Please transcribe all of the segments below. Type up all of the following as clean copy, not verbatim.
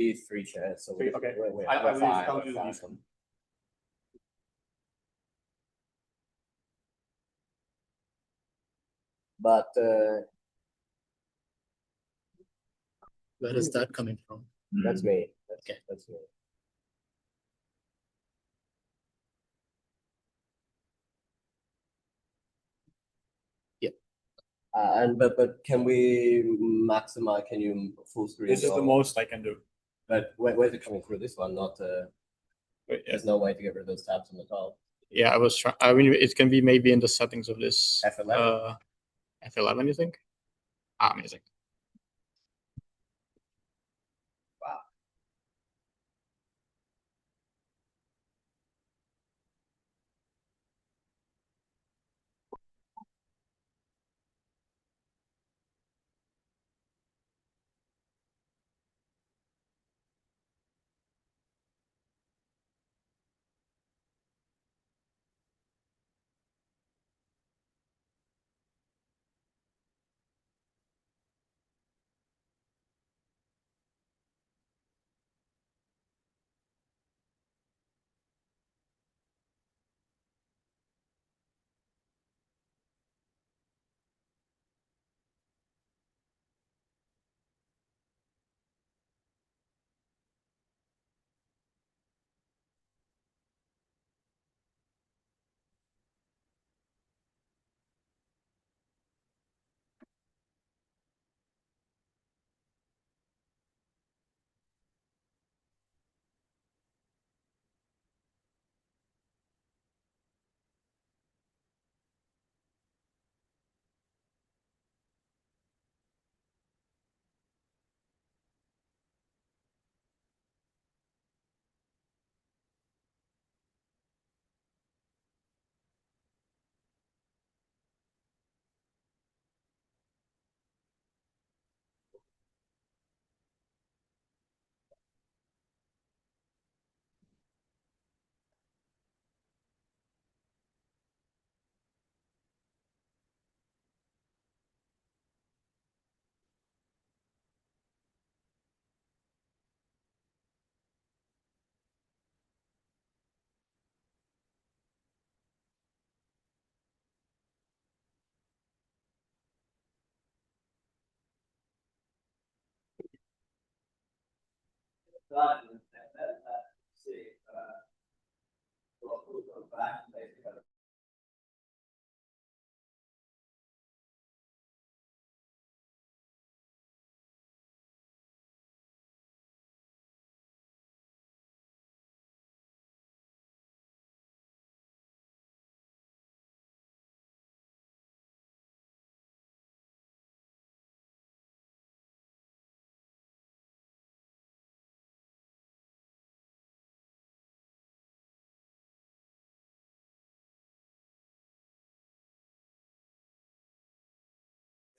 These 3 chairs. So okay. I'll use these. But where is that coming from? that's me. Okay. That's me. Yeah. But can we maximize? Can you full screen? This is the most I can do. But where's it coming through? This one, not. Wait, yeah. There's no way to get rid of those tabs on the top. Yeah, I was trying. I mean, it can be maybe in the settings of this. F11. F11, you think? Ah, amazing. Wow.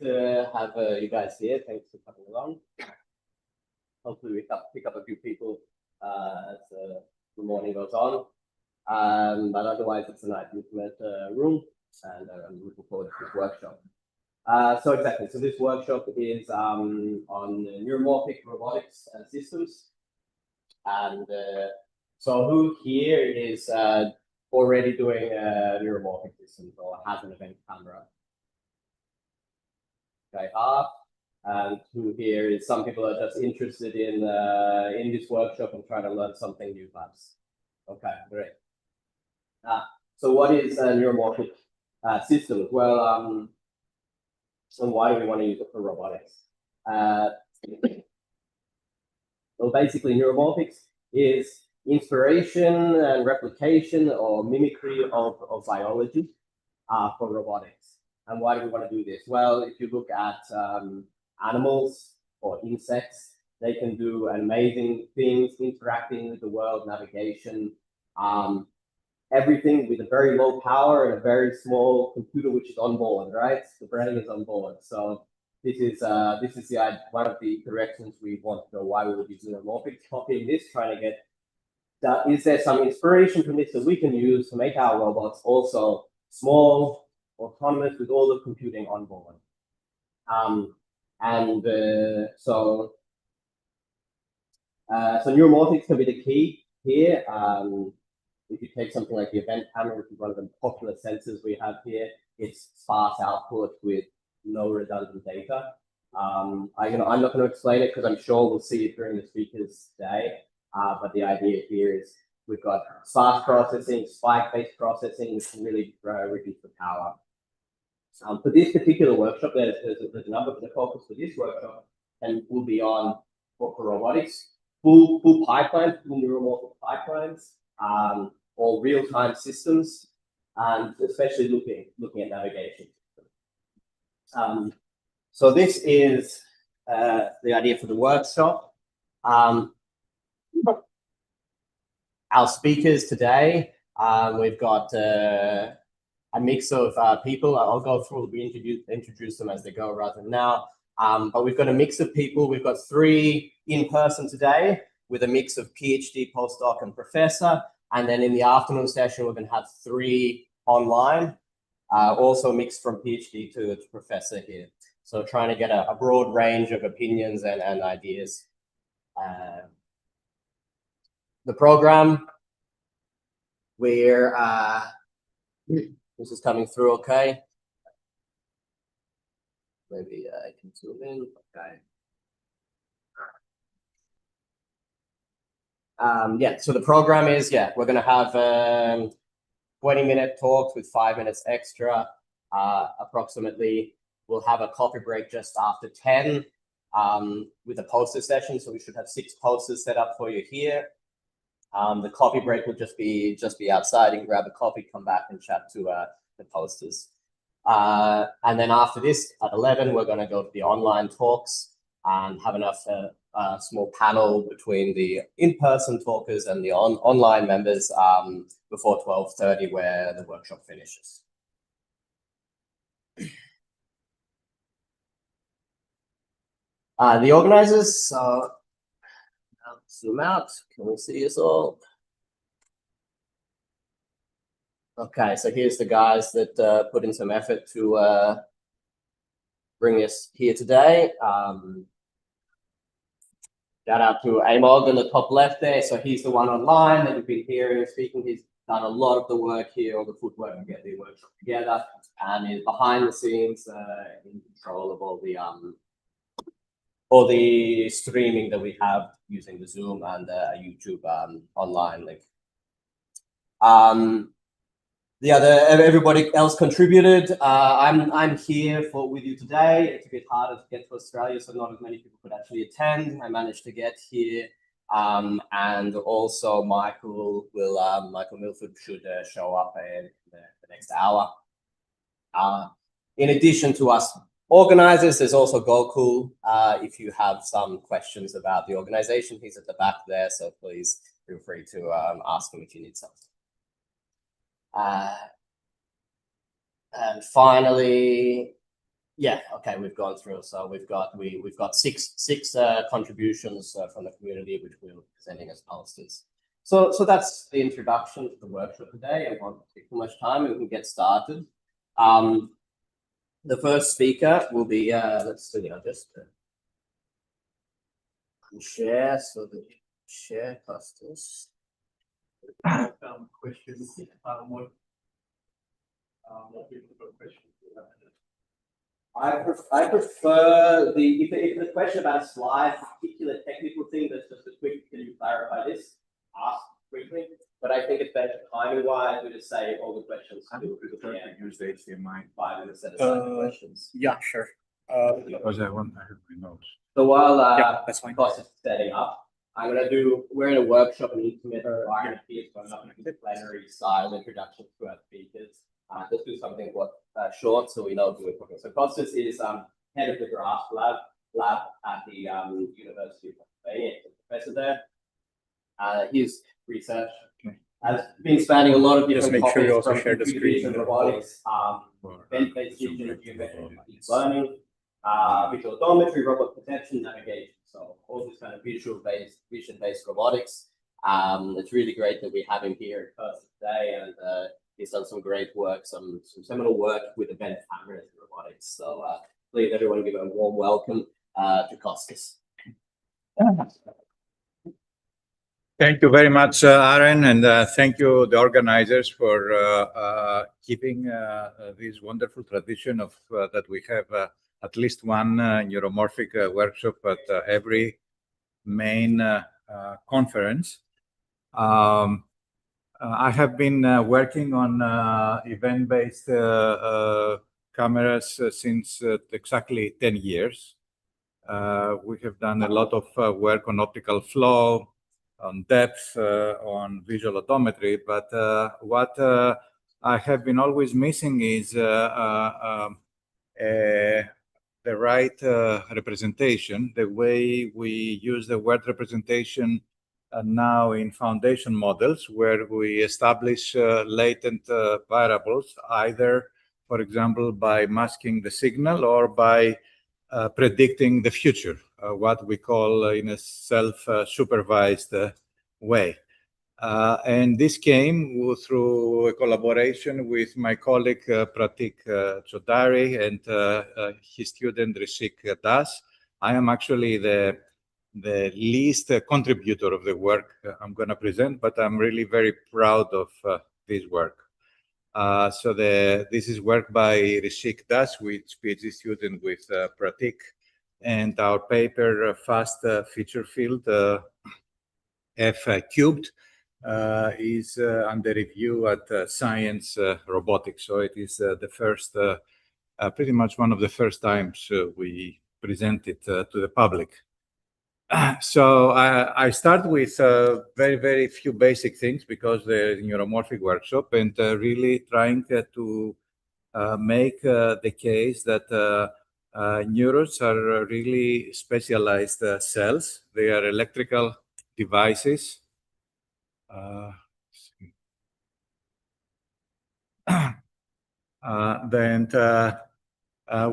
To have you guys here. Thanks for coming along. Hopefully we pick up a few people as the morning goes on. But otherwise, it's a nice intimate room, and I'm looking forward to this workshop. So exactly, so this workshop is on neuromorphic robotics systems. And so who here is already doing neuromorphic systems or has an event camera? Okay, and who here is some people are just interested in this workshop and trying to learn something new, perhaps. Okay, great. So what is neuromorphic systems? Well, so why do we want to use it for robotics? Well, basically, neuromorphics is inspiration and replication or mimicry of biology for robotics. And why do we want to do this? Well, if you look at animals or insects, they can do amazing things, interacting with the world, navigation, everything with a very low power and a very small computer, which is on board, right? The brain is on board. So this is one of the directions we want to go. Why we would use neuromorphics, copying this, trying to get that. Is there some inspiration from this that we can use to make our robots also small, autonomous, with all the computing on board? So neuromorphics can be the key here. If you take something like the event camera, which is one of the popular sensors we have here, it's sparse output with no redundant data. I'm not going to explain it because I'm sure we'll see it during the speakers today. But the idea here is we've got sparse processing, spike-based processing, which can really reduce the power. For this particular workshop, there's a number of the focus for this workshop, and will be on for robotics, full pipelines, full neuromorphic pipelines, or real-time systems, and especially looking at navigation. So this is the idea for the workshop. Our speakers today, we've got a mix of people. I'll go through, we introduce them as they go rather than now. But we've got a mix of people. We've got 3 in person today with a mix of PhD, postdoc, and professor. And then in the afternoon session, we're going to have 3 online, also mixed from PhD to professor here. So trying to get a broad range of opinions and ideas. The program, where this is coming through okay. Maybe I can zoom in. Okay. Yeah, so the program is, we're going to have 20-minute talks with 5 minutes extra, approximately. We'll have a coffee break just after 10 with a poster session. So we should have 6 posters set up for you here. The coffee break will just be outside. You can grab a coffee, come back and chat to the posters. And then after this, at 11, we're going to go to the online talks and have enough small panel between the in-person talkers and the online members before 12:30, where the workshop finishes. The organizers, so I'll zoom out. Can we see us all? Okay, so here's the guys that put in some effort to bring us here today. Shout out to Amog in the top left there. So he's the one online that you've been hearing speaking. He's done a lot of the work here, all the footwork to get the workshop together, and is behind the scenes in control of all the streaming that we have using the Zoom and a YouTube online link. Everybody else contributed. I'm here with you today. It's a bit harder to get to Australia, so not as many people could actually attend. I managed to get here, and also Michael Milford should show up in the next hour. In addition to us organizers, there's also Gokul. If you have some questions about the organization, he's at the back there, so please feel free to ask him if you need something. And finally, okay, we've gone through. So we've got six contributions from the community, which we're presenting as posters. So that's the introduction to the workshop today. I won't take too much time, and we can get started. The first speaker will be let's see, I'll just share so the share clusters. Questions. I prefer if the question about a slide, particular technical thing, that's just a quick, can you clarify this? Ask quickly. But I think it's better timing wise, we just say all the questions. Use the HDMI. 5 minutes set aside for questions. Yeah, sure. Because I have my notes. So while that's fine. Cost is setting up, we're in a workshop and intimate environment here, so I'm not going to do plenary style introduction to our speakers. Let's do something short so we know who we're talking. So Costas is head of the Graph lab at the University of Pennsylvania, professor there. His research has been spanning a lot of different Just make sure you topics, also from share the computer vision, screen. robotics, event-based vision, geometric learning, visual autonomy, robot perception, navigation. So all this kind of vision-based robotics. It's really great that we have him here in person today, and he's done some great work, some seminal work with event cameras and robotics. So please, everyone, give a warm welcome to Costas. Thank you very much, Aaron, and thank you, the organizers, for keeping this wonderful tradition of that we have at least one neuromorphic workshop at every main conference. I have been working on event-based cameras since exactly 10 years. We have done a lot of work on optical flow, on depth, on visual odometry, but what I have been always missing is the right representation, the way we use the word representation now in foundation models, where we establish latent variables, either, for example, by masking the signal or by predicting the future, what we call in a self-supervised way. And this came through a collaboration with my colleague Pratik Chaudhary and his student Rishik Das. I am actually the least contributor of the work I'm going to present, but I'm really very proud of this work. So this is work by Rishik Das, which PhD student with Pratik, and our paper fast feature field F cubed is under review at Science Robotics. So it is the first, pretty much one of the first times we present it to the public. So I start with very, very few basic things because the neuromorphic workshop, and really trying to make the case that neurons are really specialized cells. They are electrical devices.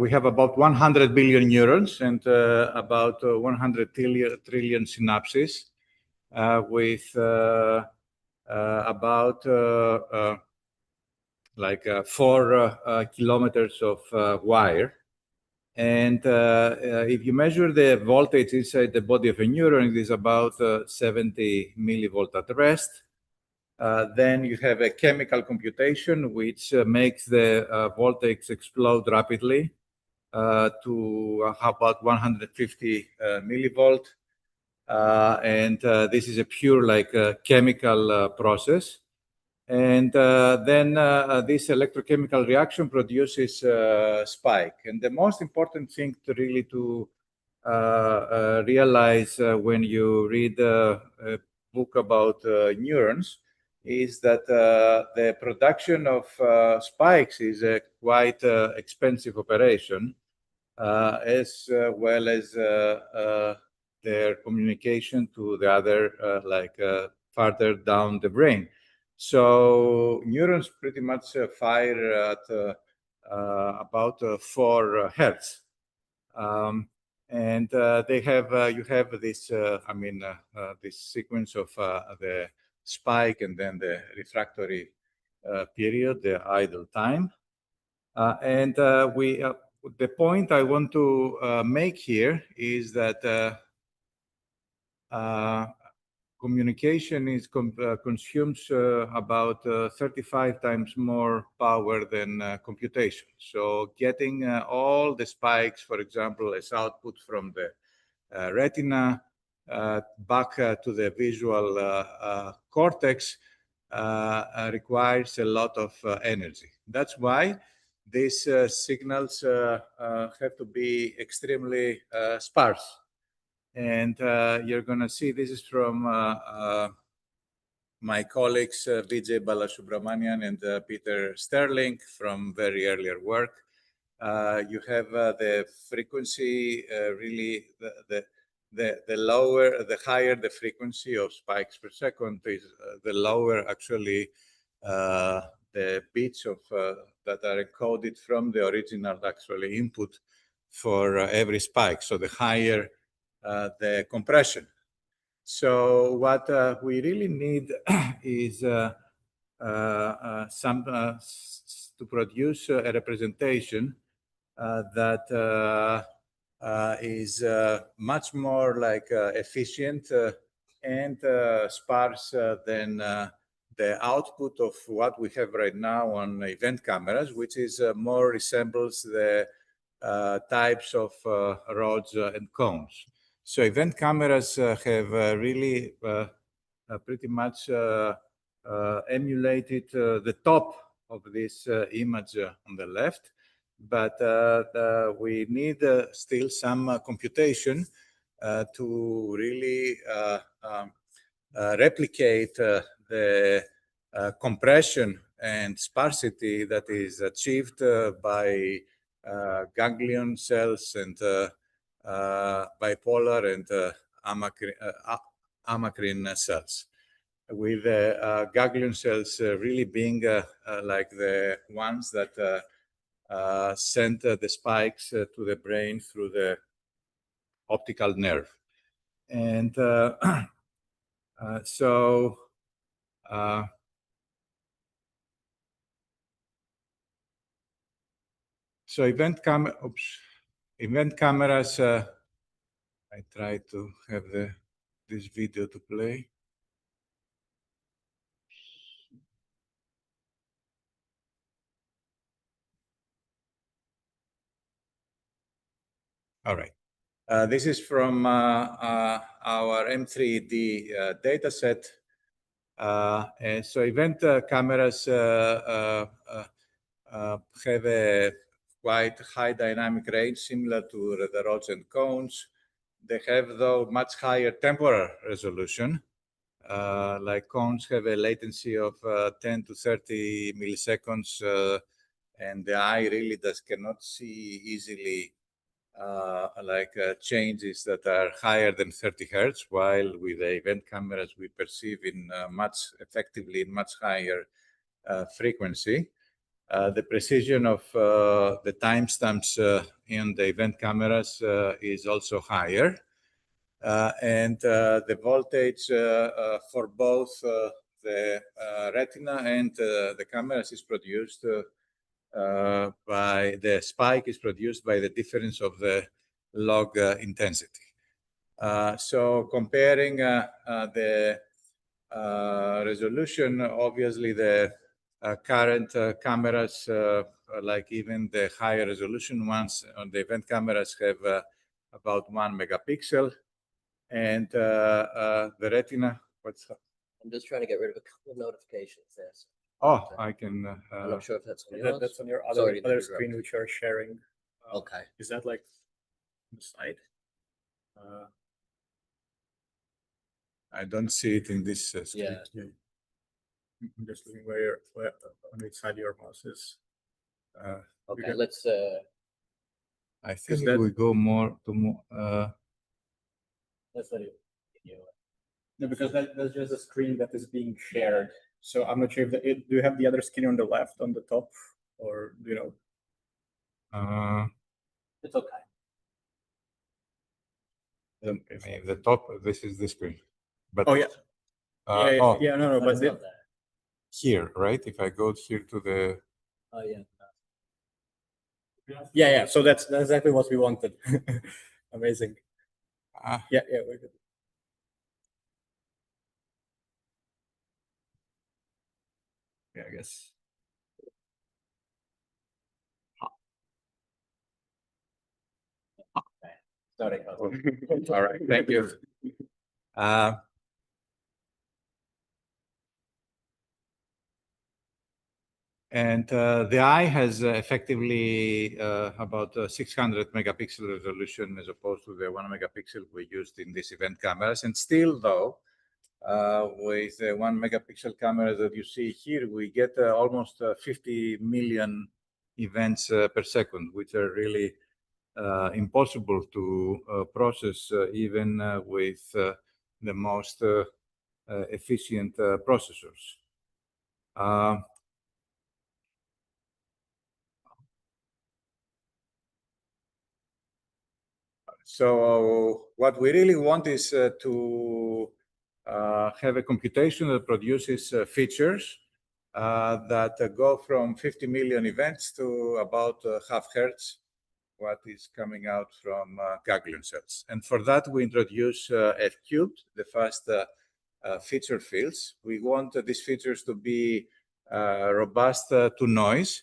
We have about 100 billion neurons and about 100 trillion synapses with about 4 kilometers of wire. And if you measure the voltage inside the body of a neuron, it is about 70 millivolt at rest. Then you have a chemical computation, which makes the voltage explode rapidly to about 150 millivolt. And this is a pure chemical process. And then this electrochemical reaction produces spike. And the most important thing to really realize when you read a book about neurons is that the production of spikes is a quite expensive operation, as well as their communication to the other, farther down the brain. So neurons pretty much fire at about 4 hertz. And they have you have this this sequence of the spike and then the refractory period, the idle time. And the point I want to make here is that communication consumes about 35 times more power than computation. So getting all the spikes, for example, as output from the retina back to the visual cortex requires a lot of energy. That's why these signals have to be extremely sparse. And you're going to see this is from my colleagues Vijay Balasubramanian and Peter Sterling from very earlier work. You have the frequency, really the lower, the higher the frequency of spikes per second is, the lower actually the bits of that are encoded from the original actually input for every spike. So the higher the compression. So what we really need is some to produce a representation that is much more efficient and sparse than the output of what we have right now on event cameras, which is more resembles the types of rods and cones. So event cameras have really pretty much emulated the top of this image on the left, but we need still some computation to really replicate the compression and sparsity that is achieved by ganglion cells and bipolar and amacrine cells, with ganglion cells really being like the ones that send the spikes to the brain through the optical nerve. And so event cameras, I try to have this video to play. All right. This is from our M3D data set. And so event cameras have a quite high dynamic range, similar to the rods and cones. They have, though, much higher temporal resolution. Like cones have a latency of 10 to 30 milliseconds, and the eye really cannot see easily changes that are higher than 30 hertz, while with the event cameras we perceive in much higher frequency. The precision of the timestamps in the event cameras is also higher. And the voltage for both the retina and the cameras is produced by the spike is produced by the difference of the log intensity. So comparing the resolution, obviously the current cameras, like even the higher resolution ones on the event cameras, have about 1 megapixel, and the retina. I'm just trying to get rid of a couple of notifications there. So Oh, I can. I'm not sure if that's on yours. That's on your Sorry, other screen, which you're sharing. Okay. Is that like on the side? I don't see it in this screen. Yeah. I'm just looking where on which side your mouse is. Okay, let's. I think we go more to more. Let's let it. No, because that's just a screen that is being shared. So I'm not sure if do you have the other screen on the left, on the top, or do you know? It's okay. The top. This is the screen. But Oh yeah. Yeah, no, but it's not there. here, right? If I go here to the. Oh yeah. Yeah. So that's exactly what we wanted. Amazing. Yeah, we're good. Yeah, I guess. Sorry. All right. Thank you. And the eye has effectively about 600 megapixel resolution as opposed to the 1 megapixel we used in these event cameras. And still, though, with the 1 megapixel camera that you see here, we get almost 50 million events per second, which are really impossible to process even with the most efficient processors. So what we really want is to have a computation that produces features that go from 50 million events to about half hertz, what is coming out from ganglion cells. And for that, we introduce F-cubed, the first feature fields. We want these features to be robust to noise,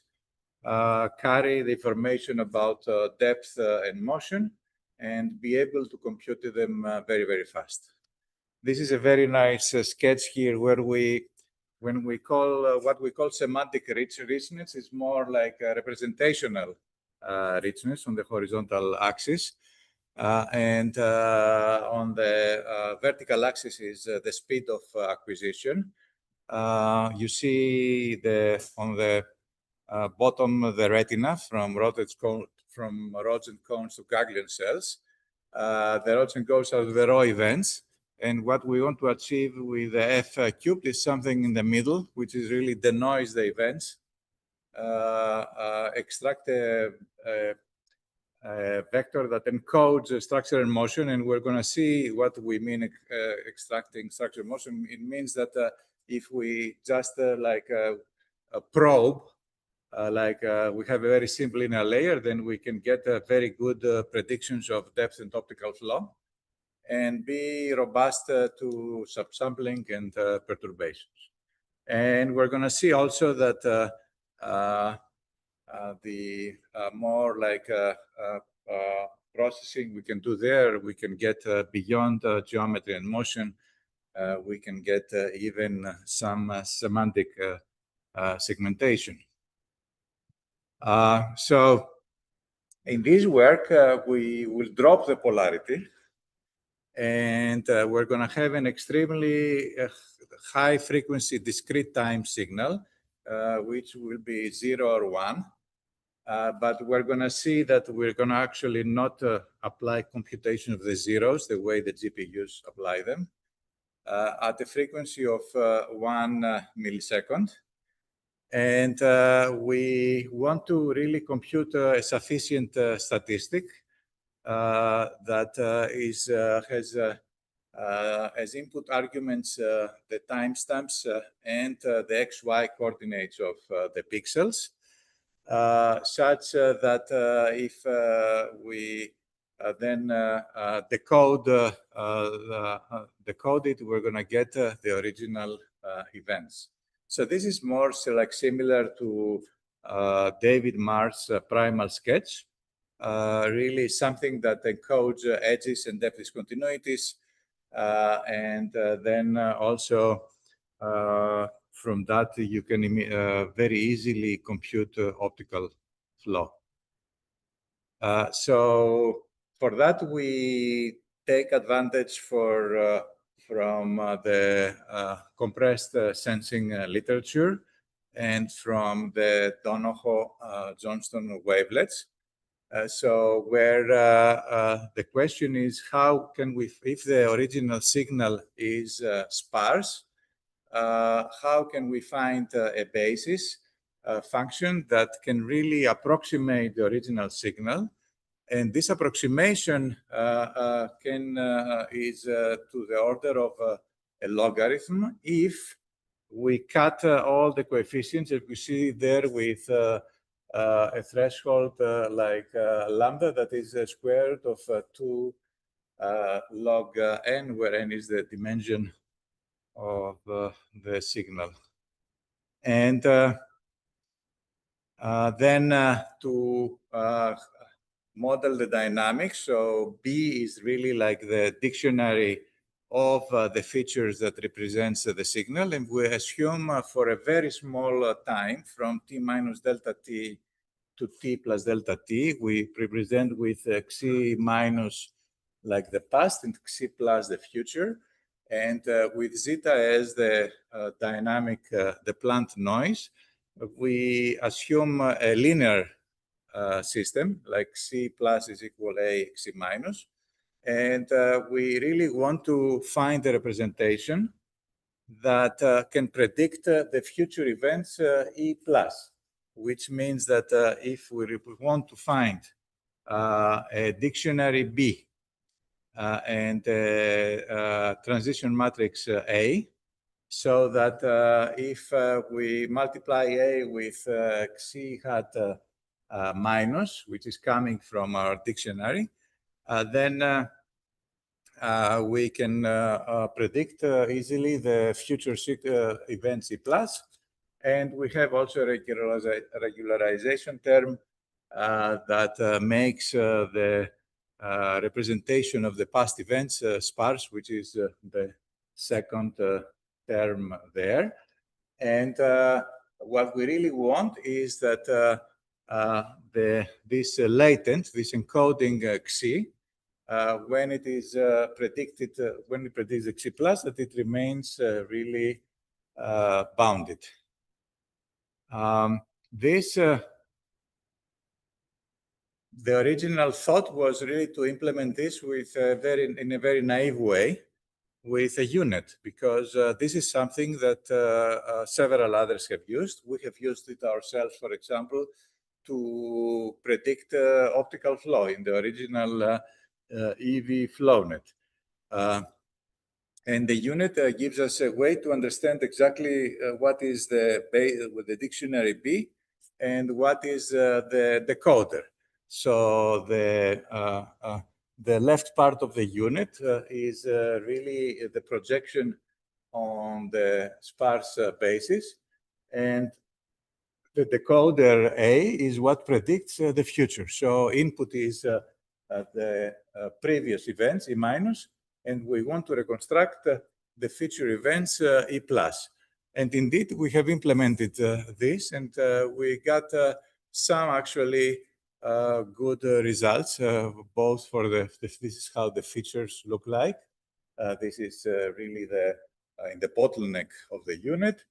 carry the information about depth and motion, and be able to compute them very, very fast. This is a very nice sketch here where when we call what we call semantic richness is more like a representational richness on the horizontal axis. And on the vertical axis is the speed of acquisition. You see on the bottom the retina from rods and cones to ganglion cells. The rods and cones are the raw events. And what we want to achieve with the F cubed is something in the middle, which is really denoise the events, extract a vector that encodes structure and motion. And we're going to see what we mean extracting structure and motion. It means that if we just like a probe, we have a very simple linear layer, then we can get very good predictions of depth and optical flow and be robust to subsampling and perturbations. And we're going to see also that the more like processing we can do there, we can get beyond geometry and motion. We can get even some semantic segmentation. So in this work, we will drop the polarity, and we're going to have an extremely high frequency discrete time signal, which will be 0 or 1. But we're going to see that we're going to actually not apply computation of the zeros the way the GPUs apply them at a frequency of 1 millisecond. And we want to really compute a sufficient statistic that has as input arguments the timestamps and the XY coordinates of the pixels, such that if we then decode it, we're going to get the original events. So this is more like similar to David Marr's primal sketch, really something that encodes edges and depth discontinuities, and then also from that you can very easily compute optical flow. So for that we take advantage from the compressed sensing literature and from the Donoho-Johnston wavelets. So where the question is, how can we, if the original signal is sparse, how can we find a basis function that can really approximate the original signal? And this approximation is to the order of a logarithm if we cut all the coefficients that we see there with a threshold like lambda that is a square root of 2 log n, where n is the dimension of the signal. And then to model the dynamics. So B is really like the dictionary of the features that represents the signal. And we assume for a very small time from t minus delta t to t plus delta t, we represent with xi minus like the past and xi plus the future. And with zeta as the dynamic, the plant noise, we assume a linear system, like C plus is equal A C minus. And we really want to find a representation that can predict the future events E plus, which means that if we want to find a dictionary B and a transition matrix A, so that if we multiply A with xi hat minus, which is coming from our dictionary, then we can predict easily the future events C++. And we have also a regularization term that makes the representation of the past events sparse, which is the second term there. And what we really want is that this latent, this encoding Xi, when it is predicted, when it predicts Xi+, that it remains really bounded. The original thought was really to implement this with in a very naive way with a unit, because this is something that several others have used. We have used it ourselves, for example, to predict optical flow in the original EV flownet. And the unit gives us a way to understand exactly what is the dictionary B and what is the decoder. So the left part of the unit is really the projection on the sparse basis, and the decoder A is what predicts the future. So input is the previous events, E minus, and we want to reconstruct the future events, E plus. And indeed, we have implemented this, and we got some actually good results, both for this is how the features look like. This is really in the bottleneck of the unit,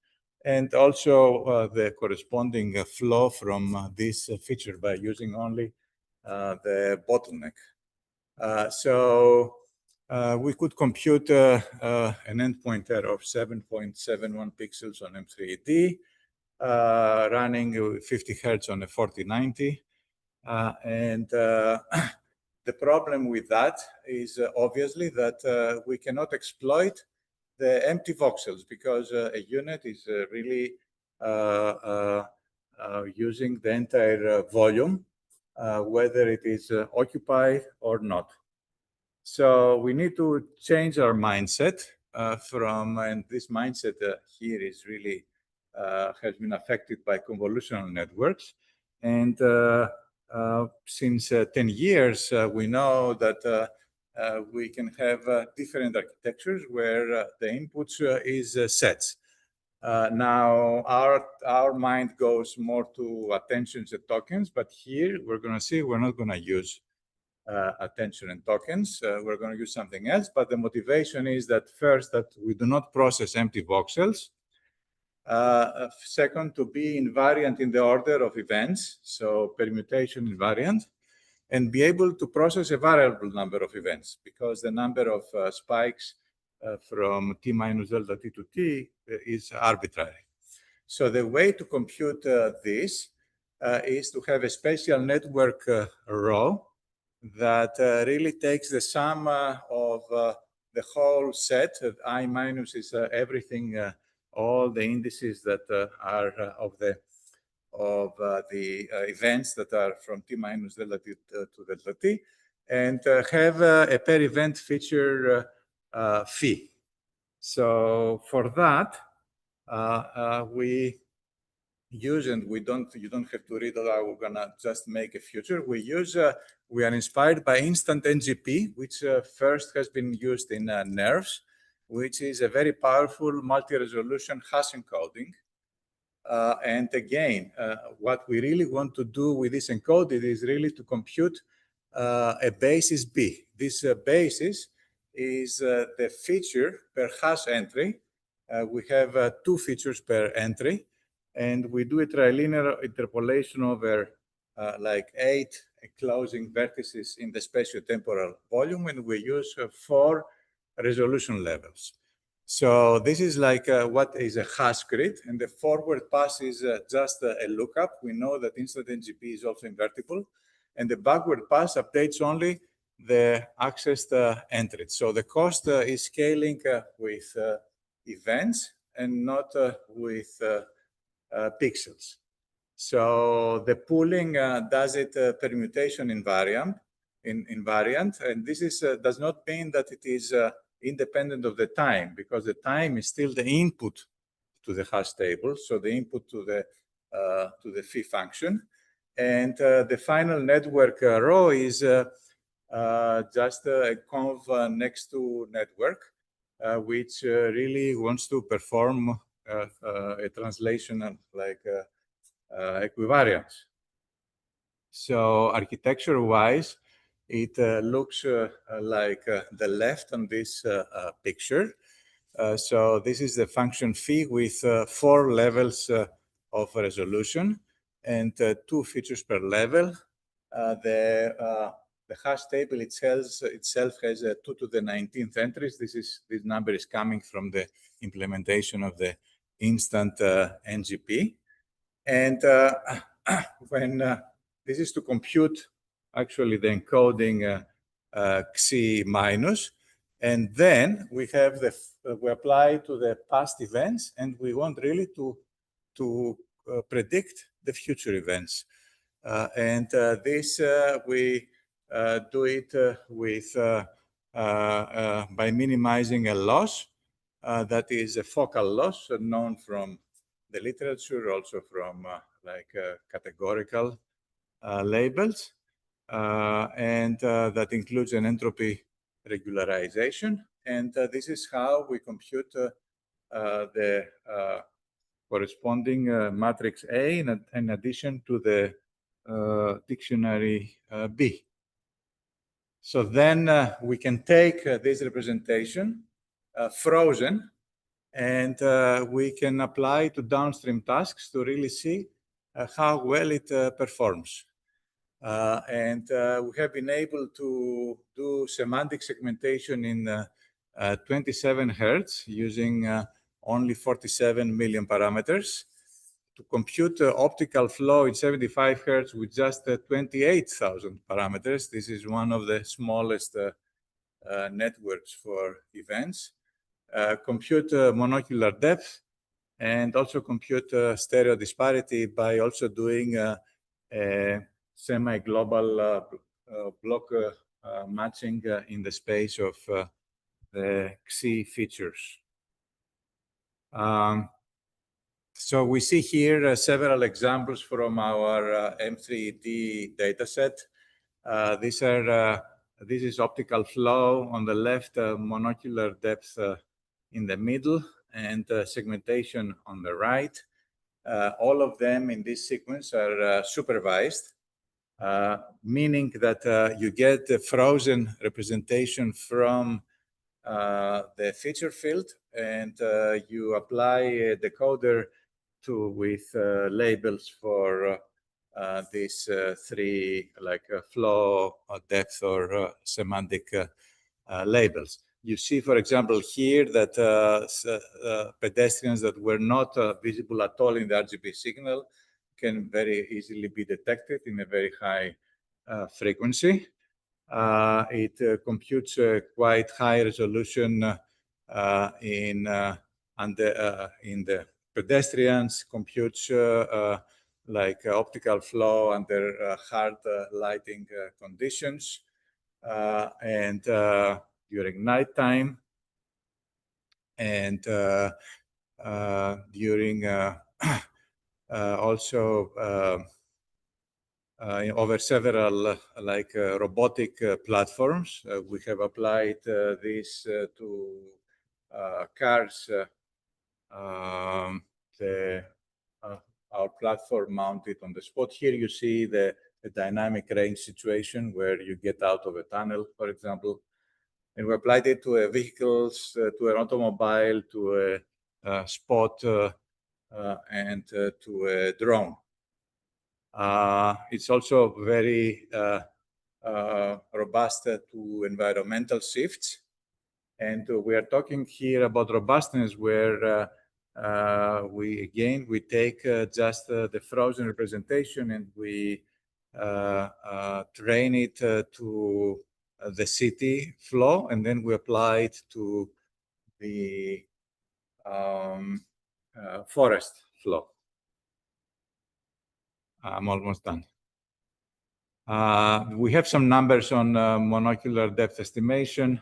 and also the corresponding flow from this feature by using only the bottleneck. So we could compute an endpoint error of 7.71 pixels on M3D, running 50 Hertz on a 4090. And the problem with that is obviously that we cannot exploit the empty voxels, because a unit is really using the entire volume, whether it is occupied or not. So we need to change our mindset and this mindset here is really has been affected by convolutional networks. And since 10 years, we know that we can have different architectures where the inputs is sets. Now, our mind goes more to attentions and tokens, but here we're going to see we're not going to use attention and tokens. We're going to use something else, but the motivation is that first, that we do not process empty voxels. Second, to be invariant in the order of events, so permutation invariant, and be able to process a variable number of events, because the number of spikes from t minus delta t to t is arbitrary. So the way to compute this is to have a special network row that really takes the sum of the whole set. I minus is everything, all the indices that are of the events that are from t minus delta t to delta t, and have a per event feature phi. So for that, we use, and you don't have to read it out, we're gonna just make a future. We are inspired by instant NGP, which first has been used in nerves, which is a very powerful multi-resolution hash encoding. And again, what we really want to do with this encoded is really to compute a basis B. This basis is the feature per hash entry. We have 2 features per entry, and we do a trilinear interpolation over like 8 closing vertices in the spatiotemporal volume, and we use 4 resolution levels. So this is like what is a hash grid, and the forward pass is just a lookup. We know that instant NGP is also invertible, and the backward pass updates only the accessed entries. So the cost is scaling with events and not with pixels. So the pooling does it permutation invariant, invariant. And this is does not mean that it is independent of the time, because the time is still the input to the hash table, so the input to the phi function. And the final network row is just a conv next to network, which really wants to perform a translation like equivariance. So architecture-wise, it looks like the left on this picture. So this is the function phi with 4 levels of resolution and 2 features per level. The hash table itself has 2 to the 19th entries. This number is coming from the implementation of the instant NGP. And when this is to compute actually the encoding Xi minus, and then we have we apply to the past events, and we want really to predict the future events. And this we do it with by minimizing a loss that is a focal loss known from the literature, also from categorical labels, and that includes an entropy regularization. And this is how we compute the corresponding matrix A in addition to the dictionary B. So then we can take this representation frozen, and we can apply to downstream tasks to really see how well it performs. And we have been able to do semantic segmentation in 27 Hertz using only 47 million parameters, to compute optical flow in 75 Hertz with just 28,000 parameters. This is one of the smallest networks for events. Compute monocular depth, and also compute stereo disparity by also doing a semi-global block matching in the space of the Xi features. So we see here several examples from our M3D dataset. This is optical flow on the left, monocular depth in the middle, and segmentation on the right. All of them in this sequence are supervised, meaning that you get a frozen representation from the feature field, and you apply a decoder with labels for these 3 flow, depth, or semantic labels. You see, for example, here that pedestrians that were not visible at all in the RGB signal can very easily be detected in a very high frequency. It computes quite high resolution in the pedestrians, computes optical flow under hard lighting conditions, and during nighttime, and during also over several robotic platforms. We have applied this to cars. Our platform mounted on the spot. Here you see the dynamic range situation where you get out of a tunnel, for example. And we applied it to vehicles, to an automobile, to a spot, and to a drone. It's also very robust to environmental shifts. And we are talking here about robustness where we take just the frozen representation, and we train it to the city flow, and then we apply it to the forest flow. I'm almost done. We have some numbers on molecular depth estimation.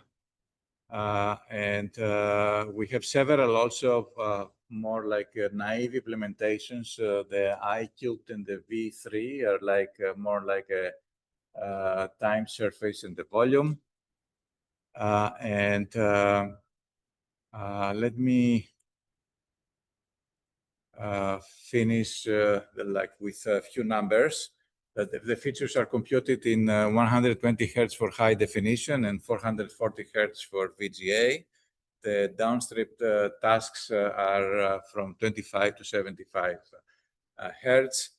And we have several also more like naive implementations. The I cubed and the V3 are like more like a time, surface, and the volume. Let me finish like with a few numbers. The features are computed in 120 Hertz for high definition and 440 Hertz for VGA. The downstream tasks are from 25 to 75 Hertz.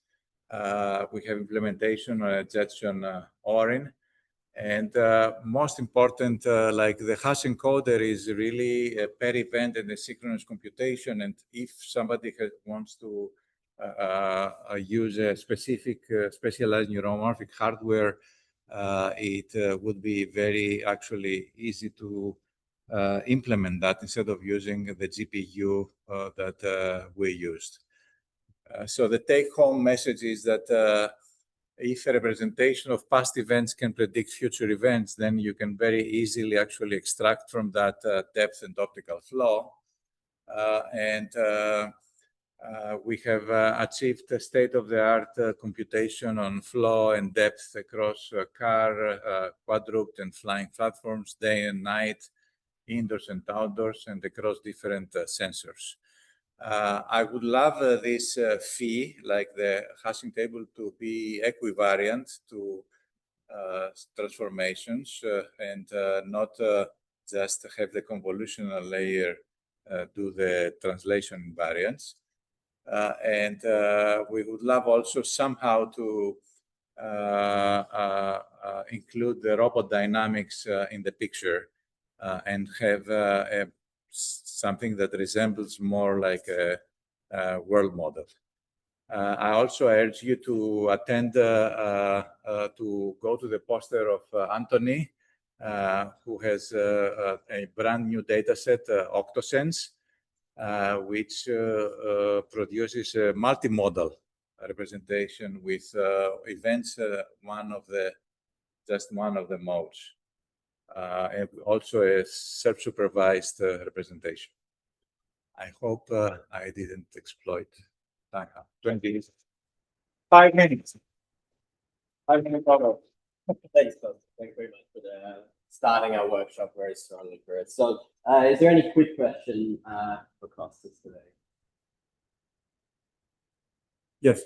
We have implementation on a Jetson Orin. And most important, like the hash encoder is really a per event and asynchronous computation. And if somebody wants to use a specific specialized neuromorphic hardware, it would be very actually easy to implement that instead of using the GPU that we used. So the take-home message is that if a representation of past events can predict future events, then you can very easily actually extract from that depth and optical flow. We have achieved a state-of-the-art computation on flow and depth across car, quadruped and flying platforms, day and night, indoors and outdoors, and across different sensors. I would love this phi, like the hashing table, to be equivariant to transformations and not just have the convolutional layer do the translation invariance. We would love also somehow to include the robot dynamics in the picture and have something that resembles more like a world model. I also urge you to attend, to go to the poster of Anthony, who has a brand new data set, OctoSense, which produces a multimodal representation with events, just one of the modes. And also a self-supervised representation. I hope I didn't exploit time. 5 minutes. 5 minutes over. Thanks, Costa. Thank you very much for starting our workshop very strongly for us. So, is there any quick question for Costas today? Yes.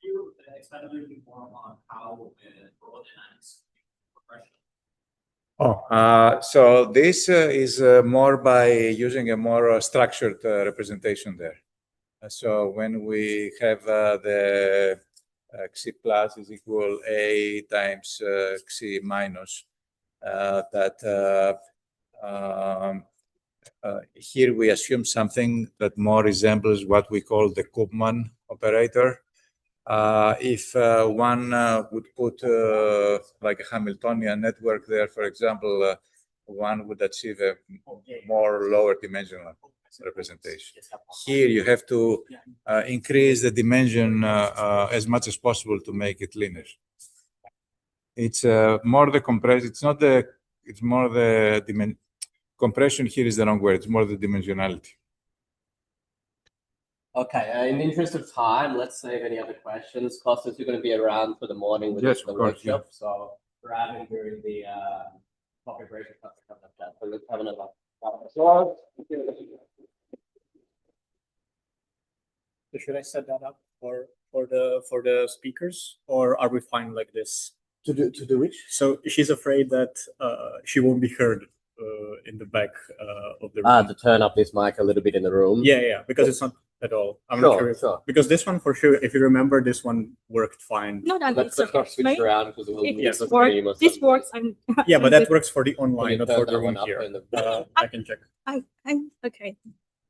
Can you expand a little bit more on how robot dynamics progression? So this is more by using a more structured representation there. So when we have the xi plus is equal a times xi minus, here we assume something that more resembles what we call the Koopman operator. If one would put like a Hamiltonian network there, for example, one would achieve a more lower dimensional representation. Here you have to increase the dimension as much as possible to make it linear. It's more the compression. It's not the. It's more the compression. Here is the wrong word. It's more the dimensionality. Okay, in the interest of time, let's save any other questions. Costas, you're going to be around for the morning with the workshop, so grab him during the coffee break. So let's have another. So should I set that up for the speakers, or are we fine like this? To do which? So she's afraid that she won't be heard in the back of the room. To turn up this mic a little bit in the room. Yeah, because it's not at all. I'm not sure. Sure. Because this one for sure, if you remember, this one worked fine. No, Let's not switch around because it will Yes, miss the this works. I'm Yeah, but that works for the online, not for the Turn that room one up here. in the- I can check. I'm okay.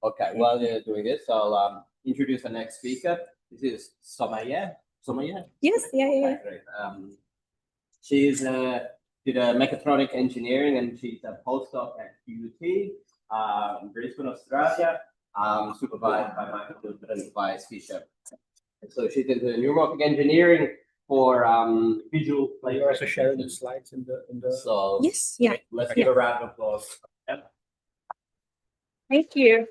Okay, while you're doing this, I'll introduce the next speaker. This is Somaya. Somaya? Yes, yeah. Okay, great. She's did a mechatronic engineering and she's a postdoc at QUT in Brisbane, Australia, supervised by Michael Goodman and Tobias Fisher. So she's into neuromorphic engineering, for visual play. You're also sharing the slides in the. So Yes, yeah. let's give a round of applause. Thank you.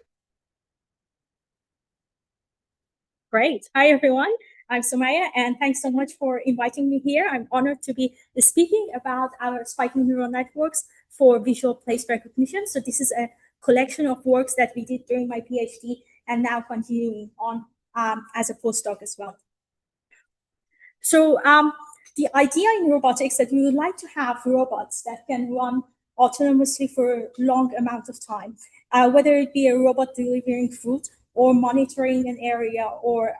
Great. Hi, everyone. I'm Sumaya, and thanks so much for inviting me here. I'm honored to be speaking about our spiking neural networks for visual place recognition. So this is a collection of works that we did during my PhD and now continuing on as a postdoc as well. So the idea in robotics that we would like to have robots that can run autonomously for a long amount of time, whether it be a robot delivering food or monitoring an area or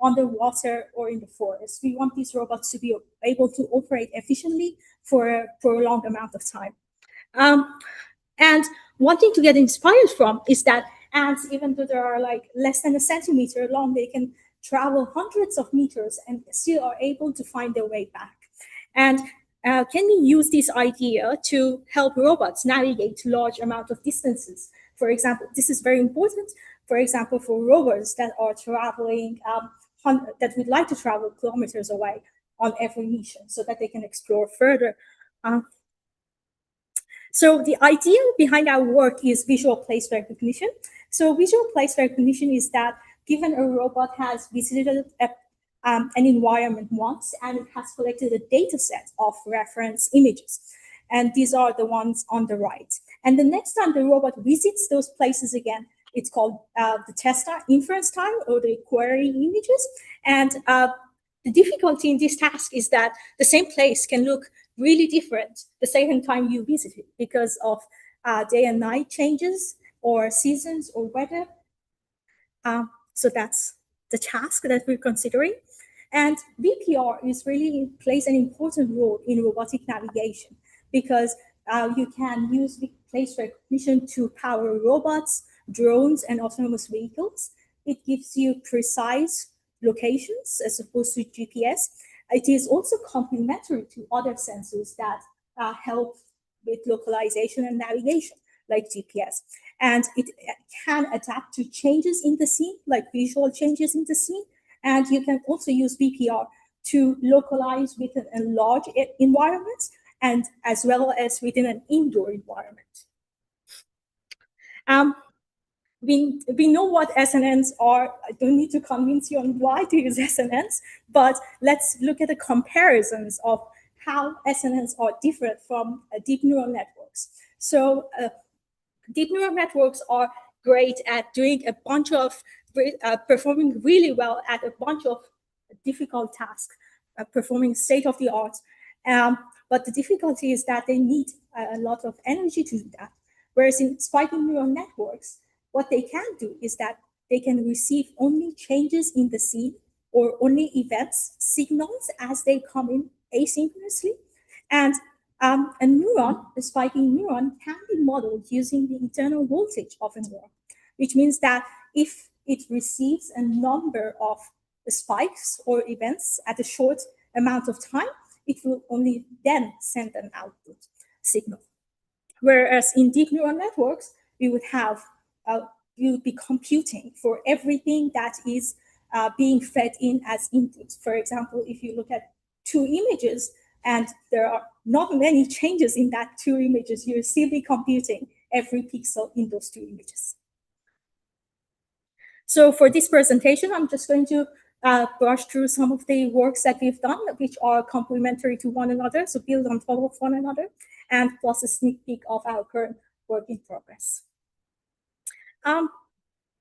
underwater or in the forest. We want these robots to be able to operate efficiently for a long amount of time. And one thing to get inspired from is that ants, even though they are like less than a centimeter long, they can travel hundreds of meters and still are able to find their way back. And can we use this idea to help robots navigate large amount of distances? For example, this is very important, for example, for rovers that are traveling, that would like to travel kilometers away on every mission so that they can explore further. So the idea behind our work is visual place recognition. So visual place recognition is that given a robot has visited an environment once and it has collected a data set of reference images. And these are the ones on the right. And the next time the robot visits those places again, it's called the test time, inference time, or the query images. And the difficulty in this task is that the same place can look really different the second time you visit it because of day and night changes or seasons or weather. So that's the task that we're considering. And VPR plays an important role in robotic navigation because you can use place recognition to power robots, drones, and autonomous vehicles. It gives you precise locations as opposed to GPS. It is also complementary to other sensors that help with localization and navigation, like GPS. And it can adapt to changes in the scene, like visual changes in the scene. And you can also use VPR to localize within a large environment and as well as within an indoor environment. We know what SNNs are. I don't need to convince you on why to use SNNs, but let's look at the comparisons of how SNNs are different from deep neural networks. So deep neural networks are great at doing a bunch of, performing really well at a bunch of difficult tasks, performing state-of-the-art. But the difficulty is that they need a lot of energy to do that. Whereas in spiking neural networks, what they can do is that they can receive only changes in the scene or only events, signals as they come in asynchronously. And a neuron, a spiking neuron, can be modeled using the internal voltage of a neuron, which means that if it receives a number of spikes or events at a short amount of time, it will only then send an output signal. Whereas in deep neural networks, we would have we would be computing for everything that is being fed in as input. For example, if you look at two images and there are not many changes in that two images, you'll still be computing every pixel in those two images. So for this presentation, I'm just going to brush through some of the works that we've done, which are complementary to one another, so build on top of one another, and plus a sneak peek of our current work in progress.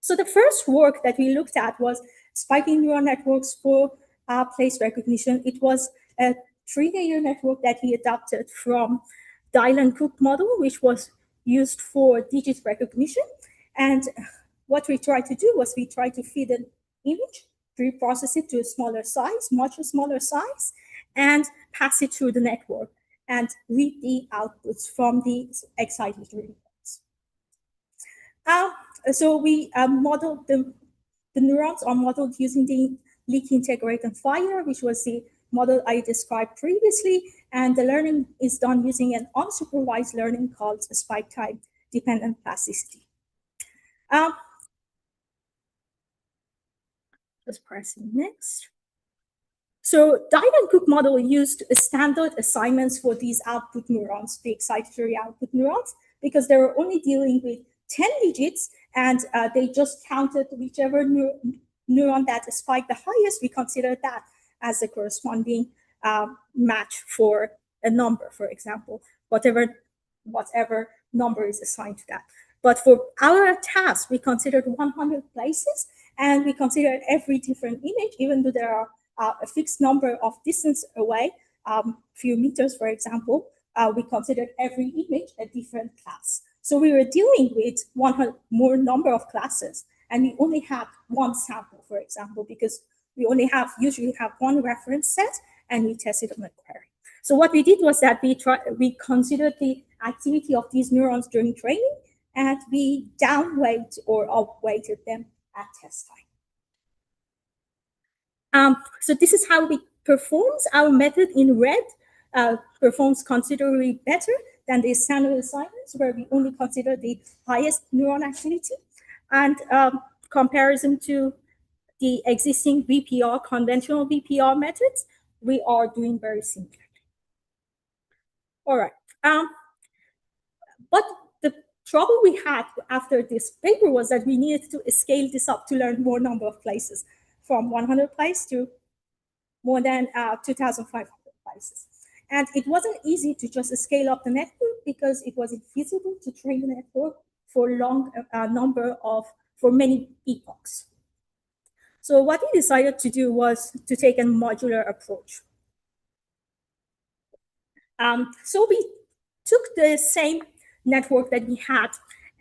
So the first work that we looked at was spiking neural networks for place recognition. It was a 3-layer network that we adapted from Dylan-Cook model, which was used for digit recognition. And what we tried to do was we tried to feed an image, pre-process it to a smaller size, much smaller size, and pass it through the network and read the outputs from the excited reports. So we modeled the neurons are modeled using the leak integrate and fire, which was the model I described previously, and the learning is done using an unsupervised learning called spike type dependent plasticity. Just pressing next. So Dine and Cook model used standard assignments for these output neurons, the excitatory output neurons, because they were only dealing with 10 digits, and they just counted whichever neuron that spiked the highest. We considered that as the corresponding match for a number, for example, whatever number is assigned to that. But for our task, we considered 100 places, and we considered every different image, even though there are a fixed number of distance away, few meters, for example. We considered every image a different class. So we were dealing with 100 more number of classes, and we only had one sample, for example, because we usually have one reference set, and we tested on a query. So what we did was that we considered the activity of these neurons during training, and we downweight or upweighted them at test time. So this is how we performs. Our method in red performs considerably better than the standard assignments, where we only consider the highest neuron activity. And comparison to the existing VPR, conventional VPR methods, we are doing very similar. All right. But the trouble we had after this paper was that we needed to scale this up to learn more number of places, from 100 places to more than 2,500 places. And it wasn't easy to just scale up the network, because it wasn't feasible to train the network for long for many epochs. So what we decided to do was to take a modular approach. So we took the same network that we had,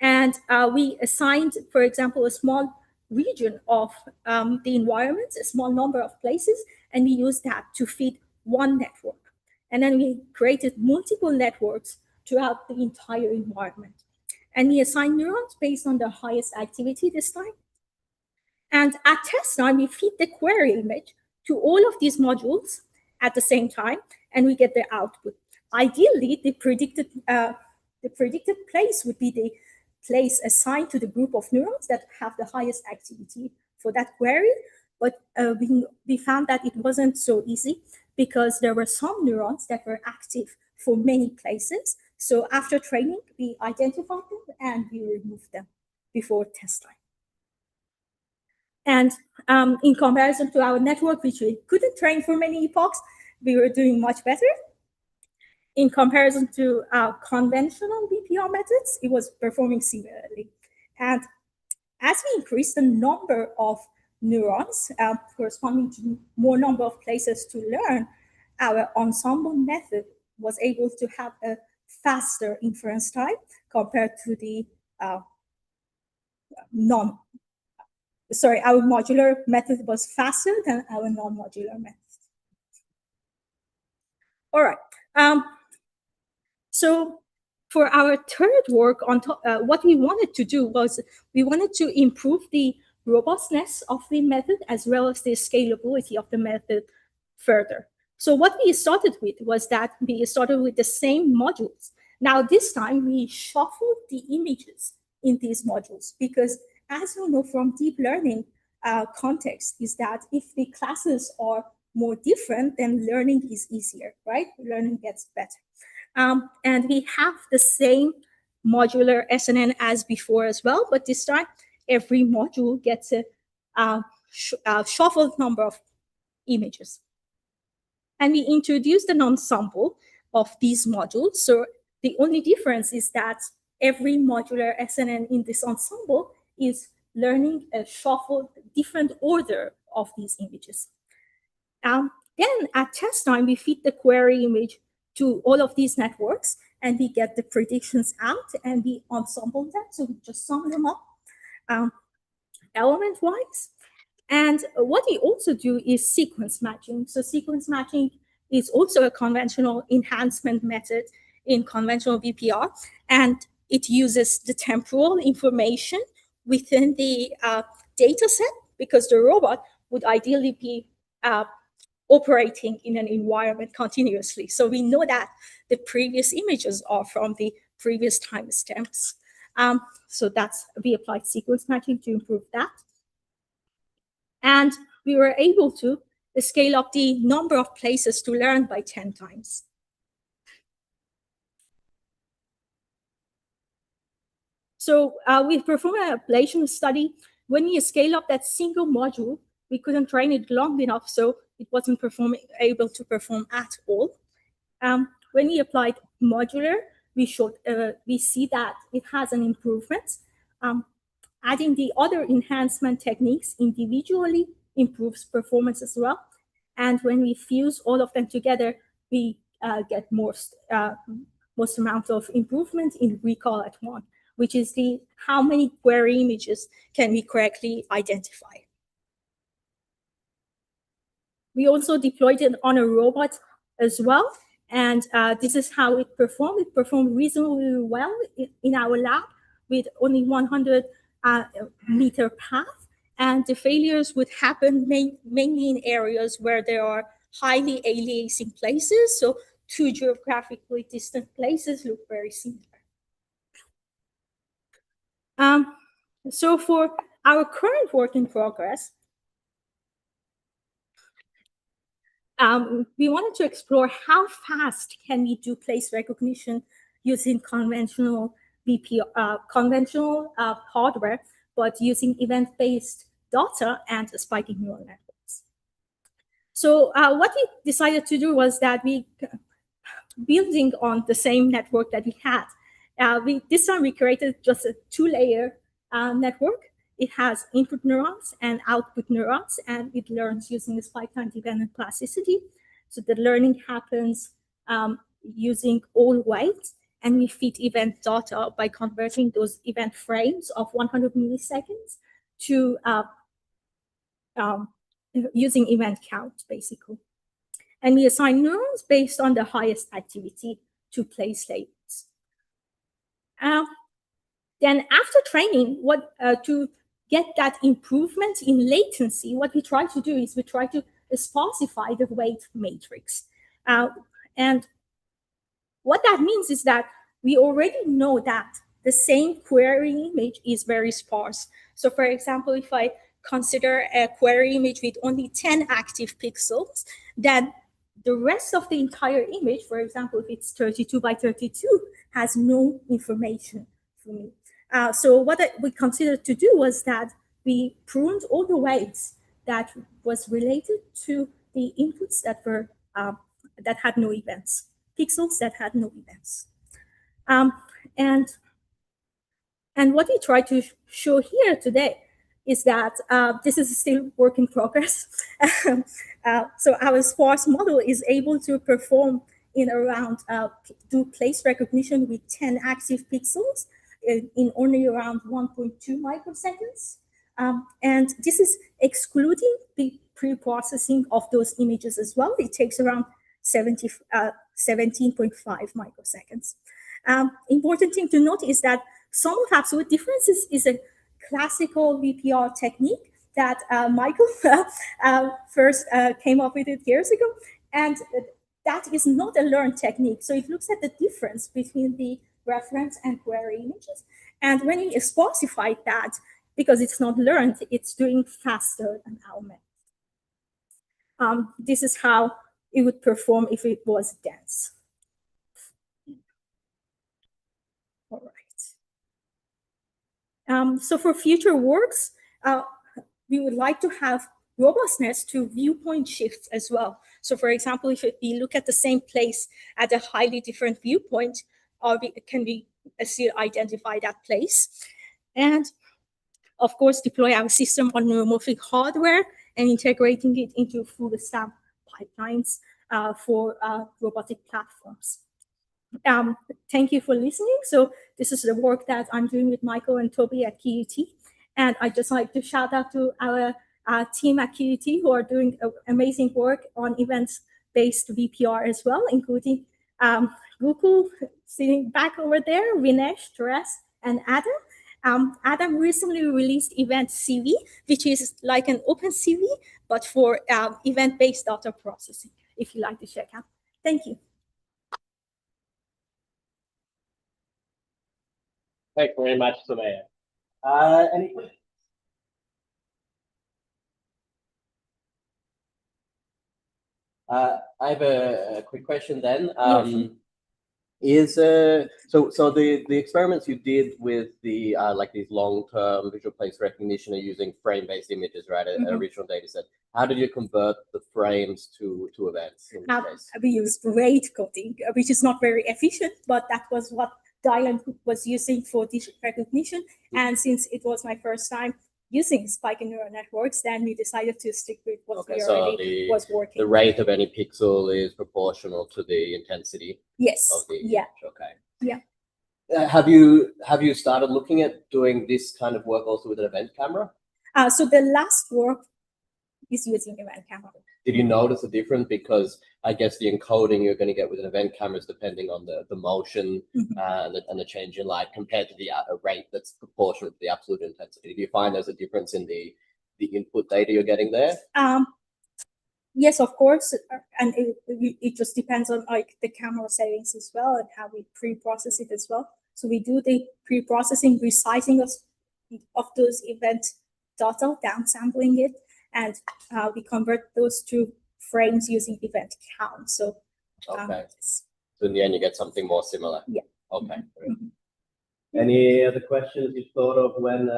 and we assigned, for example, a small region of the environment, a small number of places, and we used that to feed one network. And then we created multiple networks throughout the entire environment. And we assigned neurons based on the highest activity this time. And at test time, we feed the query image to all of these modules at the same time, and we get the output. Ideally, the predicted place would be the place assigned to the group of neurons that have the highest activity for that query. But we found that it wasn't so easy, because there were some neurons that were active for many places. So after training, we identified them and we removed them before test time. And in comparison to our network, which we couldn't train for many epochs, we were doing much better. In comparison to conventional VPR methods, it was performing similarly. And as we increased the number of neurons corresponding to more number of places to learn, our ensemble method was able to have a faster inference time compared to the our modular method was faster than our non-modular method. All right. So for our third work on top, what we wanted to do was we wanted to improve the robustness of the method as well as the scalability of the method further. So what we started with was that we started with the same modules. Now this time we shuffled the images in these modules, because as we know from deep learning context is that if the classes are more different, then learning is easier, right? Learning gets better. And we have the same modular SNN as before as well, but this time every module gets a shuffled number of images. And we introduced an ensemble of these modules. So the only difference is that every modular SNN in this ensemble is learning a shuffled different order of these images. Then at test time, we feed the query image to all of these networks, and we get the predictions out, and we ensemble them. So we just sum them up element-wise. And what we also do is sequence matching. So sequence matching is also a conventional enhancement method in conventional VPR, and it uses the temporal information within the data set, because the robot would ideally be operating in an environment continuously. So we know that the previous images are from the previous timestamps. So we applied sequence matching to improve that. And we were able to scale up the number of places to learn by 10 times. So we performed an ablation study. When we scale up that single module, we couldn't train it long enough, so it wasn't able to perform at all. When we applied modular, we see that it has an improvement. Adding the other enhancement techniques individually improves performance as well. And when we fuse all of them together, we get most amount of improvement in recall at one, which is how many query images can we correctly identify. We also deployed it on a robot as well. And this is how it performed. It performed reasonably well in our lab with only 100 meter path. And the failures would happen mainly in areas where there are highly aliasing places. So two geographically distant places look very similar. So for our current work in progress, we wanted to explore how fast can we do place recognition using conventional hardware, but using event-based data and spiking neural networks. So what we decided to do was that building on the same network that we had, this time we created just a 2-layer network. It has input neurons and output neurons, and it learns using the spike time dependent plasticity. So the learning happens using all weight, and we feed event data by converting those event frames of 100 milliseconds to using event count, basically. And we assign neurons based on the highest activity to place labels. Then after training, to get that improvement in latency, what we try to do is we try to sparsify the weight matrix. And what that means is that we already know that the same query image is very sparse. So for example, if I consider a query image with only 10 active pixels, then the rest of the entire image, for example, if it's 32 by 32, has no information for me. So what we considered to do was that we pruned all the weights that was related to the inputs that were that had no events, pixels that had no events. And what we try to show here today is that this is still work in progress. So our sparse model is able to perform in around, do place recognition with 10 active pixels in only around 1.2 microseconds. And this is excluding the pre-processing of those images as well. It takes around 17.5 microseconds. Important thing to note is that sum of absolute differences is a classical VPR technique that Michael first came up with it years ago. And that is not a learned technique. So it looks at the difference between the reference and query images. And when you sparsify that, because it's not learned, it's doing faster than our method. This is how it would perform if it was dense. All right. So for future works, we would like to have robustness to viewpoint shifts as well. So for example, if we look at the same place at a highly different viewpoint, can we still identify that place? And of course, deploy our system on neuromorphic hardware and integrating it into full stack pipelines for robotic platforms. Thank you for listening. So this is the work that I'm doing with Michael and Toby at QUT. And I'd just like to shout out to our team at QUT who are doing amazing work on events-based VPR as well, including Gokul sitting back over there, Vinesh, Teres, and Adam. Adam recently released Event CV, which is like an open CV, but for event-based data processing, if you like to check out. Thank you. Thanks very much, Sumaya. Any questions? I have a quick question then. Yes. So the experiments you did with the like these long-term visual place recognition are using frame-based images, right? A original data set. How did you convert the frames to events in this case? We used rate coding, which is not very efficient, but that was what the island group was using for digital recognition. And since it was my first time using spiking neural networks, then we decided to stick with what we already was working. The rate of any pixel is proportional to the intensity. Yes. Of the yeah. image. Okay. Yeah. Have you started looking at doing this kind of work also with an event camera? So the last work is using event camera. Did you notice a difference? Because I guess the encoding you're going to get with an event camera is depending on the motion and the change in light compared to the rate that's proportional to the absolute intensity. Do you find there's a difference in the input data you're getting there? Yes, of course, and it just depends on like the camera settings as well and how we pre-process it as well. So we do the pre-processing, resizing of those event data, downsampling it, and we convert those to frames using event count. So okay. So in the end, you get something more similar. Yeah. Okay. Any other questions you thought of when?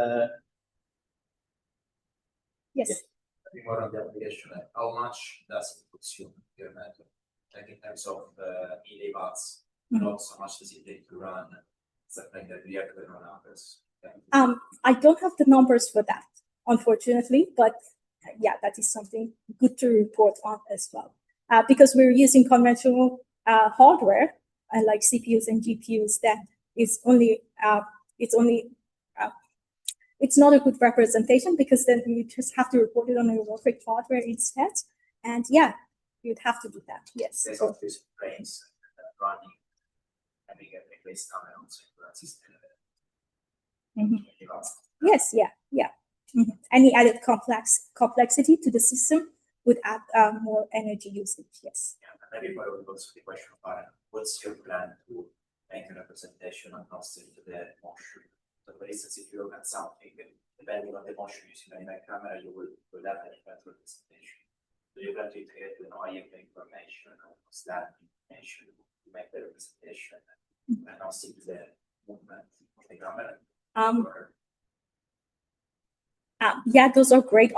Yes. I think more on the application, how much does it consume your network? Like in terms of milliwatts, not so much does it take to run something that we have to run numbers. I don't have the numbers for that, unfortunately, but yeah, that is something good to report on as well. Because we're using conventional hardware like CPUs and GPUs, that is only it's not a good representation, because then you just have to report it on neuromorphic hardware instead. And yeah, you'd have to do that. Yes. There's also frames running, having a place down and also system. Yes, yeah. Any added complexity to the system would add more energy usage. Yes. Yeah, maybe for also the question of what's your plan to make a representation agnostic to the motion? So for instance, if you look at something, depending on the motion using an event camera, you will have an event representation. So you plan to integrate with IM information or stat information to make the representation agnostic to the movement of the camera. Yeah, those are great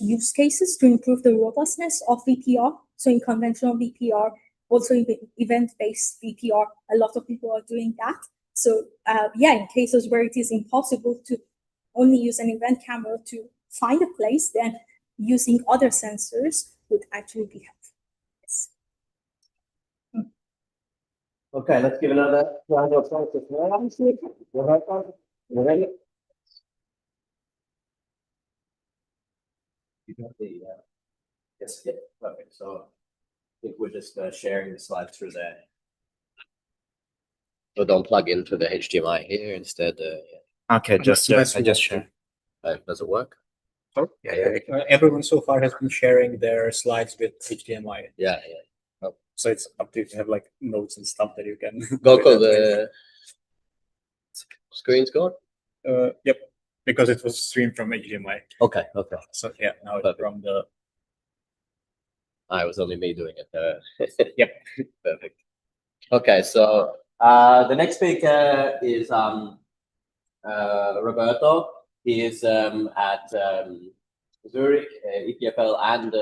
use cases to improve the robustness of VPR. So in conventional VPR, also in event-based VPR, a lot of people are doing that. So yeah, in cases where it is impossible to only use an event camera to find a place, then using other sensors would actually be helpful. Yes. Okay, let's give another round of applause. You ready? You got the yes, yeah, perfect. So I think we're just sharing the slides through there. So don't plug into the HDMI here. Instead, yeah. Okay, I just share. Does it work? Oh, yeah. Everyone so far has been sharing their slides with HDMI. Yeah. Oh, so it's up to you to have like notes and stuff that you can. Gokul, the screen's gone? Yep, because it was streamed from HDMI. Okay. So yeah, now it's Perfect. from the. It was only me doing it. Yep. Perfect. Okay, so the next speaker is Roberto. He is at Zurich, EPFL, and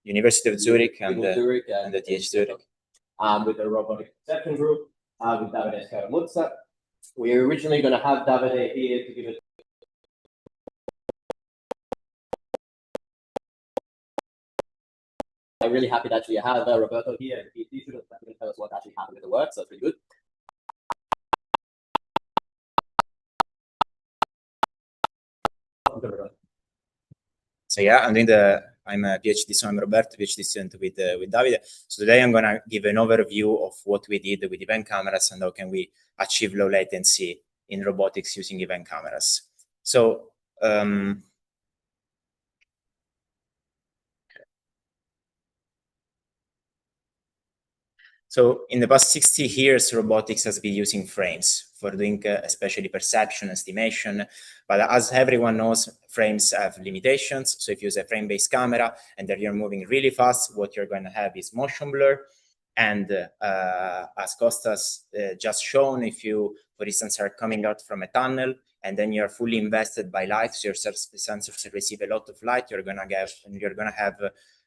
University of Zurich and the TH Zurich. With the robotic perception group, with Davide Scaramuzza. We're originally going to have Davide here to give it. I'm really happy to actually have Roberto here. He's going to tell us what actually happened with the work, so it's really good. So yeah, I'm a PhD, so I'm Roberto, PhD student with Davide. So today I'm gonna give an overview of what we did with event cameras and how can we achieve low latency in robotics using event cameras. So So in the past 60 years, robotics has been using frames for doing especially perception, estimation. But as everyone knows, frames have limitations. So if you use a frame-based camera and then you're moving really fast, what you're going to have is motion blur. And as Costas just shown, if you, for instance, are coming out from a tunnel and then you're fully invested by light, so your sensors receive a lot of light, you're going to have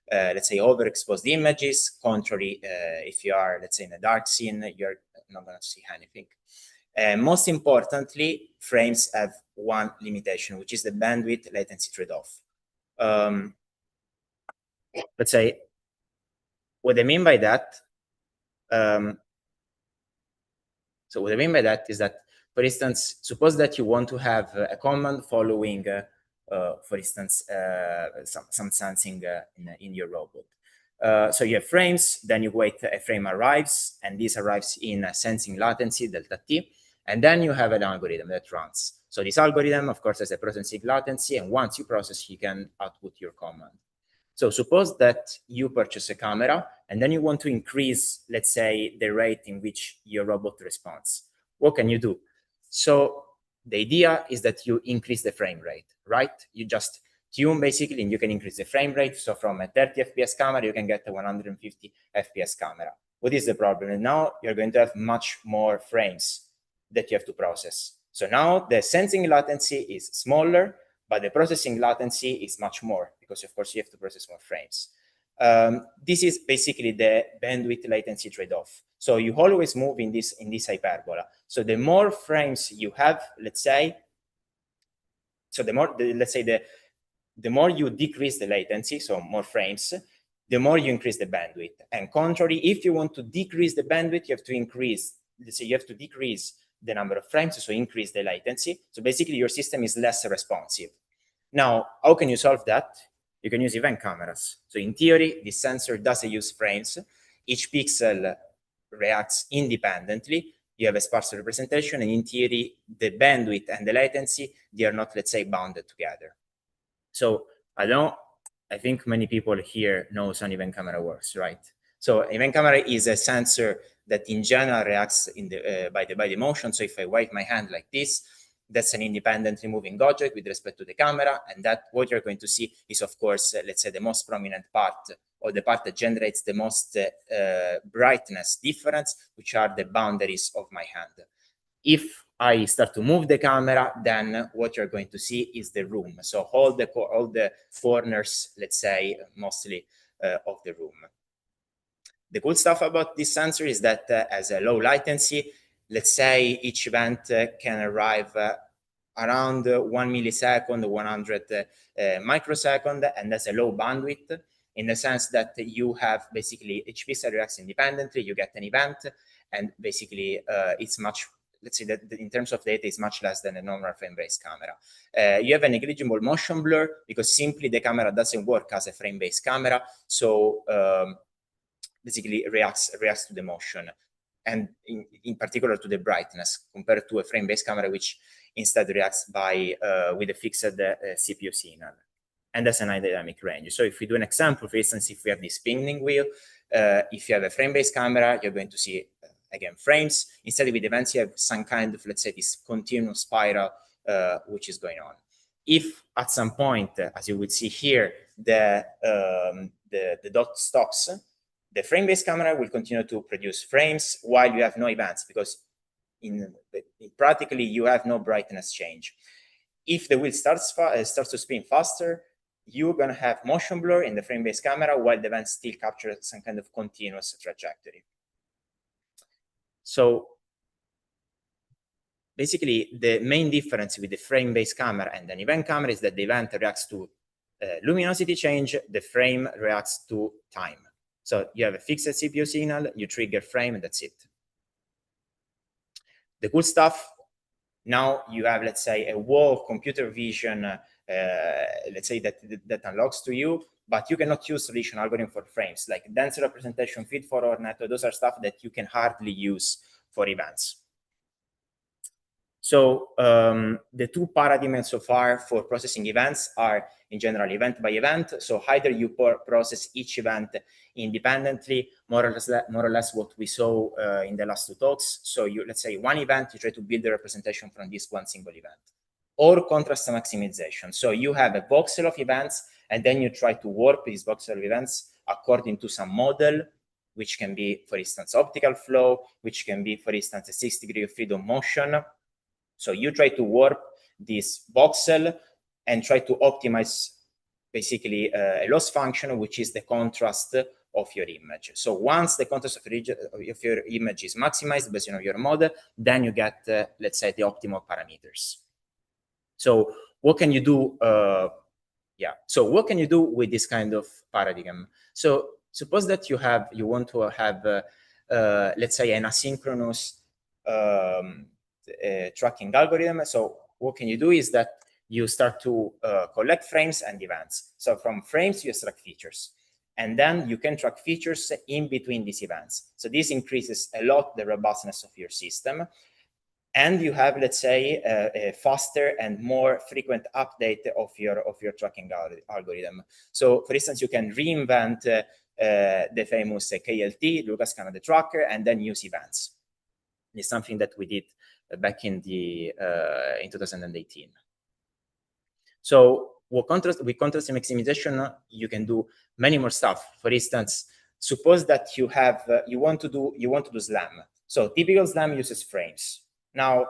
let's say overexposed images. Contrary, if you are, let's say, in a dark scene, you're not going to see anything. Most importantly, frames have one limitation, which is the bandwidth latency trade-off. Let's say, what I mean by that, so what I mean by that is that, for instance, suppose that you want to have a command following, for instance, some sensing in your robot. So you have frames, then you wait, a frame arrives, and this arrives in a sensing latency, delta t, and then you have an algorithm that runs. So this algorithm, of course, has a processing latency, and once you process, you can output your command. So suppose that you purchase a camera, and then you want to increase, let's say, the rate in which your robot responds. What can you do? So the idea is that you increase the frame rate, right? You just tune basically, and you can increase the frame rate. So from a 30 FPS camera, you can get a 150 FPS camera. What is the problem? And now you're going to have much more frames that you have to process. So now the sensing latency is smaller, but the processing latency is much more because, of course, you have to process more frames. This is basically the bandwidth latency trade-off. So you always move in this hyperbola. So the more frames you have, let's say, so the more you decrease the latency, so more frames, the more you increase the bandwidth. And contrary, if you want to decrease the bandwidth, you have to increase, let's say, you have to decrease the number of frames, so increase the latency. So basically, your system is less responsive. Now, how can you solve that? You can use event cameras. So in theory, this sensor doesn't use frames. Each pixel reacts independently. You have a sparse representation, and in theory, the bandwidth and the latency, they are not, let's say, bounded together. So I think many people here know how an event camera works, right? So event camera is a sensor that in general reacts by the motion. So if I wave my hand like this, that's an independently moving object with respect to the camera. And that what you're going to see is, of course, let's say the most prominent part, or the part that generates the most brightness difference, which are the boundaries of my hand. If I start to move the camera, then what you're going to see is the room. So all the corners, let's say, mostly of the room. The cool stuff about this sensor is that as a low latency, let's say each event can arrive around 1 millisecond, 100 microsecond, and that's a low bandwidth in the sense that you have basically each pixel reacts independently, you get an event, and basically it's much, let's say that in terms of data, is much less than a normal frame-based camera. You have a negligible motion blur because simply the camera doesn't work as a frame-based camera, so basically reacts to the motion, and in particular to the brightness, compared to a frame-based camera, which instead reacts with a fixed CPU signal. And that's an dynamic range. So if we do an example, for instance, if we have this spinning wheel, if you have a frame-based camera, you're going to see, again, frames. Instead with events, you have some kind of, let's say, this continuous spiral, which is going on. If at some point, as you would see here, the dot stops, the frame-based camera will continue to produce frames while you have no events, because practically you have no brightness change. If the wheel starts to spin faster, you're going to have motion blur in the frame-based camera while the events still capture some kind of continuous trajectory. So basically, the main difference with the frame-based camera and an event camera is that the event reacts to luminosity change, the frame reacts to time. So you have a fixed CPU signal, you trigger frame, and that's it. The cool stuff, now you have, let's say, a wall of computer vision, let's say that unlocks to you, but you cannot use traditional algorithm for frames, like dense representation, feed-forward network. Those are stuff that you can hardly use for events. So the two paradigms so far for processing events are in general event by event. So either you process each event independently, more or less what we saw in the last two talks. So let's say one event, you try to build a representation from this one single event, or contrast maximization. So you have a voxel of events, and then you try to warp these voxel of events according to some model, which can be, for instance, optical flow, which can be, for instance, a 6 degree of freedom motion. So you try to warp this voxel and try to optimize basically a loss function, which is the contrast of your image. So once the contrast of your image is maximized based on your model, then you get, let's say, the optimal parameters. So what can you do? So what can you do with this kind of paradigm? So suppose that you want to have, let's say, an asynchronous tracking algorithm. So what can you do is that you start to collect frames and events. So from frames, you extract features. And then you can track features in between these events. So this increases a lot the robustness of your system. And you have, let's say, a faster and more frequent update of your tracking algorithm. So, for instance, you can reinvent the famous KLT, Lucas Canada Tracker, and then use events. It's something that we did back in 2018. So, with contrast maximization, you can do many more stuff. For instance, suppose that you want to do SLAM. So, typical SLAM uses frames. Now,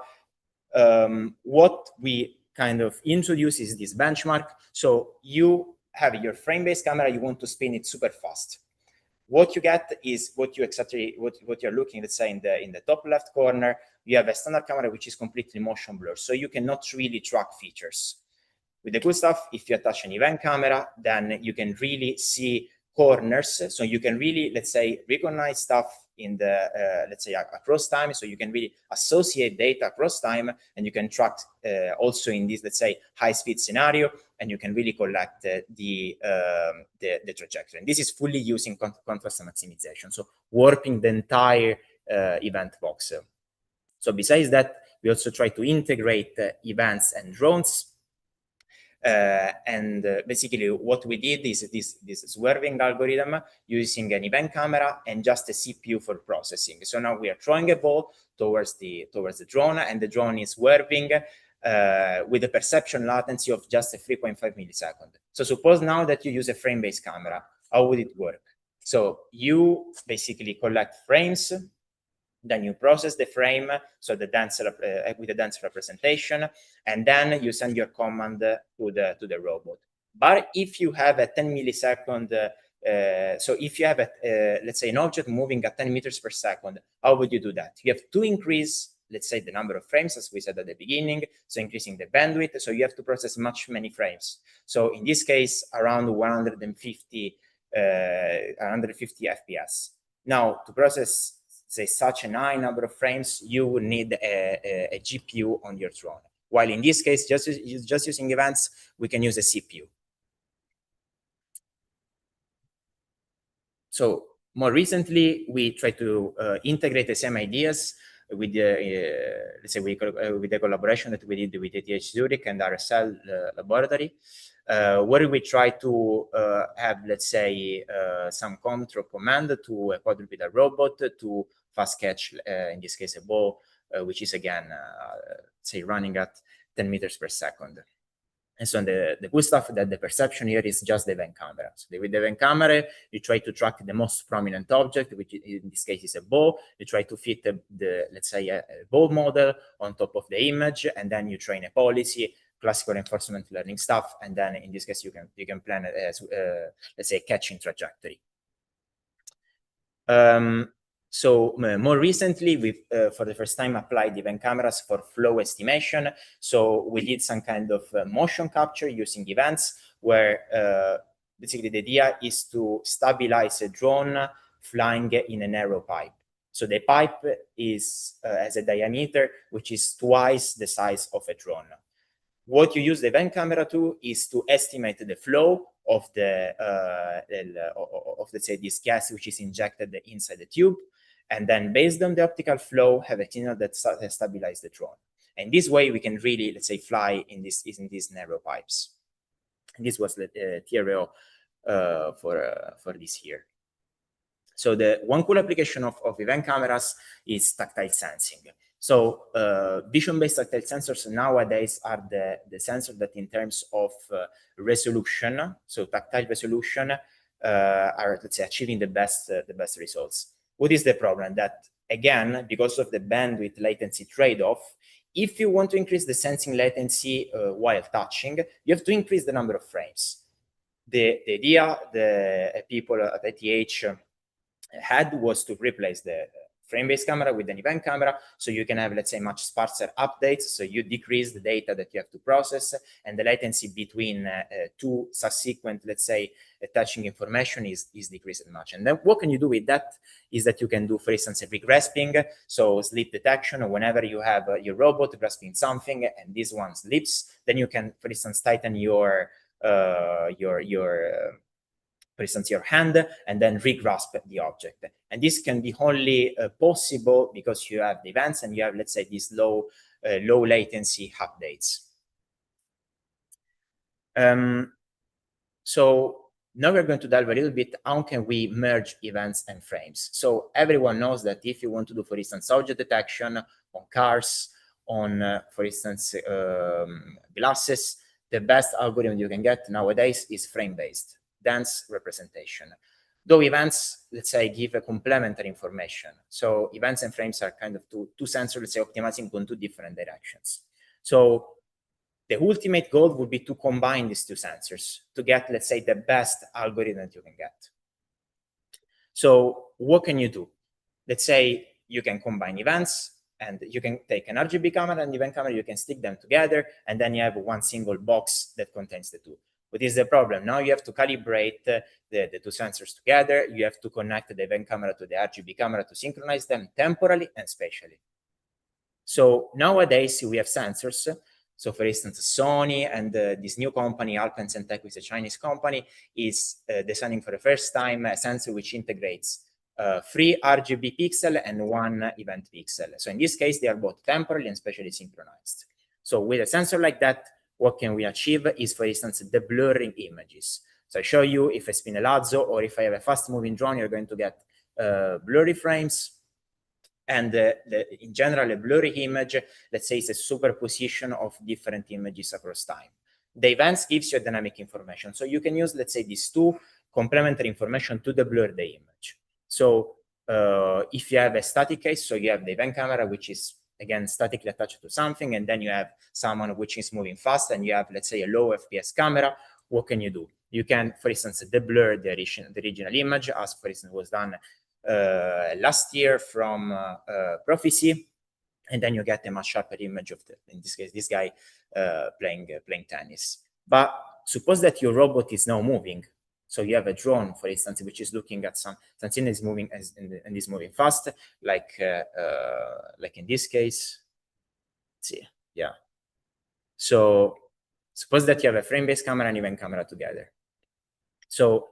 what we kind of introduce is this benchmark. So you have your frame-based camera, you want to spin it super fast. What you get is what you're looking, let's say in the top left corner, you have a standard camera which is completely motion blur. So you cannot really track features. With the good stuff, if you attach an event camera, then you can really see corners. So you can really, let's say, recognize stuff in the, let's say, across time. So you can really associate data across time, and you can track also in this, let's say, high-speed scenario, and you can really collect the trajectory. And this is fully using contrast maximization, so warping the entire event voxel. So besides that, we also try to integrate events and drones. Basically what we did is this swerving algorithm using an event camera and just a CPU for processing. So now we are throwing a ball towards the drone, and the drone is swerving with a perception latency of just a 3.5 milliseconds. So suppose now that you use a frame-based camera, how would it work? So you basically collect frames, then you process the frame, so the denser with a dense representation, and then you send your command to the robot. But if you have a 10 millisecond, so if you have let's say an object moving at 10 meters per second, how would you do that? You have to increase, let's say, the number of frames, as we said at the beginning, so increasing the bandwidth. So you have to process many frames. So in this case, around 150 FPS. Now, to process, say, such a high number of frames, you would need a GPU on your drone. While in this case, just using events, we can use a CPU. So more recently, we try to integrate the same ideas with the, let's say, with the collaboration that we did with ETH Zurich and RSL laboratory, where we try to have, let's say, some control command to a quadrupedal robot to fast catch, in this case, a ball, which is again, say, running at 10 meters per second. And so the good stuff that the perception here is just the event camera. So with the event camera, you try to track the most prominent object, which in this case is a ball. You try to fit let's say, a ball model on top of the image, and then you train a policy, classical reinforcement learning stuff, and then in this case you can plan as let's say, a catching trajectory. So more recently, we've for the first time applied event cameras for flow estimation. So we did some kind of motion capture using events, where basically the idea is to stabilize a drone flying in a narrow pipe. So the pipe has a diameter which is twice the size of a drone. What you use the event camera to is to estimate the flow of let's say, this gas which is injected inside the tube, and then based on the optical flow, have a signal that stabilizes the drone. And this way we can really, let's say, fly in these narrow pipes. And this was the TRO for this year. So the one cool application of event cameras is tactile sensing. So vision-based tactile sensors nowadays are the sensors that in terms of resolution, so tactile resolution, are, let's say, achieving the best results. What is the problem? That again, because of the bandwidth latency trade-off, if you want to increase the sensing latency while touching, you have to increase the number of frames. The idea the people at ITH had was to replace the frame-based camera with an event camera, so you can have, let's say, much sparser updates, so you decrease the data that you have to process, and the latency between two subsequent, let's say, touching information is decreased much. And then what can you do with that is that you can do, for instance, a grasping, so sleep detection, whenever you have your robot grasping something and this one slips, then you can, for instance, tighten your for instance, your hand, and then re-grasp the object. And this can be only possible because you have the events and you have, let's say, these low latency updates. So now we're going to delve a little bit, how can we merge events and frames? So everyone knows that if you want to do, for instance, object detection on cars, on, for instance, glasses, the best algorithm you can get nowadays is frame-based, dense representation. Though events, let's say, give a complementary information. So events and frames are kind of two sensors, let's say, optimizing on two different directions. So the ultimate goal would be to combine these two sensors to get, let's say, the best algorithm that you can get. So what can you do? Let's say you can combine events, and you can take an RGB camera and event camera, you can stick them together, and then you have one single box that contains the two. What is the problem? Now you have to calibrate the two sensors together. You have to connect the event camera to the RGB camera to synchronize them temporally and spatially. So nowadays we have sensors. So for instance, Sony and this new company, Alpensentech, which is a Chinese company, is designing for the first time a sensor which integrates 3 RGB pixel and 1 event pixel. So in this case, they are both temporally and spatially synchronized. So with a sensor like that, what can we achieve is, for instance, the blurring images. So I show you if I spin a lasso or if I have a fast-moving drone, you're going to get blurry frames. And in general, a blurry image, let's say, is a superposition of different images across time. The events gives you a dynamic information. So you can use, let's say, these two complementary information to blur the image. So if you have a static case, so you have the event camera, which is, again, statically attached to something, and then you have someone which is moving fast, and you have, let's say, a low FPS camera, what can you do? You can, for instance, deblur the original image, as, for instance, was done last year from Prophecy, and then you get a much sharper image of, in this case, this guy playing tennis. But suppose that your robot is now moving. So you have a drone, for instance, which is looking at something is moving and is moving fast, like in this case. Let's see, yeah. So suppose that you have a frame-based camera and event camera together. So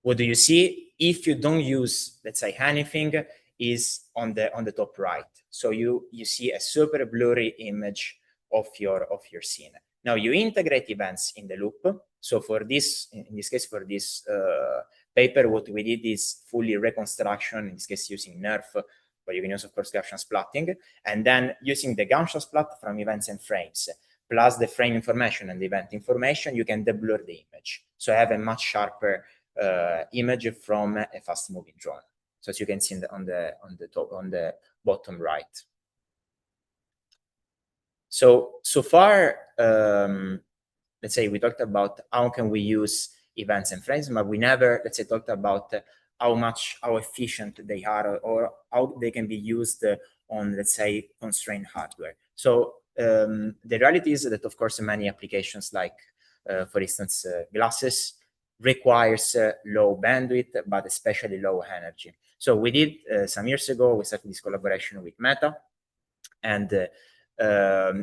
what do you see? If you don't use, let's say, anything, is on the top right. So you see a super blurry image of your scene. Now you integrate events in the loop. So for this, in this case, for this paper, what we did is fully reconstruction, in this case using NERF, but you can use, of course, Gaussian splatting, and then using the Gaussian splat from events and frames, plus the frame information and the event information, you can deblur the image. So I have a much sharper image from a fast-moving drone. So as you can see on the bottom right. So far, let's say we talked about how can we use events and frames, but we never, let's say, talked about how efficient they are or how they can be used on, let's say, constrained hardware. So the reality is that, of course, many applications like, for instance, glasses requires low bandwidth, but especially low energy. So we did, some years ago, we started this collaboration with Meta and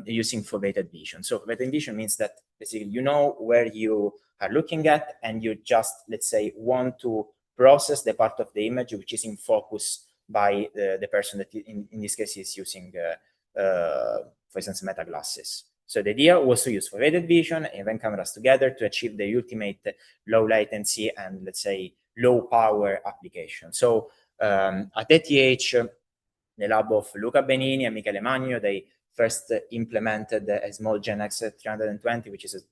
using foveated vision. So foveated vision means that basically you know where you are looking at, and you just, let's say, want to process the part of the image which is in focus by the person that in this case is using for instance, meta glasses. So the idea was to use foveated vision and event cameras together to achieve the ultimate low latency and, let's say, low power application. So at ATH, the lab of Luca Benini and Michele Magno, they first implemented a small Gen X 320, which is,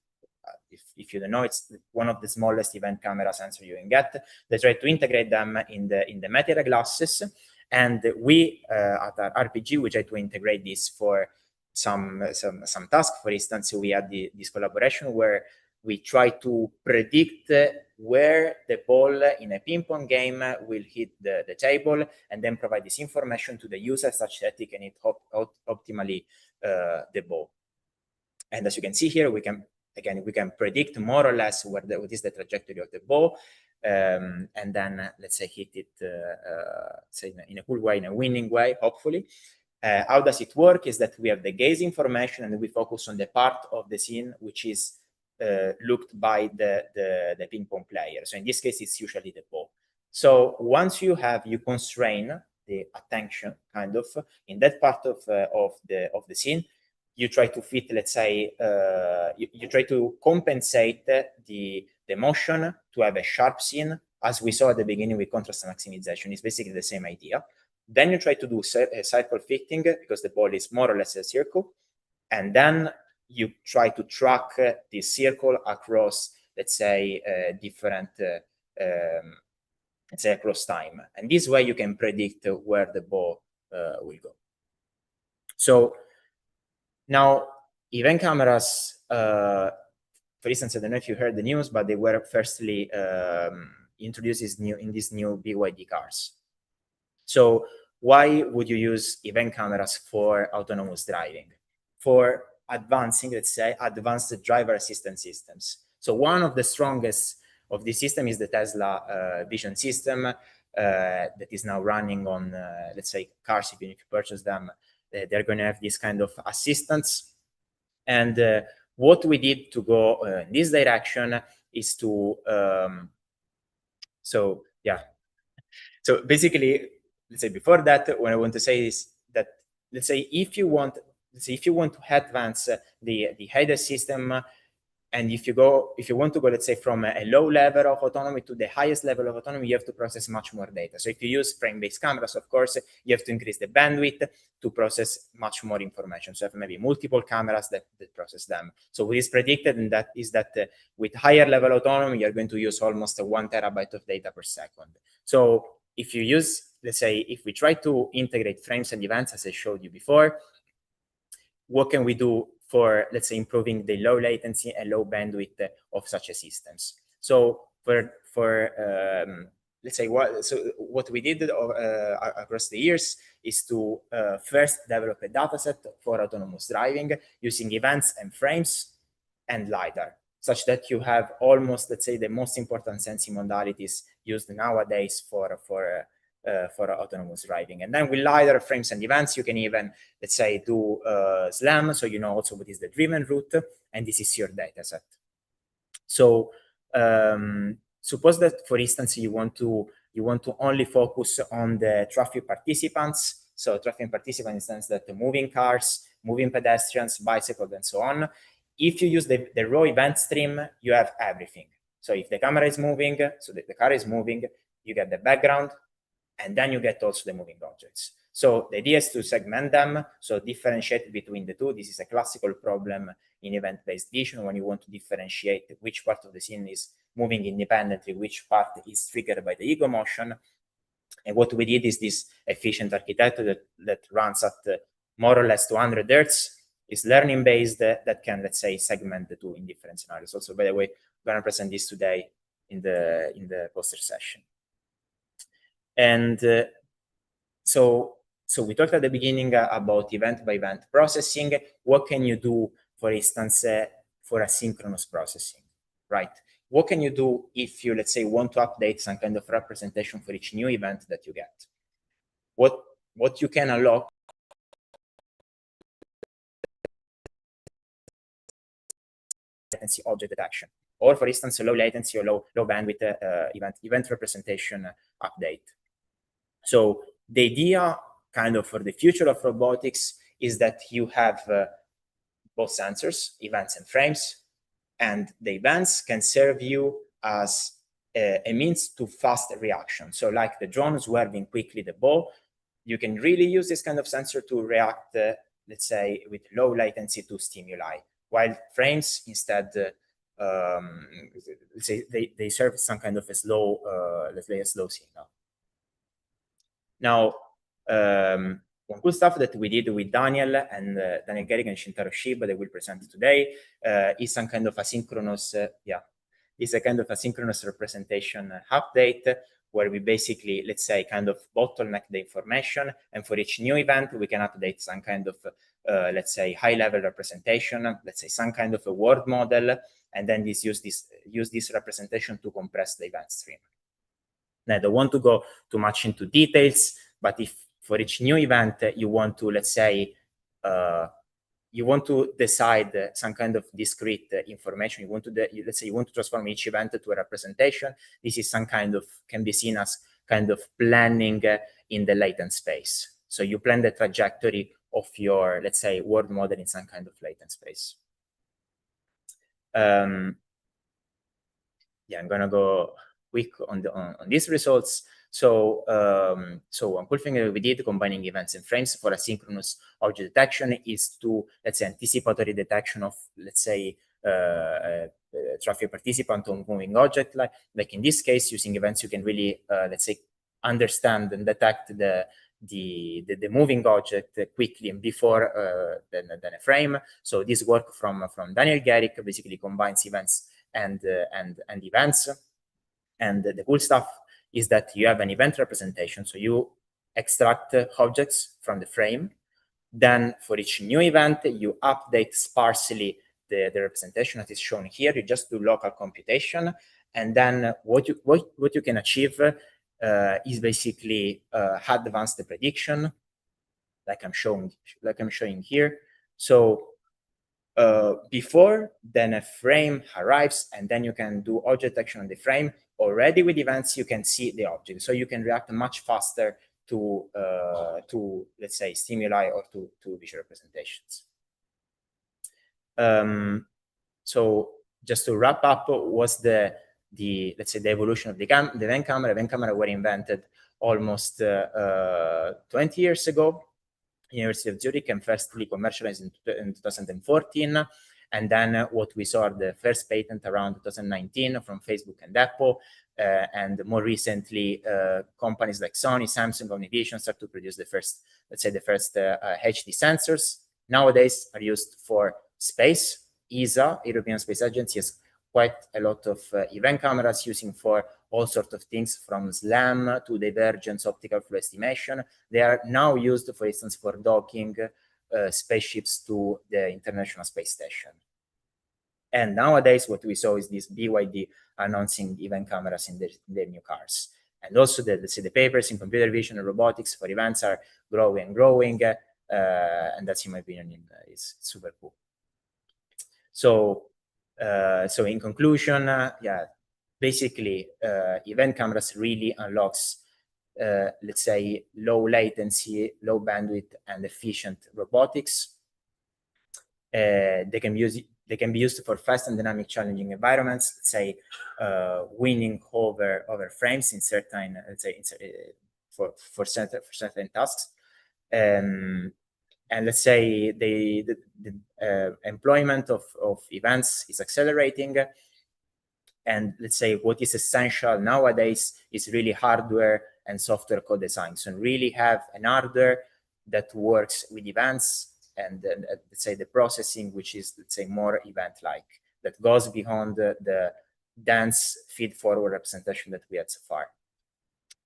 if you don't know, it's one of the smallest event camera sensor you can get. They try to integrate them in the Meta glasses. And we, at our RPG, we try to integrate this for some tasks. For instance, we had this collaboration where we try to predict where the ball in a ping pong game will hit the table, and then provide this information to the user such that he can hit optimally the ball. And as you can see here, we can predict more or less what is the trajectory of the ball, and then let's say hit it say in a cool way, in a winning way, hopefully. How does it work is that we have the gaze information and we focus on the part of the scene which is looked by the ping pong player. So in this case, it's usually the ball. So once you constrain the attention kind of in that part of the scene, you try to fit, let's say, you try to compensate the motion to have a sharp scene, as we saw at the beginning with contrast maximization. It's basically the same idea. Then you try to do a circle fitting because the ball is more or less a circle, and then you try to track this circle across, let's say, different, let's say, across time. And this way you can predict where the ball will go. So now, event cameras, for instance, I don't know if you heard the news, but they were firstly introduced in these new BYD cars. So why would you use event cameras for autonomous driving? For advancing, let's say, advanced driver assistance systems. So one of the strongest of this system is the Tesla vision system that is now running on, let's say, cars. If you purchase them, they're going to have this kind of assistance. And what we did to go in this direction is to, so basically, let's say before that, what I want to say is that, let's say, if you want to advance the header system, and if you want to go, let's say, from a low level of autonomy to the highest level of autonomy, you have to process much more data. So if you use frame-based cameras, of course, you have to increase the bandwidth to process much more information. So you have maybe multiple cameras that process them. So what is predicted, and that is that with higher level autonomy, you're going to use almost 1 terabyte of data per second. So if you use, let's say, if we try to integrate frames and events, as I showed you before, what can we do for, let's say, improving the low latency and low bandwidth of such a systems? So let's say, what we did across the years is to first develop a data set for autonomous driving using events and frames and LiDAR, such that you have almost, let's say, the most important sensing modalities used nowadays for autonomous driving. And then with LiDAR, frames, and events, you can even, let's say, do SLAM, so you know also what is the driven route, and this is your data set. So suppose that, for instance, you want to only focus on the traffic participants. So traffic participants in the sense that the moving cars, moving pedestrians, bicycles, and so on. If you use the raw event stream, you have everything. So if the camera is moving, so the car is moving, you get the background, and then you get also the moving objects. So the idea is to segment them, so differentiate between the two. This is a classical problem in event-based vision when you want to differentiate which part of the scene is moving independently, which part is triggered by the ego motion. And what we did is this efficient architecture that runs at more or less 200 Hertz, is learning-based, that can, let's say, segment the two in different scenarios. Also, by the way, we're going to present this today in the poster session. And so we talked at the beginning about event-by-event processing. What can you do, for instance, for asynchronous processing, right? What can you do if you, let's say, want to update some kind of representation for each new event that you get? What you can unlock latency object detection, or for instance, a low latency or low bandwidth event representation update. So the idea kind of for the future of robotics is that you have both sensors, events and frames, and the events can serve you as a means to fast reaction. So like the drone swerving quickly the bow, you can really use this kind of sensor to react, let's say, with low latency to stimuli, while frames instead, let's say they serve some kind of a slow, let's say a slow signal. Now, one cool stuff that we did with Daniel and Daniel Gehrig and Shintaro Shiba that we'll present today is some kind of asynchronous, is a kind of asynchronous representation update where we basically, let's say, kind of bottleneck the information, and for each new event, we can update some kind of, let's say, high-level representation, let's say some kind of a word model, and then use this representation to compress the event stream. Now, I don't want to go too much into details, but if for each new event you want to, let's say, you want to decide some kind of discrete information, you want to, let's say you want to transform each event to a representation, this is some kind of, can be seen as kind of planning in the latent space. So you plan the trajectory of your, let's say, word model in some kind of latent space. Yeah, I'm gonna go quick on these results. So, so one cool thing that we did combining events and frames for asynchronous object detection is to, let's say, anticipatory detection of, let's say, traffic participant on moving object. Like in this case, using events, you can really, let's say, understand and detect the moving object quickly and before than a frame. So this work from Daniel Gehrig basically combines events and events. And the cool stuff is that you have an event representation. So you extract objects from the frame. Then for each new event, you update sparsely the representation that is shown here. You just do local computation. And then what you can achieve is basically advance the prediction, like I'm showing here. So before then a frame arrives, and then you can do object detection on the frame. Already with events, you can see the object, so you can react much faster to let's say stimuli or to visual representations. So just to wrap up, was let's say the evolution of the event camera. Event camera were invented almost 20 years ago. University of Zurich, and firstly commercialized in 2014. And then what we saw the first patent around 2019 from Facebook and Apple. And more recently, companies like Sony, Samsung, Omnivision start to produce the first, let's say the first HD sensors. Nowadays are used for space. ESA, European Space Agency, has quite a lot of event cameras using for all sorts of things, from SLAM to divergence optical flow estimation. They are now used, for instance, for docking spaceships to the International Space Station. And nowadays, what we saw is this BYD announcing event cameras in their new cars. And also, let's say the papers in computer vision and robotics for events are growing and growing. And that's, in my opinion, is super cool. So, so in conclusion, yeah, basically, event cameras really unlocks, let's say, low latency, low bandwidth, and efficient robotics. They can be used for fast and dynamic challenging environments, let's say, winning over frames in certain, let's say, for certain tasks. And let's say the employment of events is accelerating. And let's say what is essential nowadays is really hardware and software co-design. So really have an hardware that works with events, and let's say the processing, which is, let's say, more event-like, that goes beyond the dense feed-forward representation that we had so far.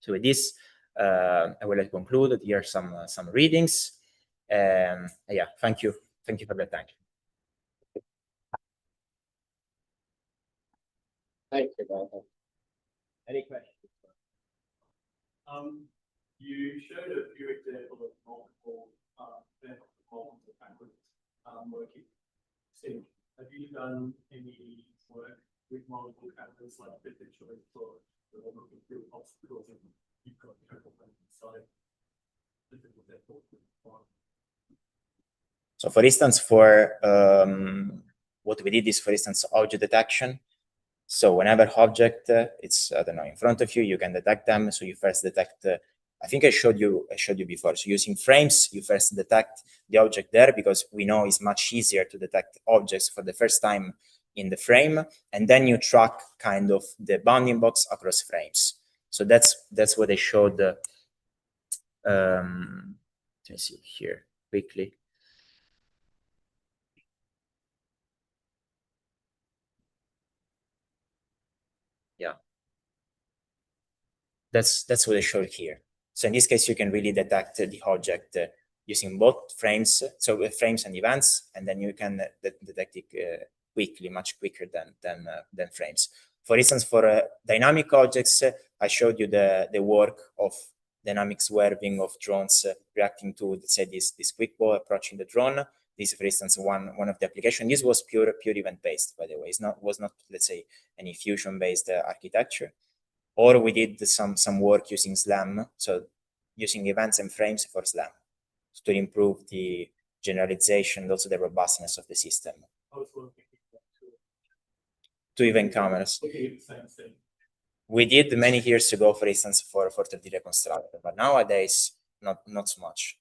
So with this, I will conclude. Here are some readings. Yeah, thank you. Thank you for the time. Thank you, Michael. Any questions? You showed a few examples of multiple working. So have you done any work with multiple cameras, like potentially for the field obstacles, and you've got total inside? So for instance, for what we did is, for instance, object detection. So whenever object it's, I don't know, in front of you, you can detect them. So you first detect, I think I showed you before. So using frames, you first detect the object there, because we know it's much easier to detect objects for the first time in the frame, and then you track kind of the bounding box across frames. So that's what I showed. Let me see here quickly. Yeah, that's what I showed here. So in this case, you can really detect the object using both frames, so frames and events, and then you can detect it quickly, much quicker than frames. For instance, for dynamic objects, I showed you the work of dynamic swerving of drones reacting to, let's say, this quick ball approaching the drone. This, for instance, one of the applications. This was pure event based, by the way. Was not, let's say, any fusion based architecture. Or we did some work using SLAM, so using events and frames for SLAM to improve the generalization and also the robustness of the system. To event cameras. We did many years ago, for instance, for 3D reconstruction, but nowadays not so much.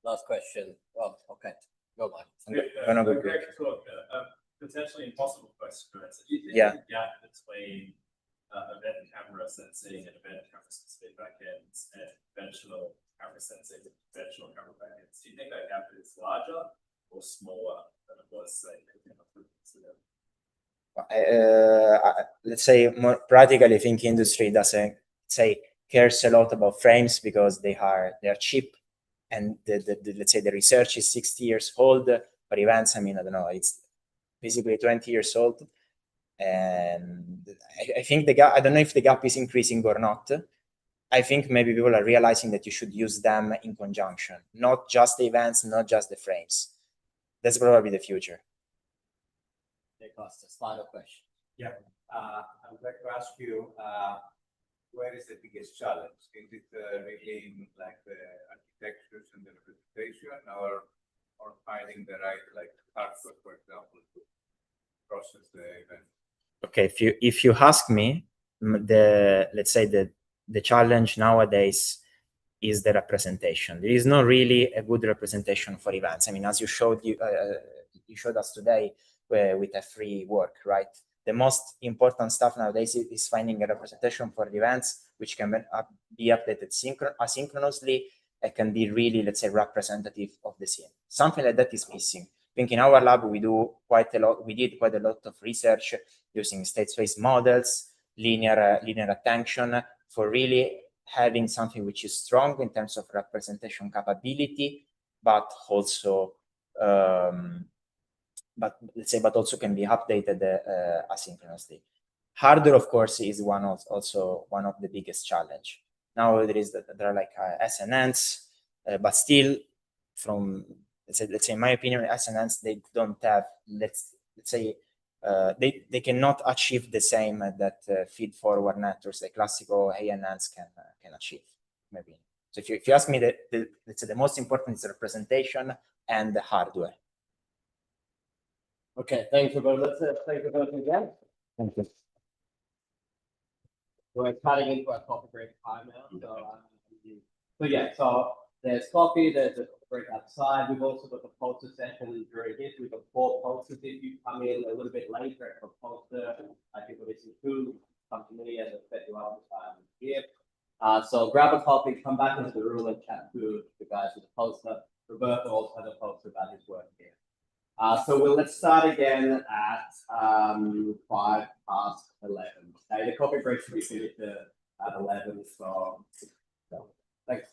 Last question. Oh, okay. Go on. I'm gonna go quick. Potentially impossible question, right? So do you think Yeah. the gap between event camera sensing and event camera specific backends and conventional camera sensing and conventional camera backends, do you think that gap is larger or smaller than it was, say, 10 or 15 years ago? Let's say more practically, I think industry doesn't cares a lot about frames because they are cheap, and let's say the research is 60 years old. For events, I mean, I don't know, it's basically 20 years old, and I think the gap. I don't know if the gap is increasing or not. I think maybe people are realizing that you should use them in conjunction, not just the events, not just the frames. That's probably the future. Costas, final question. Yeah, I would like to ask you, where is the biggest challenge? Is it really in, like, the architectures and the representation, or finding the right, like, hardware, for example, to process the event? Okay, if you ask me, let's say the challenge nowadays is the representation. There is not really a good representation for events. I mean, as you showed us today with a free work, right? The most important stuff nowadays is finding a representation for the events, which can be updated asynchronously. It can be really, let's say, representative of the scene. Something like that is missing. I think in our lab we did quite a lot of research using state space models, linear attention, for really having something which is strong in terms of representation capability, but also but also can be updated asynchronously. Hardware, of course, is also one of the biggest challenge. Now there are like SNNs, but still, from let's say in my opinion, SNNs, they don't have let's say they cannot achieve the same that feed forward networks, the classical ANNs can achieve. Maybe. So if you ask me, let's say the most important is representation and the hardware. Okay, thank you very much. Thank you both again. Thank you. We're cutting into our coffee break time now. So yeah, so there's coffee, there's a break outside. We've also got the poster session during this. We've got 4 posters. If you come in a little bit later for poster, I think we'll listen to come to me and set you up here. So grab a coffee, come back into the room and chat to the guys with the poster. Roberto also had a poster about his work here. So let's start again at 5:11. Okay, the coffee break should be finished at 11. So thanks.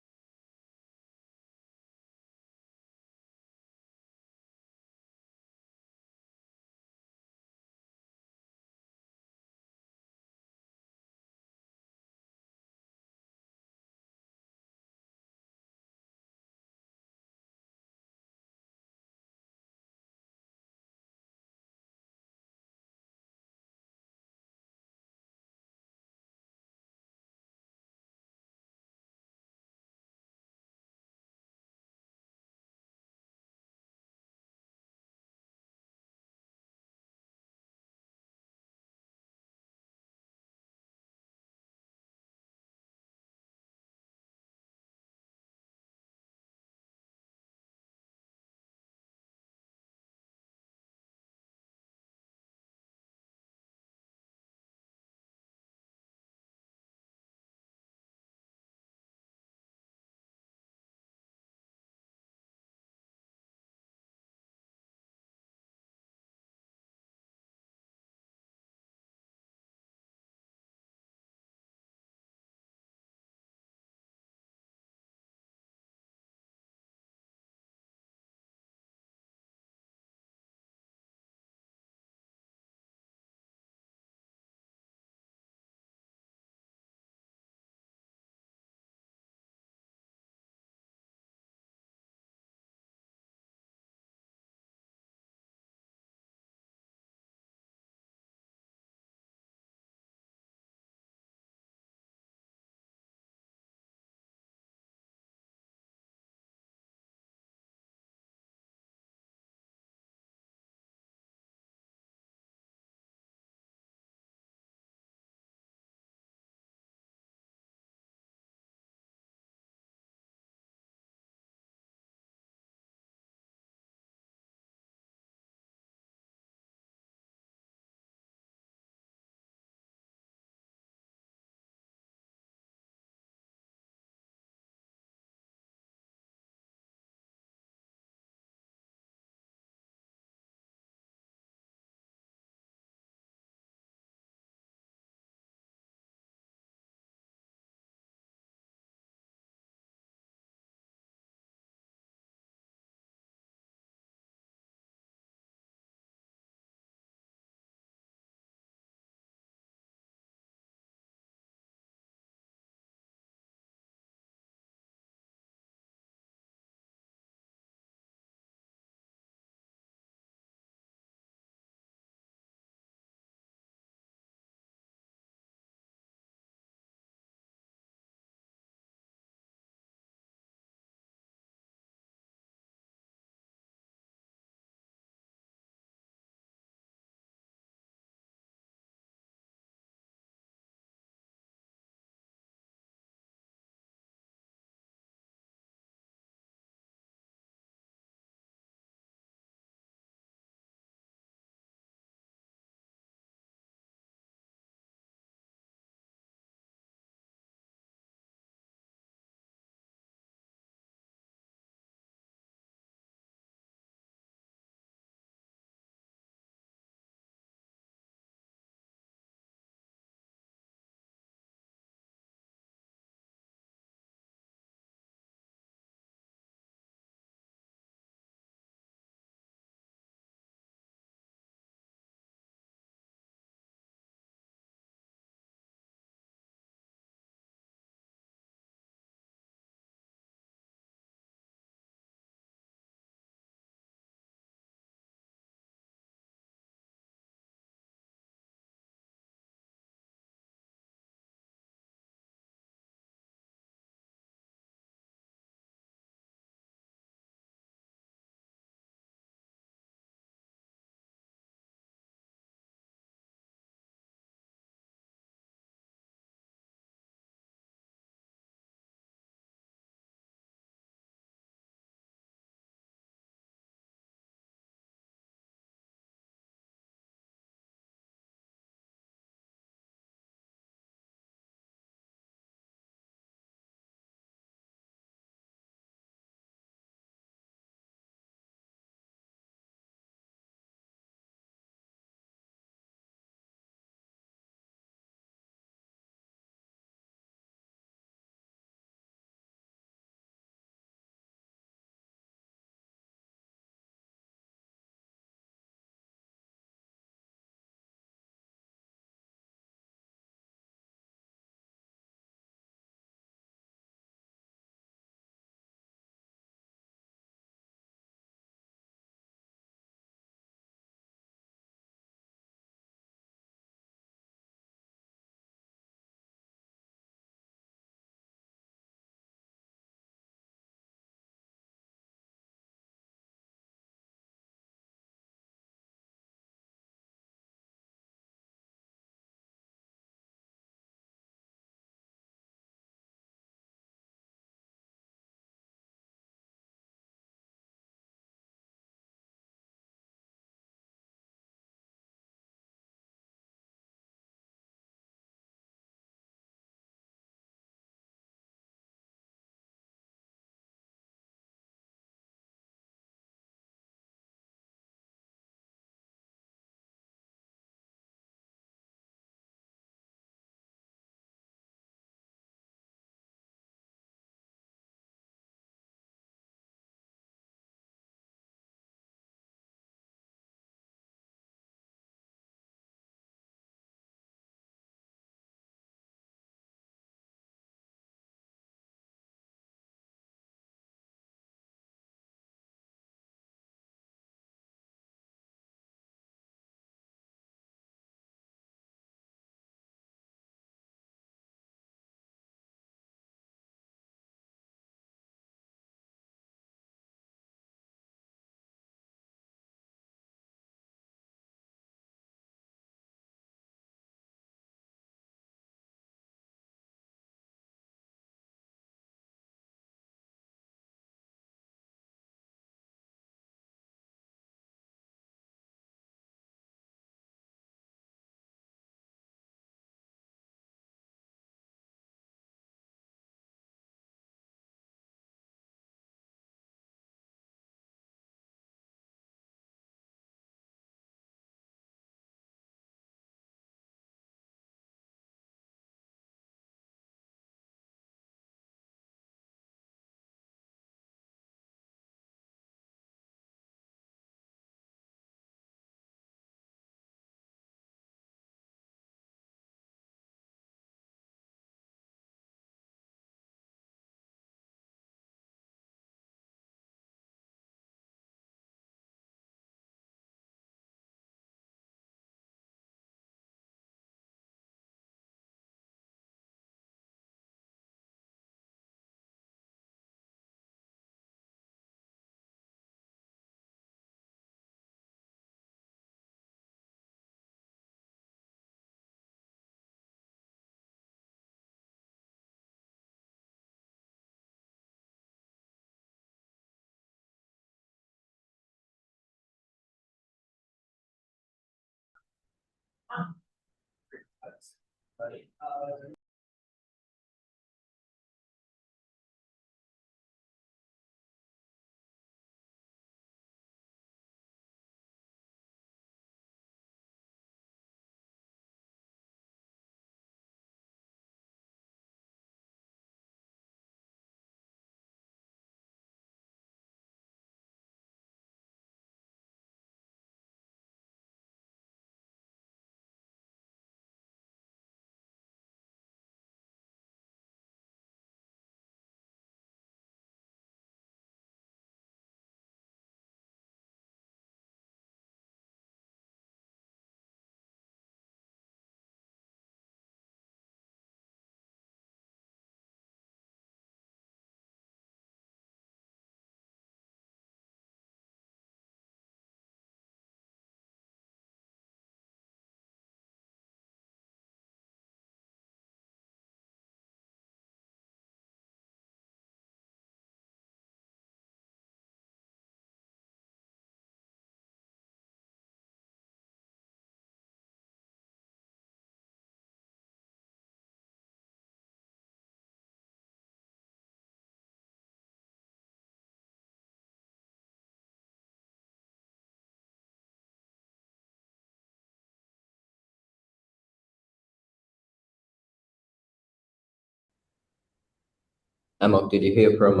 Amok, did you hear from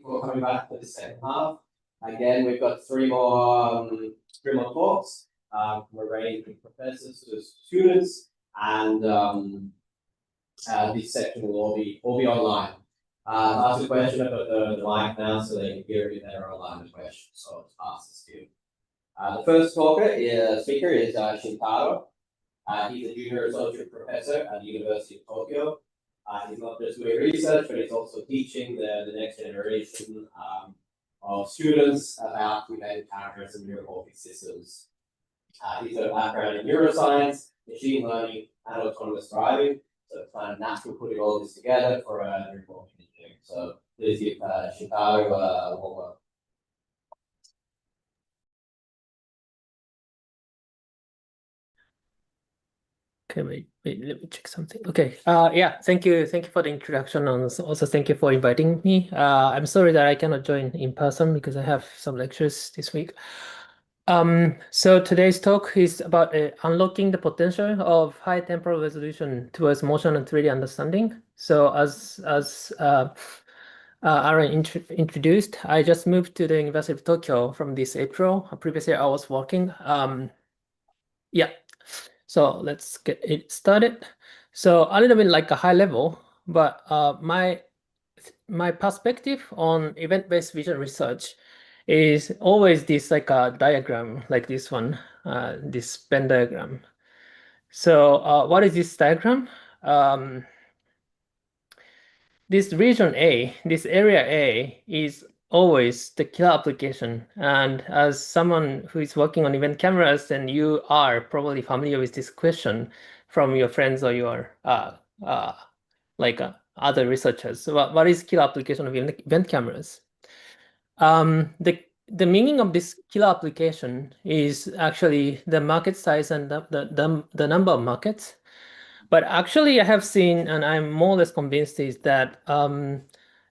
We're coming back for the second half? Again, we've got three more talks from a range of professors to students, and this section will all be online. Ask a question about the mic now, so they can hear if they're online the question. So ask the student. The first speaker is Shintaro. He's a junior associate professor at the University of Tokyo. He's not just doing research, but he's also teaching the next generation of students about embedded cameras and neuromorphic systems. He's got a background in neuroscience, machine learning, and autonomous driving. So it's kind of natural putting all this together for neuromorphic engineering. So please give Shintaro a warm welcome. Okay, wait, let me check something. Okay, yeah, thank you for the introduction, and also thank you for inviting me. I'm sorry that I cannot join in person because I have some lectures this week. So today's talk is about unlocking the potential of high temporal resolution towards motion and 3D understanding. So as Aaron introduced, I just moved to the University of Tokyo from this April. Previously, I was working. Yeah, so let's get it started. So a little bit like a high level, but my perspective on event-based vision research is always this like a diagram like this one, this Venn diagram. So what is this diagram? This region A, this area A is always the killer application. And as someone who is working on event cameras, then you are probably familiar with this question from your friends or your other researchers. So what is killer application of event cameras? The meaning of this killer application is actually the market size and the number of markets. But actually, I have seen, and I'm more or less convinced, is that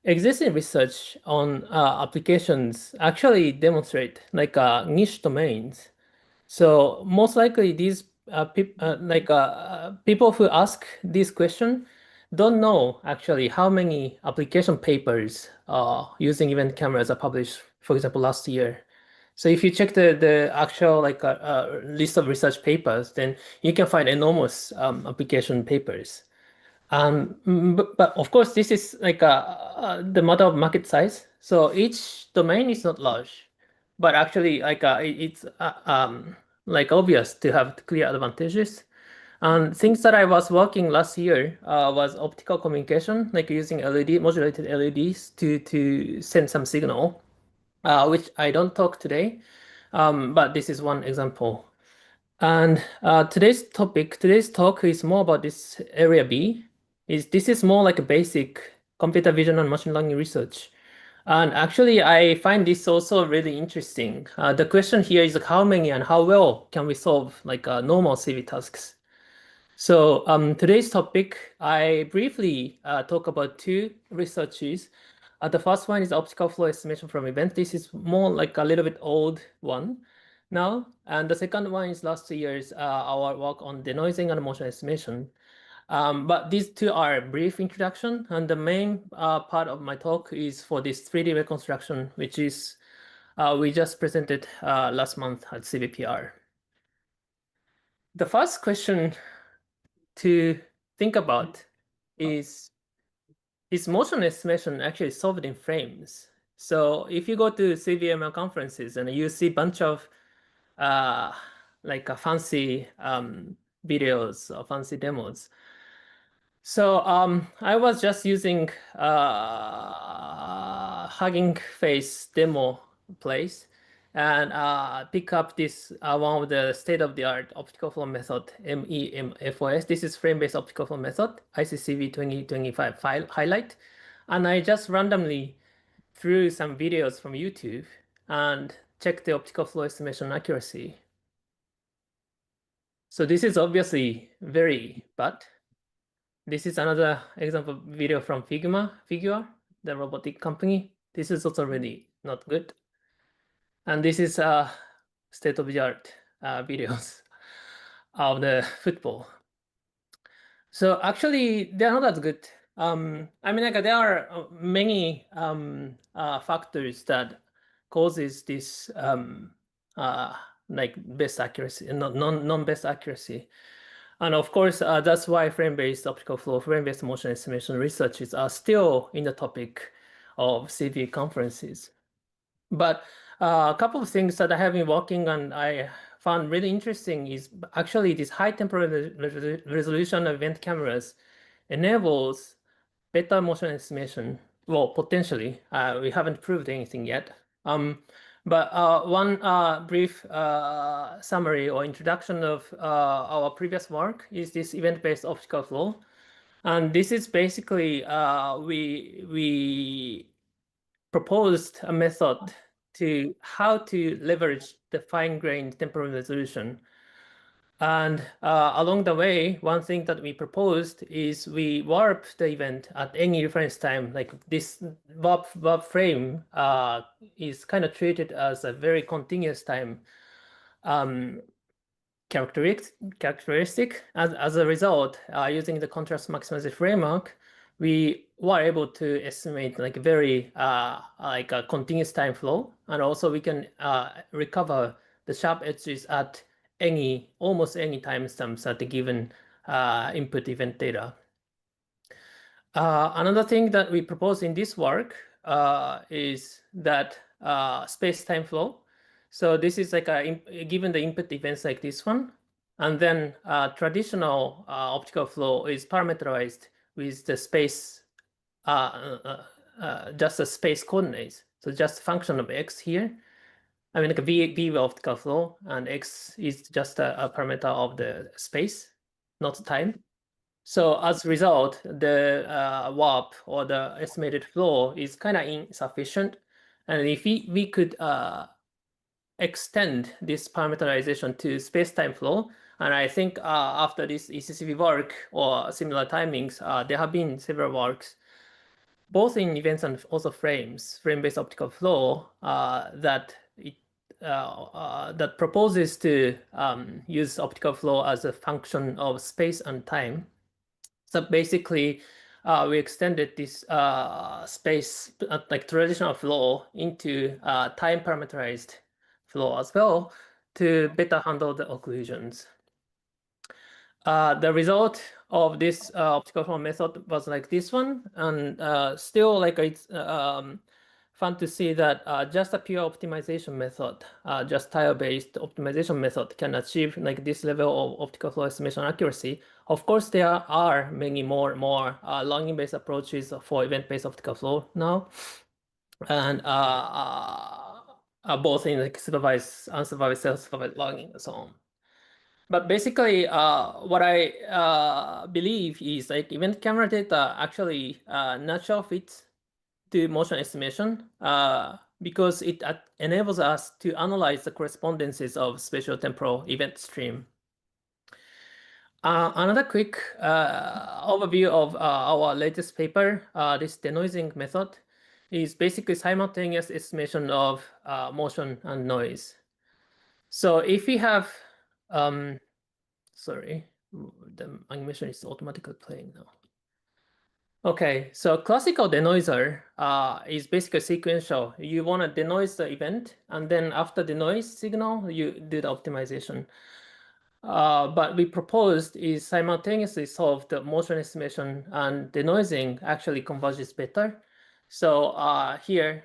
existing research on applications actually demonstrate like niche domains. So most likely, these people who ask this question don't know actually how many application papers using event cameras are published, for example, last year. So if you check the actual list of research papers, then you can find enormous application papers. But of course, this is like the matter of market size. So each domain is not large, but actually it's like obvious to have clear advantages. And things that I was working last year was optical communication, like using LED modulated LEDs to send some signal, which I don't talk today. But this is one example. And today's talk is more about this area B. This is more like a basic computer vision and machine learning research. And actually, I find this also really interesting. The question here is like how many and how well can we solve like normal CV tasks? So today's topic, I briefly talk about two researches. The first one is optical flow estimation from events. This is more like a little bit old one now. And the second one is last year's our work on denoising and motion estimation. But these two are brief introduction. And the main part of my talk is for this 3D reconstruction, which is we just presented last month at CVPR. The first question to think about is motion estimation actually solved in frames? So if you go to CVML conferences and you see a bunch of fancy videos or fancy demos. So I was just using Hugging Face demo place and pick up this one of the state-of-the-art optical flow method, MEMFOS. This is frame-based optical flow method, ICCV 2025 file highlight. And I just randomly threw some videos from YouTube and checked the optical flow estimation accuracy. So this is obviously very bad. This is another example video from Figure, the robotic company. This is also really not good. And this is state-of-the-art videos of the football. So actually, they're not as good. I mean, like there are many factors that causes this like best accuracy and non-best accuracy. And of course, that's why frame-based optical flow, frame-based motion estimation researches are still in the topic of CV conferences. But a couple of things that I have been working on, I found really interesting is actually this high temporal resolution of event cameras enables better motion estimation. Well, potentially, we haven't proved anything yet. But one brief summary or introduction of our previous work is this event-based optical flow. And this is basically, we proposed a method to how to leverage the fine-grained temporal resolution. And along the way, one thing that we proposed is we warp the event at any reference time. Like this warp frame is kind of treated as a very continuous time characteristic. As a result, using the contrast maximization framework, we were able to estimate like very like a continuous time flow, and also we can recover the sharp edges at almost any timestamps at the given input event data. Another thing that we propose in this work is that space-time flow. So this is like given the input events like this one, and then traditional optical flow is parameterized with the space, just the space coordinates. So just a function of x here. I mean, like a v optical flow, and x is just a parameter of the space, not time. So as a result, the warp or the estimated flow is kind of insufficient. And if we could extend this parameterization to space-time flow, and I think after this ECCV work or similar timings, there have been several works, both in events and also frame-based optical flow, that proposes to use optical flow as a function of space and time. So basically, we extended this space, like traditional flow, into time parameterized flow as well to better handle the occlusions. The result of this optical flow method was like this one, and still like it's fun to see that just a pure optimization method, just tile-based optimization method can achieve like this level of optical flow estimation accuracy. Of course, there are many more logging-based approaches for event-based optical flow now, and both in like supervised, unsupervised, self-supervised logging and so on. But basically, what I believe is like event camera data actually natural fits to motion estimation because it enables us to analyze the correspondences of spatial temporal event stream. Another quick overview of our latest paper, this denoising method, is basically simultaneous estimation of motion and noise. So if we have, sorry, the animation is automatically playing now. Okay, so classical denoiser is basically sequential. You want to denoise the event, and then after the noise signal, you do the optimization. But we proposed is simultaneously solve the motion estimation, and denoising actually converges better. So here,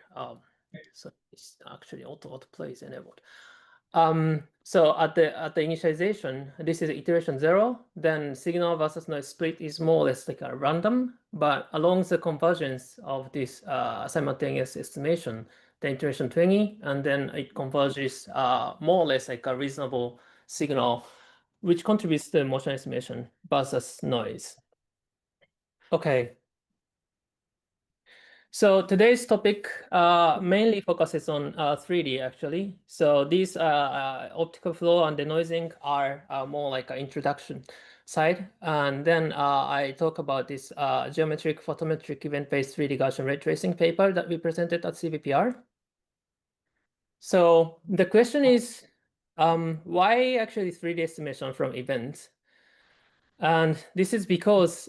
so it's actually autoplay is enabled. So at the initialization, this is iteration 0, then signal versus noise split is more or less like a random, but along the convergence of this simultaneous estimation, the iteration 20, and then it converges more or less like a reasonable signal, which contributes to motion estimation versus noise. Okay. So today's topic mainly focuses on 3D actually. So these optical flow and denoising are more like an introduction side. And then I talk about this geometric photometric event-based 3D Gaussian ray tracing paper that we presented at CVPR. So the question is, why actually 3D estimation from events? And this is because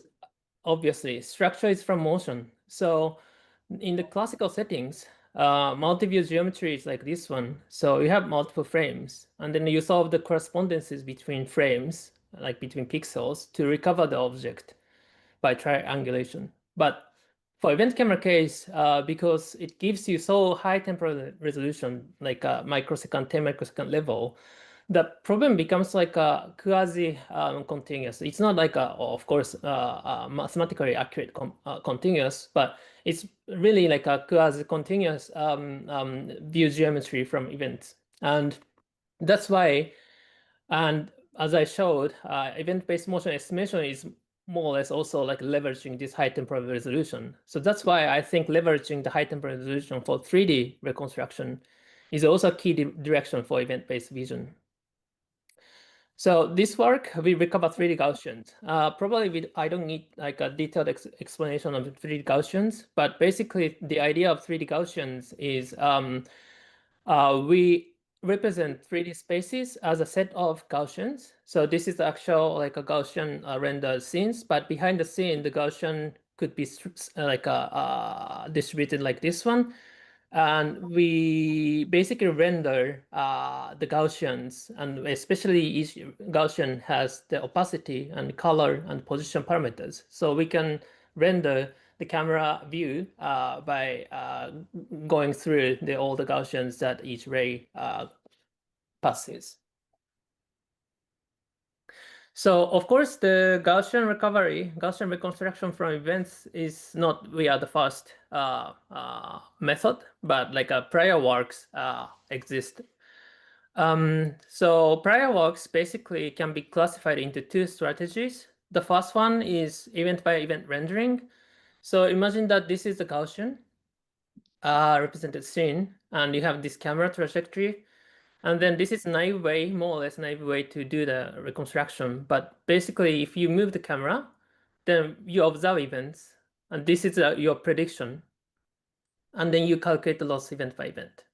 obviously structure is from motion. So in the classical settings, multi-view geometry is like this one. So you have multiple frames, and then you solve the correspondences between frames, like between pixels, to recover the object by triangulation. But for event camera case, because it gives you so high temporal resolution, like a microsecond, 10 microsecond level, the problem becomes like a quasi continuous. It's not like of course, mathematically accurate continuous, but it's really like a quasi continuous view geometry from events. And that's why, and as I showed, event-based motion estimation is more or less also like leveraging this high temporal resolution. So that's why I think leveraging the high temporal resolution for 3D reconstruction is also a key direction for event-based vision. So this work, we recover 3D Gaussians. Probably I don't need like a detailed explanation of 3D Gaussians, but basically the idea of 3D Gaussians is we represent 3D spaces as a set of Gaussians. So this is the actual like a Gaussian rendered scenes, but behind the scene, the Gaussian could be distributed like this one. And we basically render the Gaussians, and especially each Gaussian has the opacity and color and position parameters. So we can render the camera view by going through all the Gaussians that each ray passes. So of course, the Gaussian recovery, Gaussian reconstruction from events is not via the first method, but like prior works exist. So prior works basically can be classified into two strategies. The first one is event by event rendering. So imagine that this is the Gaussian represented scene, and you have this camera trajectory. And then this is naive way, more or less naive way to do the reconstruction. But basically, if you move the camera, then you observe events, and this is your prediction. And then you calculate the loss event by event.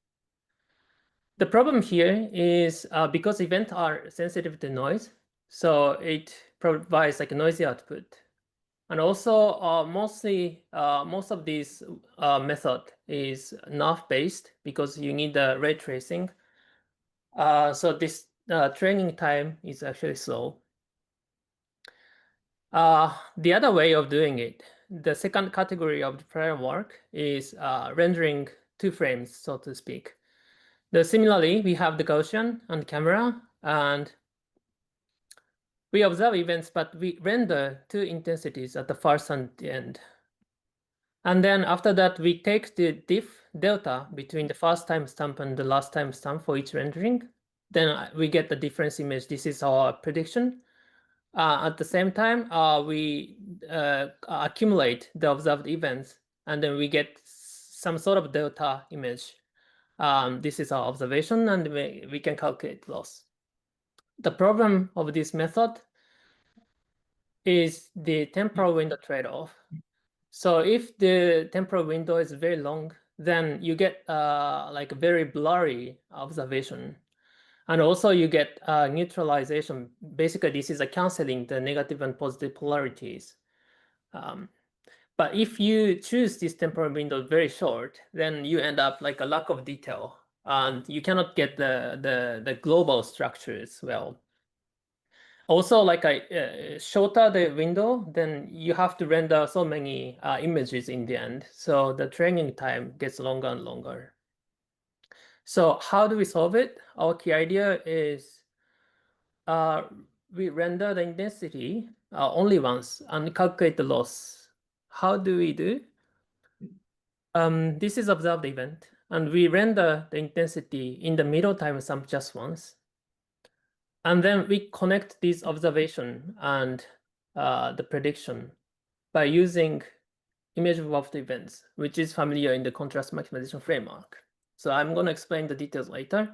The problem here is because events are sensitive to noise, so it provides like a noisy output. And also, most of these method is NAF based because you need the ray tracing. So this training time is actually slow. The other way of doing it, the second category of the prior work is rendering two frames, so to speak. Similarly, we have the Gaussian and camera, and we observe events, but we render two intensities at the first and the end. And then after that, we take the delta between the first timestamp and the last timestamp for each rendering. Then we get the difference image. This is our prediction. At the same time, we accumulate the observed events, and then we get some sort of delta image. This is our observation, and we can calculate loss. The problem of this method is the temporal window trade-off. So if the temporal window is very long, then you get like a very blurry observation. And also you get neutralization. Basically, this is canceling the negative and positive polarities. But if you choose this temporal window very short, then you end up like a lack of detail, and you cannot get the global structures well. Also, like shorter the window, then you have to render so many images in the end. So the training time gets longer and longer. So how do we solve it? Our key idea is we render the intensity only once and calculate the loss. How do we do? This is observed event, and we render the intensity in the middle timestamp just once. And then we connect this observation and the prediction by using image of events, which is familiar in the contrast maximization framework. So I'm going to explain the details later.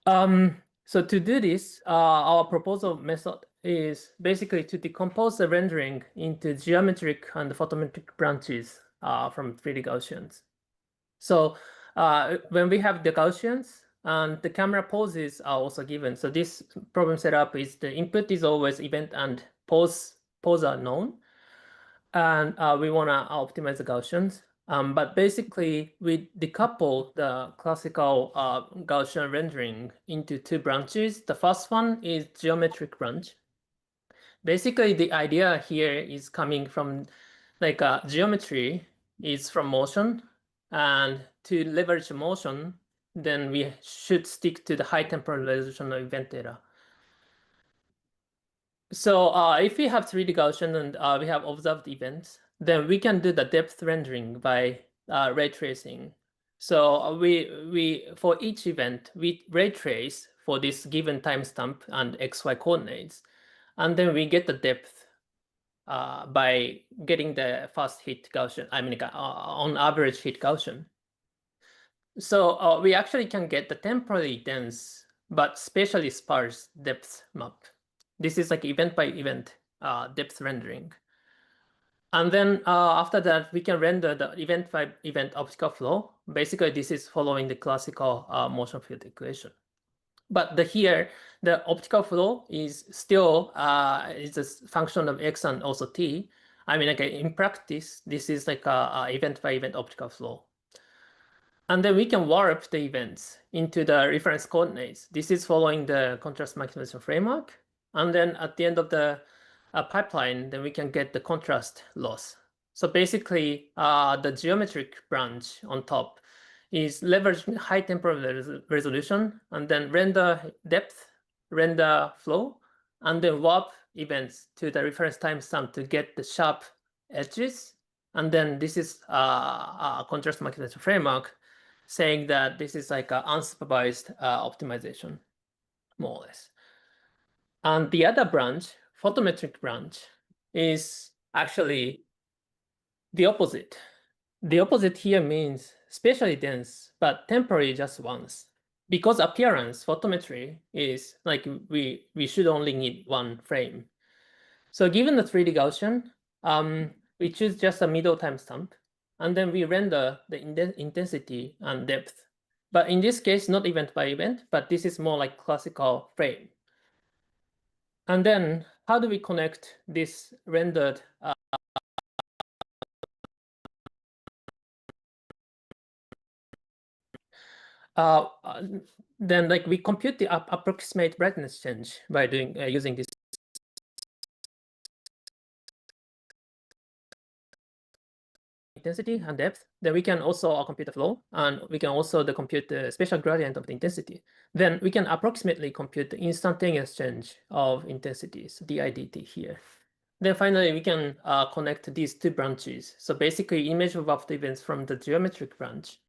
So to do this, our proposal method is basically to decompose the rendering into geometric and photometric branches from 3D Gaussians. So when we have the Gaussians, and the camera poses are also given. So this problem setup is the input is always event and pose are known. And we want to optimize the Gaussians. But basically, we decouple the classical Gaussian rendering into two branches. The first one is geometric branch. Basically, the idea here is coming from like geometry is from motion. And to leverage motion, then we should stick to the high temporal resolution of event data. So if we have 3D Gaussian and we have observed events, then we can do the depth rendering by ray tracing. So we for each event, we ray trace for this given timestamp and XY coordinates. And then we get the depth by getting the first hit Gaussian, I mean, on average hit Gaussian. So we actually can get the temporally dense, but spatially sparse depth map. This is like event by event depth rendering. And then after that, we can render the event by event optical flow. Basically, this is following the classical motion field equation. But here, the optical flow is still is a function of x and also t. I mean, like in practice, this is like a event by event optical flow. And then we can warp the events into the reference coordinates. This is following the contrast maximization framework. And then at the end of the pipeline, then we can get the contrast loss. So basically, the geometric branch on top is leveraging high temporal resolution, and then render depth, render flow, and then warp events to the reference timestamp to get the sharp edges. And then this is a contrast maximization framework saying that this is like an unsupervised optimization, more or less. And the other branch, photometric branch, is actually the opposite. The opposite here means spatially dense, but temporary just once. Because appearance, photometry is like we should only need one frame. So given the 3D Gaussian, we choose just a middle timestamp, and then we render the intensity and depth. But in this case, not event by event, but this is more like classical frame. And then how do we connect this rendered then like we compute the approximate brightness change by doing using this intensity and depth. Then we can also compute the flow, and we can also compute the spatial gradient of the intensity. Then we can approximately compute the instantaneous change of intensities, DIDT here. Then finally, we can connect these two branches. So basically, image of after events from the geometric branch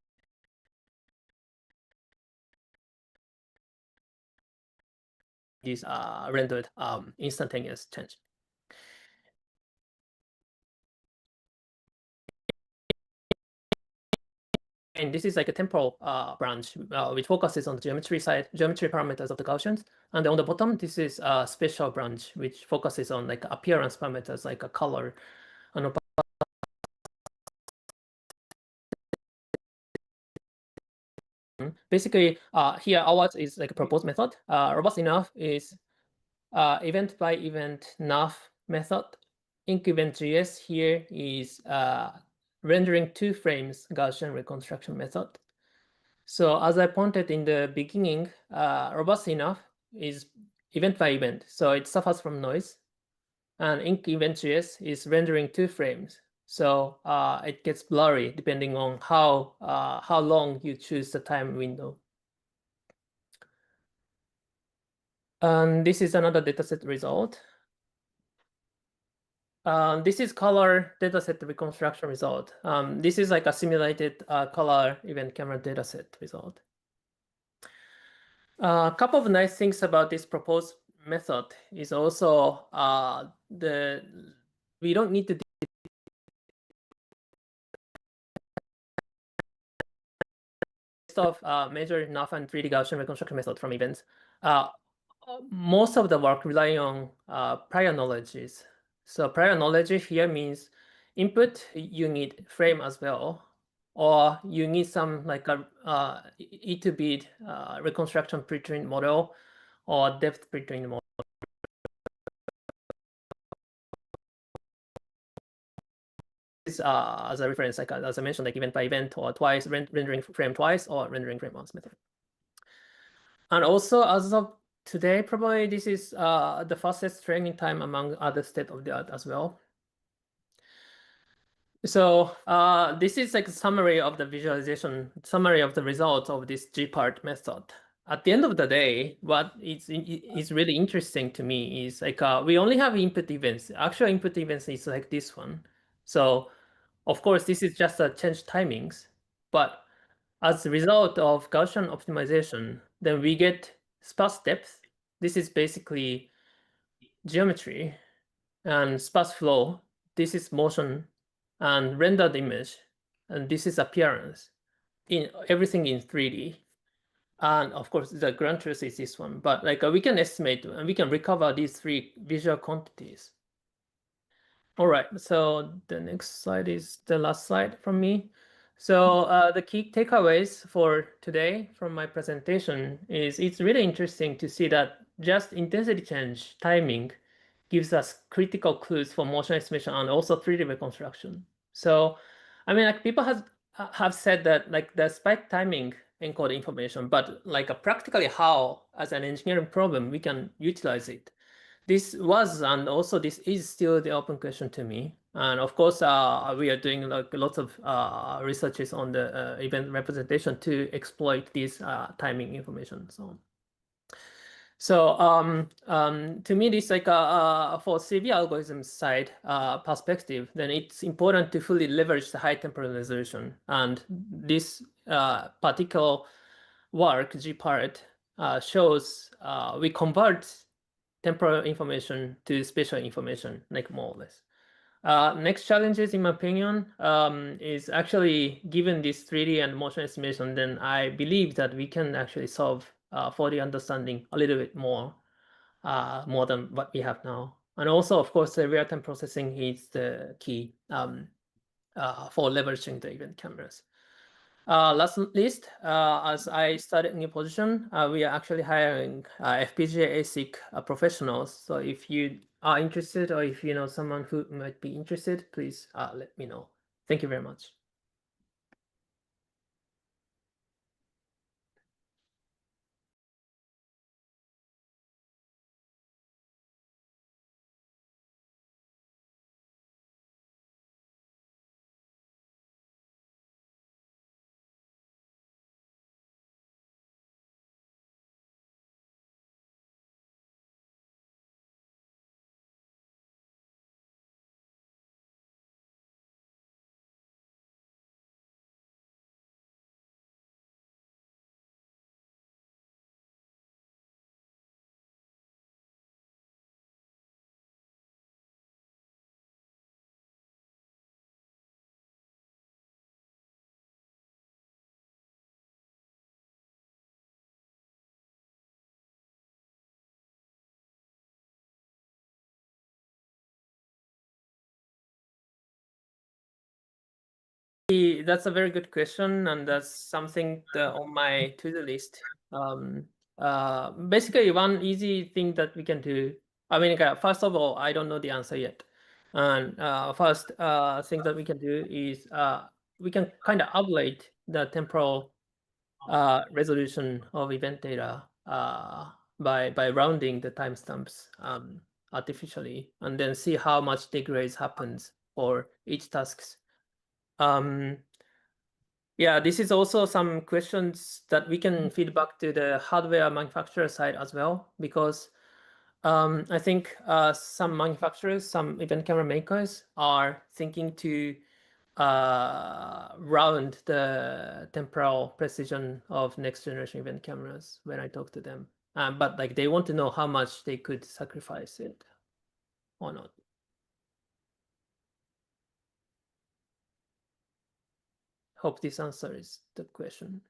is rendered instantaneous change. And this is like a temporal branch, which focuses on the geometry side, geometry parameters of the Gaussians. And on the bottom, this is a spatial branch, which focuses on like appearance parameters, like a color and basically, here ours is like a proposed method. Robust enough is event by event nav method. Ink event GS here is rendering 2 frames Gaussian reconstruction method. So as I pointed in the beginning, robust enough is event by event, so it suffers from noise. And ink event GS is rendering 2 frames, so it gets blurry depending on how long you choose the time window. And this is another dataset result. This is color dataset reconstruction result. This is like a simulated color event camera dataset result. A couple of nice things about this proposed method is also we don't need to of major NAF and 3D Gaussian reconstruction method from events. Most of the work rely on prior knowledges. So prior knowledge here means input, you need frame as well, or you need some like a E2B reconstruction pre-trained model or depth pre-trained model. This as a reference, like as I mentioned, like event by event or twice, rendering frame twice or rendering frame once method. And also as of today, probably this is the fastest training time among other state of the art as well. So this is like a summary of the visualization, summary of the results of this G-part method. At the end of the day, what is really interesting to me is like we only have input events. Actual input events is like this one. So of course, this is just a change timings, but as a result of Gaussian optimization, then we get sparse depth. This is basically geometry, and sparse flow. This is motion and rendered image, and this is appearance. In everything in 3D. And of course, the ground truth is this one, but like we can estimate and we can recover these 3 visual quantities. All right, so the next slide is the last slide from me. So the key takeaways for today from my presentation is it's really interesting to see that just intensity change timing gives us critical clues for motion estimation and also 3D reconstruction. So, I mean, like people have said that like the spike timing encode information, but like practically how, as an engineering problem, we can utilize it. This was, and also this is still the open question to me. And of course, we are doing like lots of researches on the event representation to exploit this timing information. So to me, this like for CV algorithm side perspective, then it's important to fully leverage the high temporal resolution. And this particular work, G part, shows we convert temporal information to spatial information, like more or less. Next challenges, in my opinion, is actually given this 3D and motion estimation, then I believe that we can actually solve 4D understanding a little bit more than what we have now. And also, of course, the real-time processing is the key for leveraging the event cameras. Last but not least, as I started a new position, we are actually hiring FPGA ASIC professionals. So if you are interested, or if you know someone who might be interested, please let me know. Thank you very much. That's a very good question, and that's something on my to-do list. Basically, one easy thing that we can do. I mean, first of all, I don't know the answer yet. And first thing that we can do is we can kind of ablate the temporal resolution of event data by rounding the timestamps artificially, and then see how much degrades happens for each tasks. Yeah, this is also some questions that we can feed back to the hardware manufacturer side as well, because I think some manufacturers, some event camera makers are thinking to round the temporal precision of next generation event cameras when I talk to them. But like they want to know how much they could sacrifice it or not. Hope this answers the question.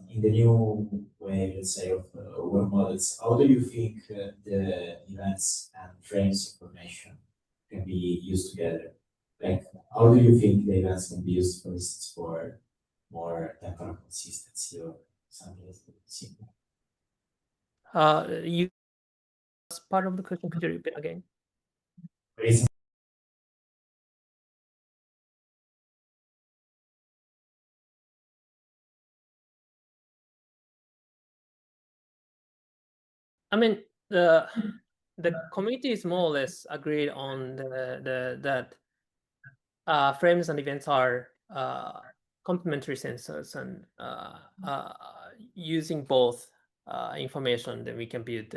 In the new way, let's say, of work models, how do you think the events and frames information can be used together? Like, how do you think the events can be used, for instance, for more temporal consistency or something simple? You as part of the question, could you repeat again? For instance, I mean, the community is more or less agreed on that frames and events are complementary sensors, and using both information, then we can build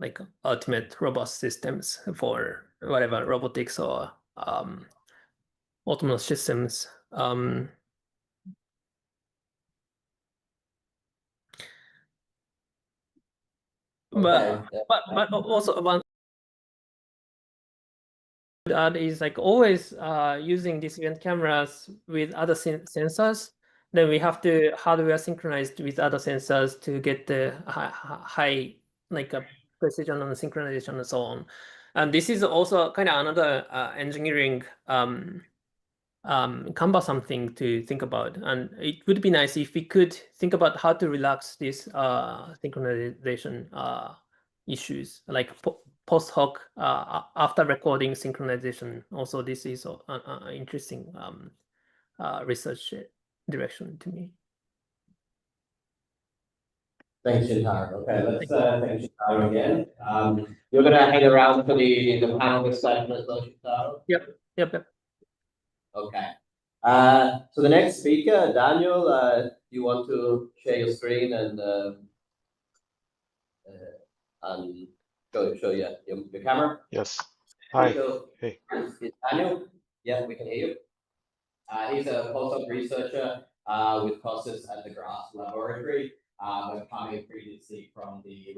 like ultimate robust systems for whatever robotics or autonomous systems. But also one that is like always using these event cameras with other sensors. Then we have to hardware synchronized with other sensors to get the high like a precision and synchronization and so on. And this is also kind of another engineering cumbersome thing to think about. And it would be nice if we could think about how to relax these synchronization issues, like post hoc after recording synchronization. Also, this is an interesting research direction to me. Thanks, Shintaro. Okay, let's thank Shintaro again. You're gonna hang around for the panel discussion as well, Shintaro? Yep. Okay. So the next speaker, Daniel, you want to share your screen and show your camera? Yes. Hi. So, Hey. it's Daniel. Yeah, we can hear you. He's a postdoc researcher with process at the Grass Laboratory, but coming previously from the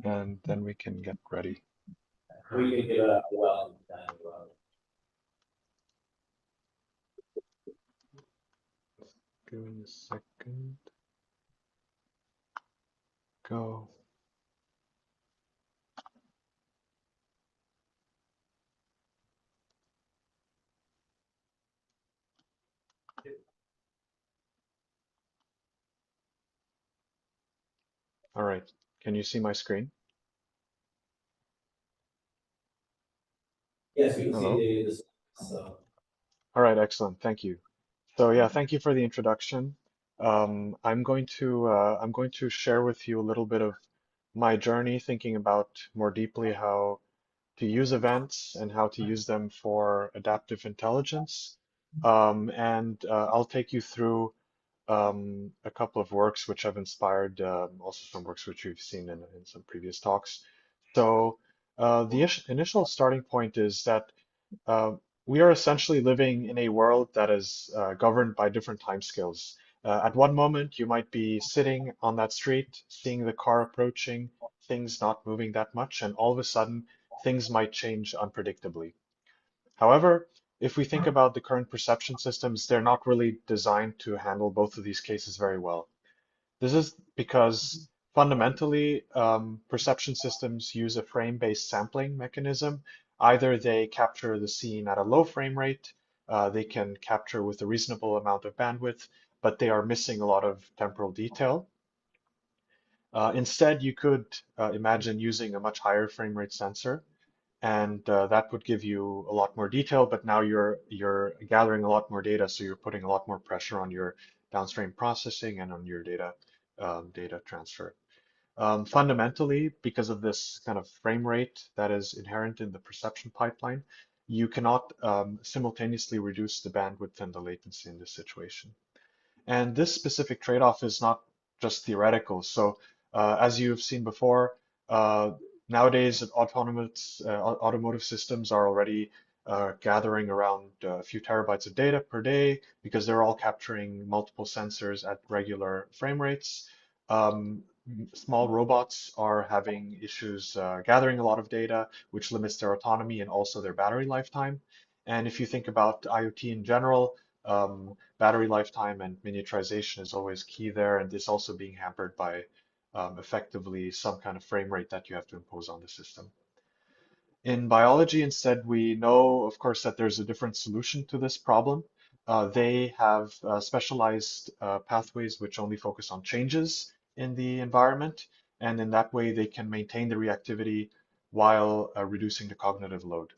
And then we can get ready. we can give a welcome to Daniel. Give me a second. Go. All right. Can you see my screen? Yes, we can Hello? see the so. All right, excellent. Thank you. So yeah, thank you for the introduction. I'm going to share with you a little bit of my journey thinking about more deeply how to use events and how to use them for adaptive intelligence. I'll take you through a couple of works which have inspired also some works which we've seen in some previous talks. So the initial starting point is that uh, we are essentially living in a world that is governed by different timescales. At one moment, you might be sitting on that street, seeing the car approaching, things not moving that much, and all of a sudden, things might change unpredictably. However, if we think about the current perception systems, they're not really designed to handle both of these cases very well. This is because fundamentally, perception systems use a frame-based sampling mechanism. Either they capture the scene at a low frame rate, they can capture with a reasonable amount of bandwidth, but they are missing a lot of temporal detail. Instead, you could imagine using a much higher frame rate sensor, and that would give you a lot more detail, but now you're gathering a lot more data, so you're putting a lot more pressure on your downstream processing and on your data transfer. Fundamentally, because of this kind of frame rate that is inherent in the perception pipeline, you cannot simultaneously reduce the bandwidth and the latency in this situation. And this specific trade-off is not just theoretical. So as you've seen before, nowadays automotive systems are already gathering around a few terabytes of data per day because they're all capturing multiple sensors at regular frame rates. Small robots are having issues gathering a lot of data, which limits their autonomy and also their battery lifetime. And if you think about IoT in general, battery lifetime and miniaturization is always key there, and this also being hampered by effectively some kind of frame rate that you have to impose on the system. In biology, instead, we know, of course, that there's a different solution to this problem. They have specialized pathways which only focus on changes in the environment, and in that way, they can maintain the reactivity while reducing the cognitive load.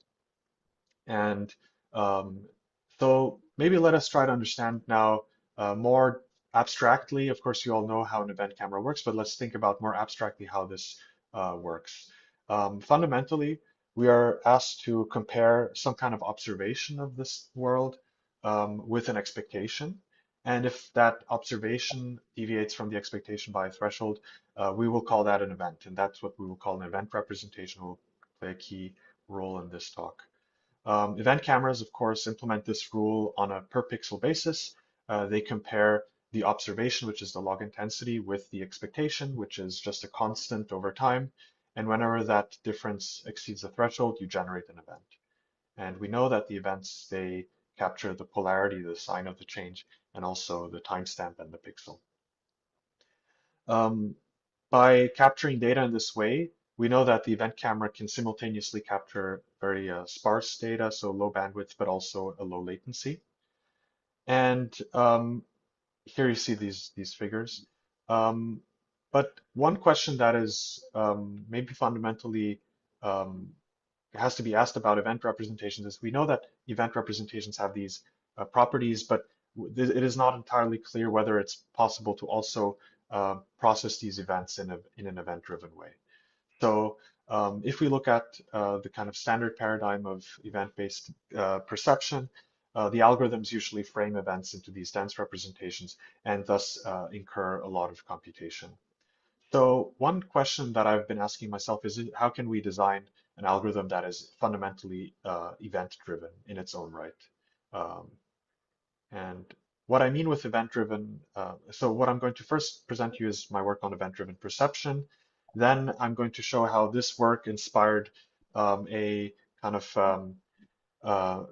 And so maybe let us try to understand now more abstractly. Of course, you all know how an event camera works, but let's think about more abstractly how this works. Fundamentally, we are asked to compare some kind of observation of this world with an expectation. And if that observation deviates from the expectation by a threshold, we will call that an event. And that's what we will call an event representation. Will play a key role in this talk. Event cameras, of course, implement this rule on a per pixel basis. They compare the observation, which is the log intensity, with the expectation, which is just a constant over time. And whenever that difference exceeds the threshold, you generate an event. And we know that the events, they capture the polarity, the sign of the change, and also the timestamp and the pixel. By capturing data in this way, we know that the event camera can simultaneously capture very sparse data, so low bandwidth, but also a low latency. And here you see these figures. But one question that is maybe fundamentally has to be asked about event representations is we know that event representations have these properties, but it is not entirely clear whether it's possible to also process these events in an event-driven way. So if we look at the kind of standard paradigm of event-based perception, the algorithms usually frame events into these dense representations and thus incur a lot of computation. So one question that I've been asking myself is how can we design an algorithm that is fundamentally event-driven in its own right? And what I mean with event-driven, so what I'm going to first present you is my work on event-driven perception. Then I'm going to show how this work inspired a kind of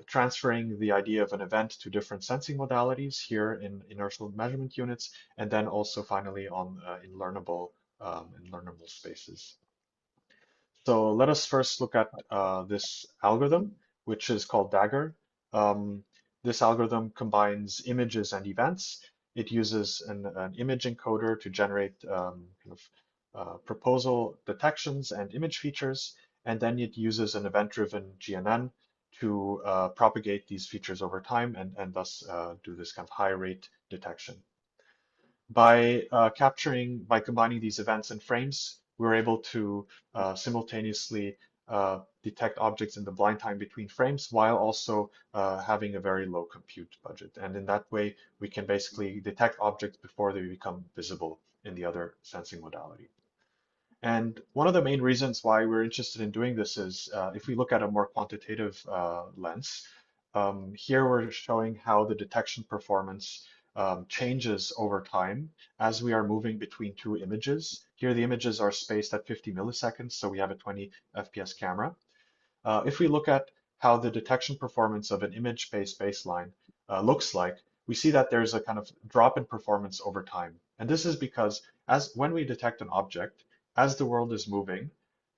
transferring the idea of an event to different sensing modalities here in inertial measurement units, and then also finally on in learnable spaces. So let us first look at this algorithm, which is called Dagger. This algorithm combines images and events. It uses an image encoder to generate proposal detections and image features, and then it uses an event-driven GNN to propagate these features over time and thus do this kind of high rate detection. By combining these events and frames, we're able to simultaneously detect objects in the blind time between frames while also having a very low compute budget. And in that way, we can basically detect objects before they become visible in the other sensing modality. And one of the main reasons why we're interested in doing this is if we look at a more quantitative lens, here we're showing how the detection performance changes over time as we are moving between two images. Here the images are spaced at 50 milliseconds, so we have a 20 FPS camera. If we look at how the detection performance of an image-based baseline looks like, we see that there's a kind of drop in performance over time. And this is because when we detect an object, as the world is moving,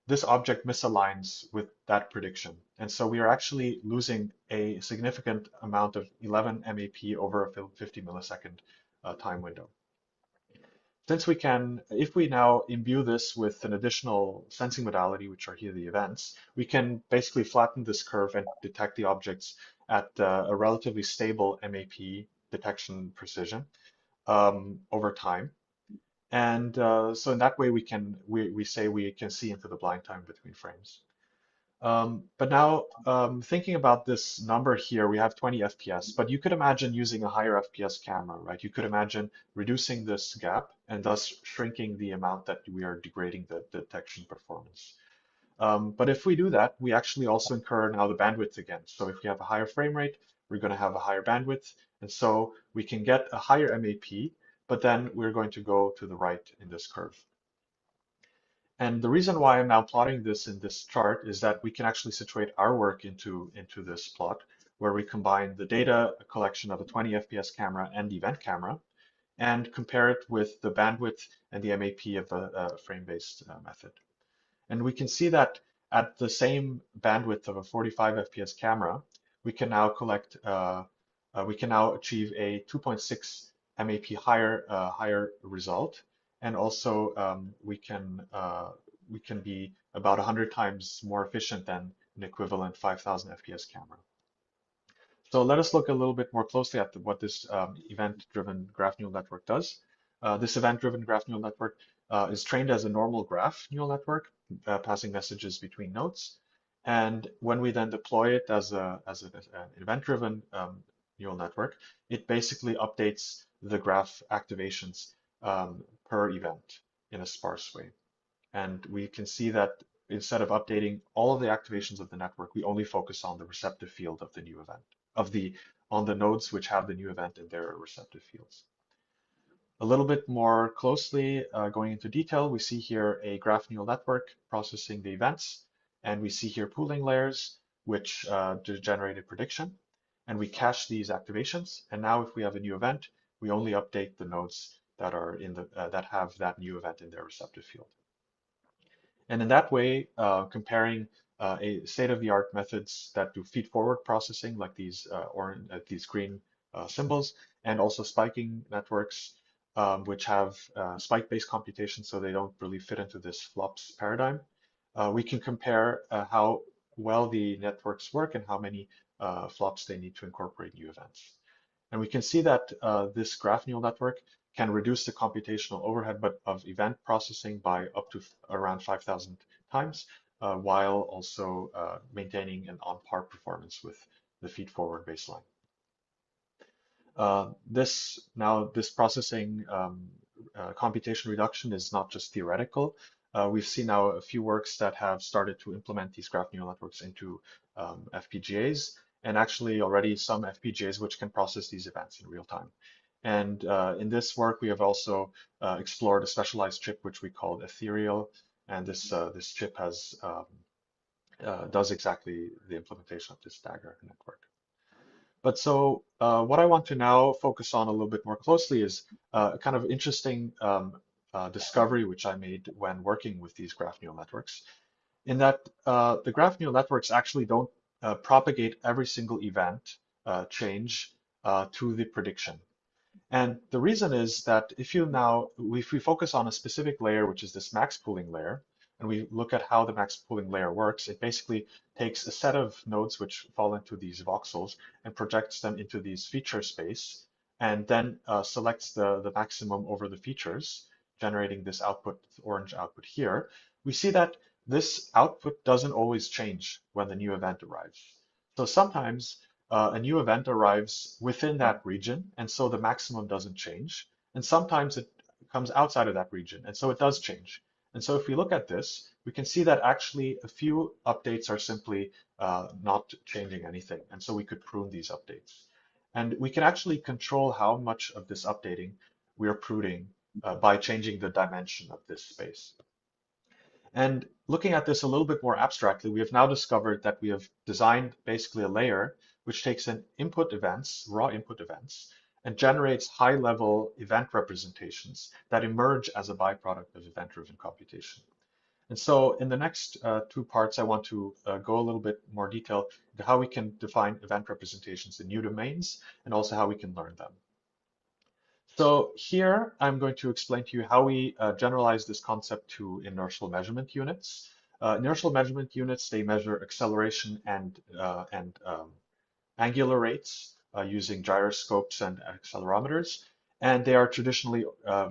this object misaligns with that prediction. And so we are actually losing a significant amount of 11 MAP over a 50 millisecond time window. Since we can, if we now imbue this with an additional sensing modality, which are here the events, we can basically flatten this curve and detect the objects at a relatively stable MAP detection precision over time. And so in that way, we say we can see into the blind time between frames. But now thinking about this number here, we have 20 FPS, but you could imagine using a higher FPS camera, right? You could imagine reducing this gap and thus shrinking the amount that we are degrading the detection performance. But if we do that, we actually also incur now the bandwidth again. So if we have a higher frame rate, we're going to have a higher bandwidth. And so we can get a higher MAP, but then we're going to go to the right in this curve. And the reason why I'm now plotting this in this chart is that we can actually situate our work into this plot where we combine the data collection of a 20 FPS camera and the event camera and compare it with the bandwidth and the MAP of a frame-based method. And we can see that at the same bandwidth of a 45 FPS camera, we can now achieve a 2.6 MAP higher result. And also we can be about 100 times more efficient than an equivalent 5000 FPS camera. So let us look a little bit more closely at what this event-driven graph neural network does. This event-driven graph neural network is trained as a normal graph neural network, passing messages between nodes. And when we then deploy it as an event-driven neural network, it basically updates the graph activations per event in a sparse way. And we can see that instead of updating all of the activations of the network, we only focus on the receptive field of the new event, on the nodes which have the new event in their receptive fields. A little bit more closely going into detail, we see here a graph neural network processing the events, and we see here pooling layers, which generate a prediction, and we cache these activations. And now if we have a new event, we only update the nodes that are in the that have that new event in their receptive field. And in that way, comparing a state-of-the-art methods that do feed-forward processing, like these these green symbols, and also spiking networks, which have spike-based computation, so they don't really fit into this flops paradigm. We can compare how well the networks work and how many flops they need to incorporate new events. And we can see that this graph neural network can reduce the computational overhead of event processing by up to around 5,000 times, while also maintaining an on-par performance with the feed-forward baseline. This processing computation reduction is not just theoretical. We've seen now a few works that have started to implement these graph neural networks into FPGAs, and actually already some FPGAs which can process these events in real time. And in this work, we have also explored a specialized chip which we called Ethereal, and this chip has does exactly the implementation of this Dagger network. But so what I want to now focus on a little bit more closely is a kind of interesting discovery which I made when working with these graph neural networks, in that the graph neural networks actually don't propagate every single event change to the prediction. And the reason is that if we focus on a specific layer, which is this max pooling layer, and we look at how the max pooling layer works, it basically takes a set of nodes which fall into these voxels and projects them into these feature space, and then selects the maximum over the features, generating this output, orange output here. We see that this output doesn't always change when the new event arrives. So sometimes a new event arrives within that region, and so the maximum doesn't change. And sometimes it comes outside of that region, and so it does change. And so if we look at this, we can see that actually a few updates are simply not changing anything. And so we could prune these updates. And we can actually control how much of this updating we are pruning by changing the dimension of this space. And looking at this a little bit more abstractly, we have now discovered that we have designed basically a layer which takes in input events, raw input events, and generates high-level event representations that emerge as a byproduct of event-driven computation. And so in the next two parts, I want to go a little bit more detail into how we can define event representations in new domains and also how we can learn them. So here I'm going to explain to you how we generalize this concept to inertial measurement units. Inertial measurement units, they measure acceleration and angular rates using gyroscopes and accelerometers, and they are traditionally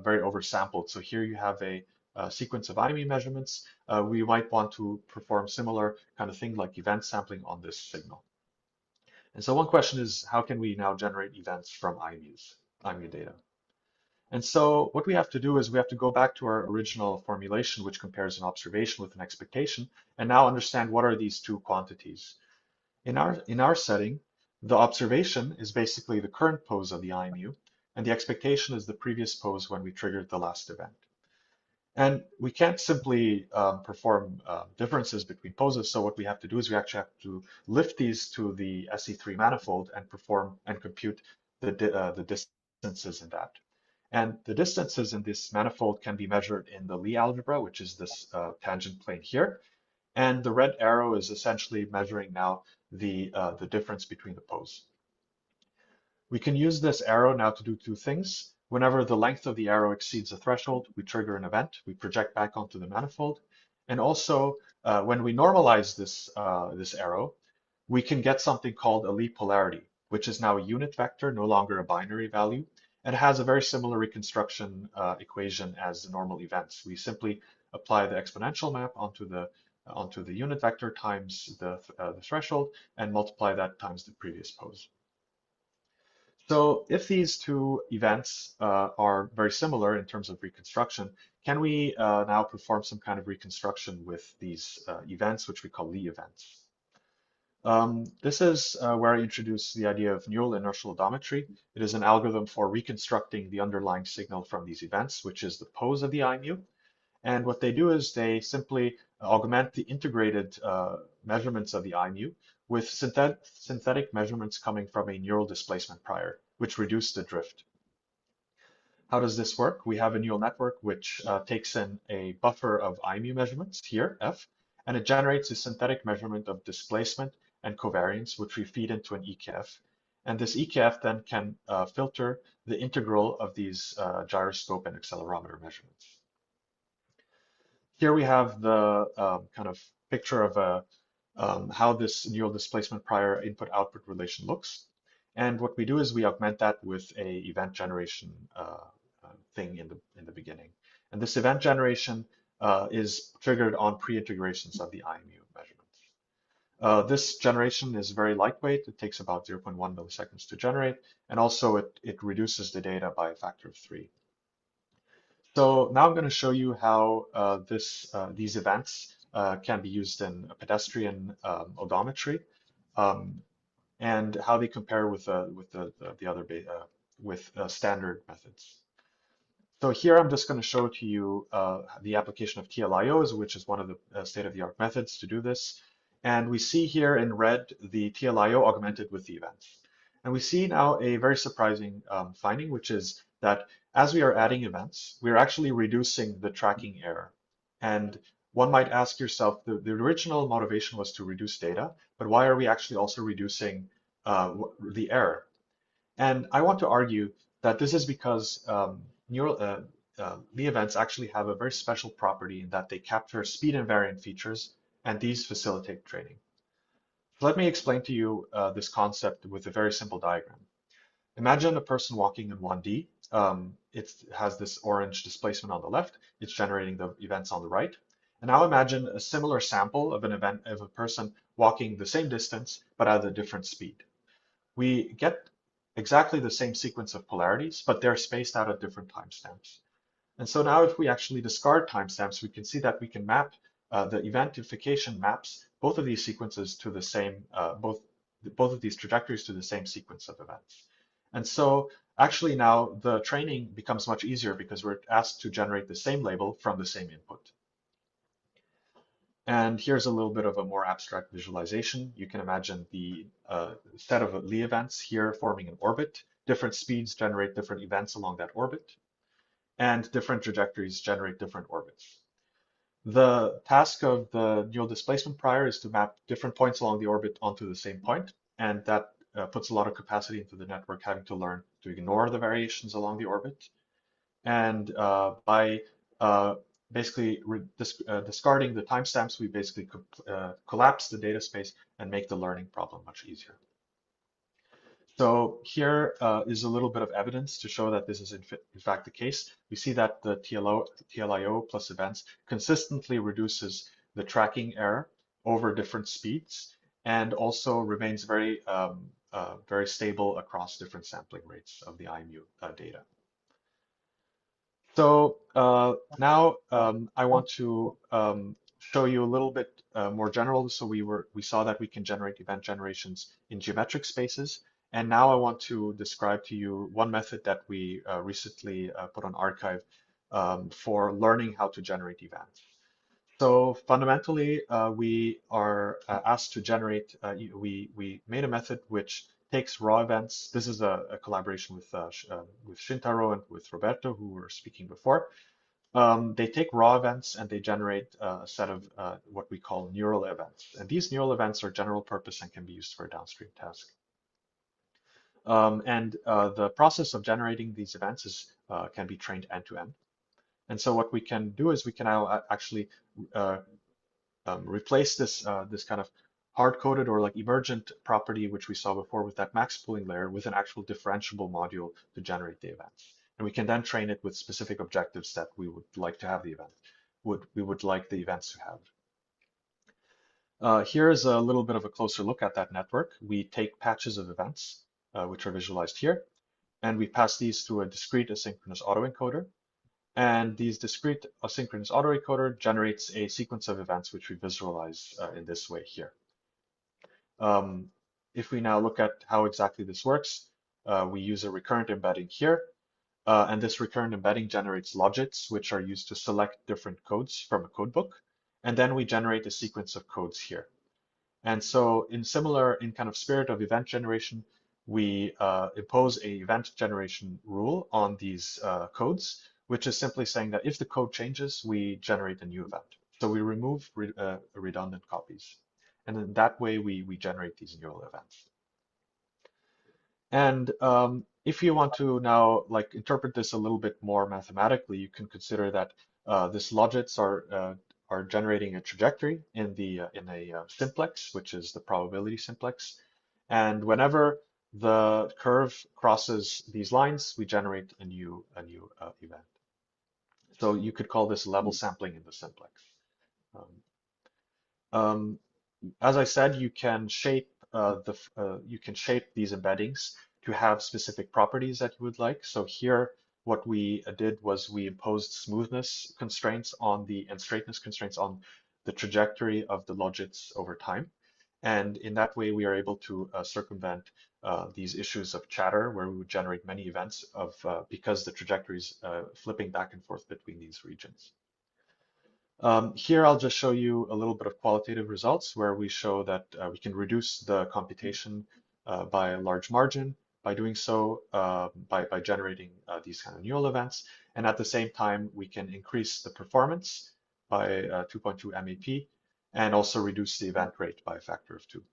very oversampled. So here you have a sequence of IME measurements. We might want to perform similar kind of thing like event sampling on this signal. And so one question is, how can we now generate events from IME data? And so what we have to do is we have to go back to our original formulation, which compares an observation with an expectation, and now understand what are these two quantities. In our setting, the observation is basically the current pose of the IMU, and the expectation is the previous pose when we triggered the last event. And we can't simply perform differences between poses. So what we have to do is we actually have to lift these to the SE3 manifold and perform and compute the distances in that. And the distances in this manifold can be measured in the Lie algebra, which is this tangent plane here. And the red arrow is essentially measuring now the difference between the pose. We can use this arrow now to do two things. Whenever the length of the arrow exceeds a threshold, we trigger an event. We project back onto the manifold. And also, when we normalize this arrow, we can get something called a Lie polarity, which is now a unit vector, no longer a binary value, and has a very similar reconstruction equation as the normal events. We simply apply the exponential map onto the unit vector times the threshold and multiply that times the previous pose. So if these two events are very similar in terms of reconstruction, can we now perform some kind of reconstruction with these events, which we call Lie events? This is where I introduce the idea of neural inertial odometry. It is an algorithm for reconstructing the underlying signal from these events, which is the pose of the IMU. And what they do is they simply augment the integrated measurements of the IMU with synthetic measurements coming from a neural displacement prior, which reduce the drift. How does this work? We have a neural network which takes in a buffer of IMU measurements here, F, and it generates a synthetic measurement of displacement and covariance, which we feed into an EKF. And this EKF then can filter the integral of these gyroscope and accelerometer measurements. Here we have the kind of picture of how this neural displacement prior input-output relation looks. And what we do is we augment that with a event generation thing in the beginning. And this event generation is triggered on pre-integrations of the IMU measurements. This generation is very lightweight. It takes about 0.1 milliseconds to generate. And also it reduces the data by a factor of 3. So now I'm going to show you how these events can be used in pedestrian odometry and how they compare with standard methods. So here I'm just going to show to you the application of TLIOs, which is one of the state-of-the-art methods to do this. And we see here in red the TLIO augmented with the events. And we see now a very surprising finding, which is that as we are adding events, we're actually reducing the tracking error. And one might ask yourself, the original motivation was to reduce data, but why are we actually also reducing the error? And I want to argue that this is because the events actually have a very special property in that they capture speed invariant features, and these facilitate training. So let me explain to you this concept with a very simple diagram. Imagine a person walking in 1D. It has this orange displacement on the left. It's generating the events on the right. And now imagine a similar sample of an event of a person walking the same distance, but at a different speed. We get exactly the same sequence of polarities, but they're spaced out at different timestamps. And so now if we actually discard timestamps, we can see that we can map the eventification maps both of these sequences to the same, both of these trajectories to the same sequence of events. And so actually now the training becomes much easier because we're asked to generate the same label from the same input. And here's a little bit of a more abstract visualization. You can imagine the set of Lie events here forming an orbit. Different speeds generate different events along that orbit, and different trajectories generate different orbits. The task of the neural displacement prior is to map different points along the orbit onto the same point, and that puts a lot of capacity into the network having to learn to ignore the variations along the orbit. And by basically discarding the timestamps, we basically collapse the data space and make the learning problem much easier. So here is a little bit of evidence to show that this is in fact the case. We see that the TLIO plus events consistently reduces the tracking error over different speeds and also remains very, very stable across different sampling rates of the IMU data. So now I want to show you a little bit more general. So we saw that we can generate event generations in geometric spaces. And now I want to describe to you one method that we recently put on archive for learning how to generate events. So fundamentally, we are asked to generate, we made a method which takes raw events. This is a collaboration with Shintaro and with Roberto, who were speaking before. They take raw events and they generate a set of what we call neural events. And these neural events are general purpose and can be used for a downstream task. The process of generating these events is can be trained end to end. And so what we can do is we can now actually replace this this kind of hard-coded or like emergent property which we saw before with that max pooling layer with an actual differentiable module to generate the events. And we can then train it with specific objectives that we would like to have the event, we would like the events to have. Here's a little bit of a closer look at that network. We take patches of events, which are visualized here, and we pass these through a discrete asynchronous autoencoder. And these discrete asynchronous autoencoder generates a sequence of events which we visualize in this way here. If we now look at how exactly this works, we use a recurrent embedding here. And this recurrent embedding generates logits, which are used to select different codes from a codebook. And then we generate a sequence of codes here. And so in kind of spirit of event generation, we impose a event generation rule on these codes, which is simply saying that if the code changes, we generate a new event. So we remove redundant copies. And in that way, we generate these neural events. And if you want to now like interpret this a little bit more mathematically, you can consider that this logits are generating a trajectory in a simplex, which is the probability simplex. And whenever the curve crosses these lines, we generate a new event. So you could call this level sampling in the simplex. As I said, you can shape these embeddings to have specific properties that you would like. So here, what we did was we imposed smoothness constraints and straightness constraints on the trajectory of the logits over time. And in that way, we are able to circumvent these issues of chatter, where we would generate many events because the trajectory is flipping back and forth between these regions. Here, I'll just show you a little bit of qualitative results where we show that we can reduce the computation by a large margin by doing so by generating these kind of neural events. And at the same time, we can increase the performance by 2.2 MAP and also reduce the event rate by a factor of 2.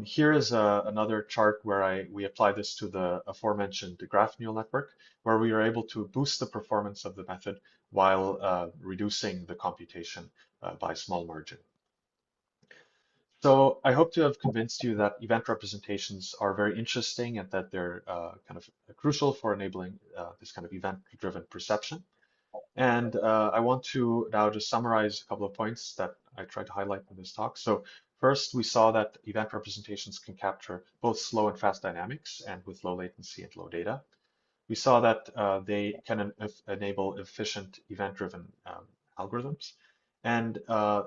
Here is another chart where we apply this to the aforementioned graph neural network, where we are able to boost the performance of the method while reducing the computation by a small margin. So I hope to have convinced you that event representations are very interesting and that they're kind of crucial for enabling this kind of event-driven perception. And I want to now just summarize a couple of points that I tried to highlight in this talk. So first, we saw that event representations can capture both slow and fast dynamics and with low latency and low data. We saw that they can enable efficient event-driven algorithms. And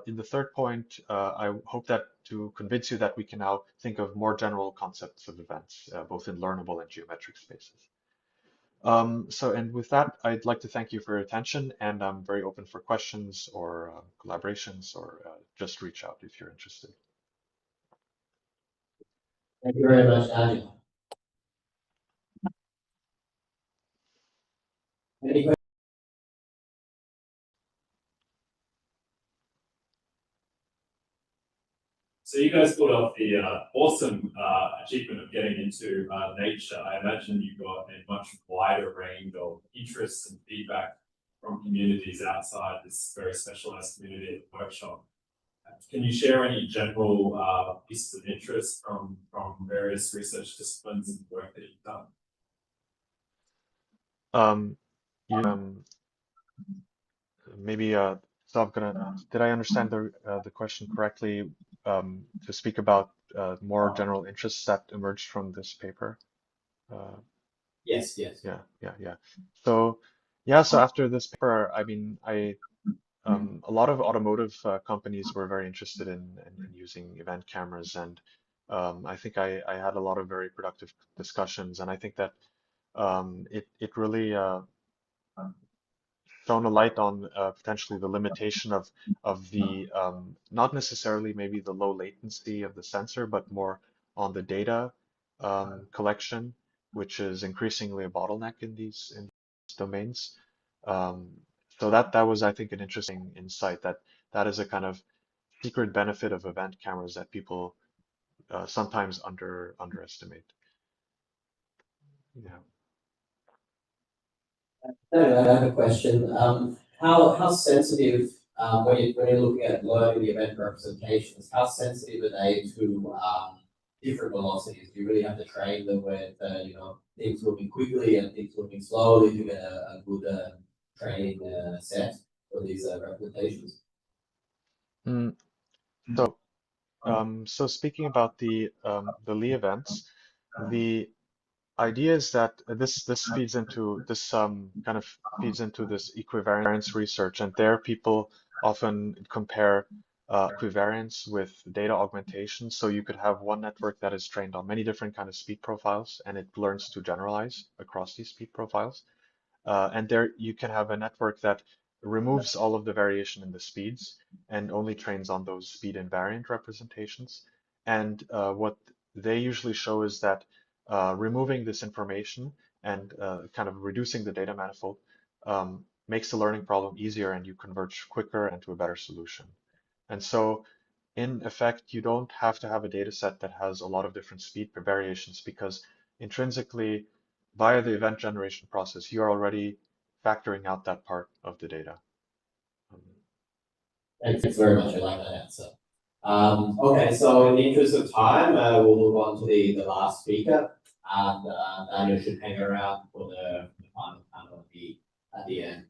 in the third point, I hope that to convince you that we can now think of more general concepts of events, both in learnable and geometric spaces. And with that, I'd like to thank you for your attention, and I'm very open for questions or collaborations, or just reach out if you're interested. Thank you very much, Daniel. Any questions? So you guys pulled off the awesome achievement of getting into nature. I imagine you got a much wider range of interests and feedback from communities outside this very specialized community at the workshop. Can you share any general pieces of interest from various research disciplines and work that you've done? Maybe so did I understand the question correctly, to speak about more general interests that emerged from this paper? Yes. Yeah. So after this paper, I mean, a lot of automotive companies were very interested in using event cameras, and I think I had a lot of very productive discussions, and I think that it really shone a light on potentially the limitation of the not necessarily maybe the low latency of the sensor, but more on the data collection, which is increasingly a bottleneck in these domains. So that was, I think, an interesting insight that is a kind of secret benefit of event cameras that people sometimes underestimate. Yeah. I have a question. How sensitive, when you're looking at learning the event representations, how sensitive are they to different velocities? Do you really have to train them with things moving quickly and things moving slowly to get a good training set for these representations? So speaking about the Lee events, the idea is that this feeds into this kind of feeds into this equivariance research, and there people often compare equivariance with data augmentation. So you could have one network that is trained on many different kind of speed profiles, and it learns to generalize across these speed profiles. And there you can have a network that removes all of the variation in the speeds and only trains on those speed invariant representations. And what they usually show is that removing this information and kind of reducing the data manifold makes the learning problem easier, and you converge quicker and to a better solution. And so in effect, you don't have to have a data set that has a lot of different speed variations, because intrinsically, via the event generation process, you're already factoring out that part of the data. Thanks very much. I like that answer. Okay, so in the interest of time, we'll move on to the last speaker, and Daniel should hang around for the final panel at the end.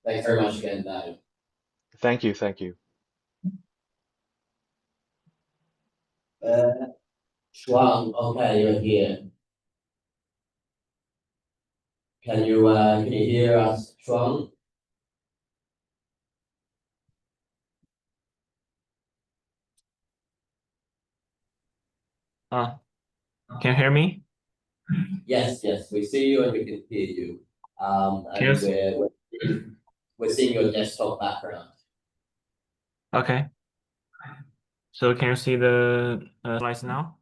Thanks very much again, Daniel. Thank you. Thank you. Shuang, okay, you're here. Can you hear us, Shuang? Can you hear me? Yes, we see you and we can hear you. And we're seeing your desktop background. Okay. So can you see the slides now?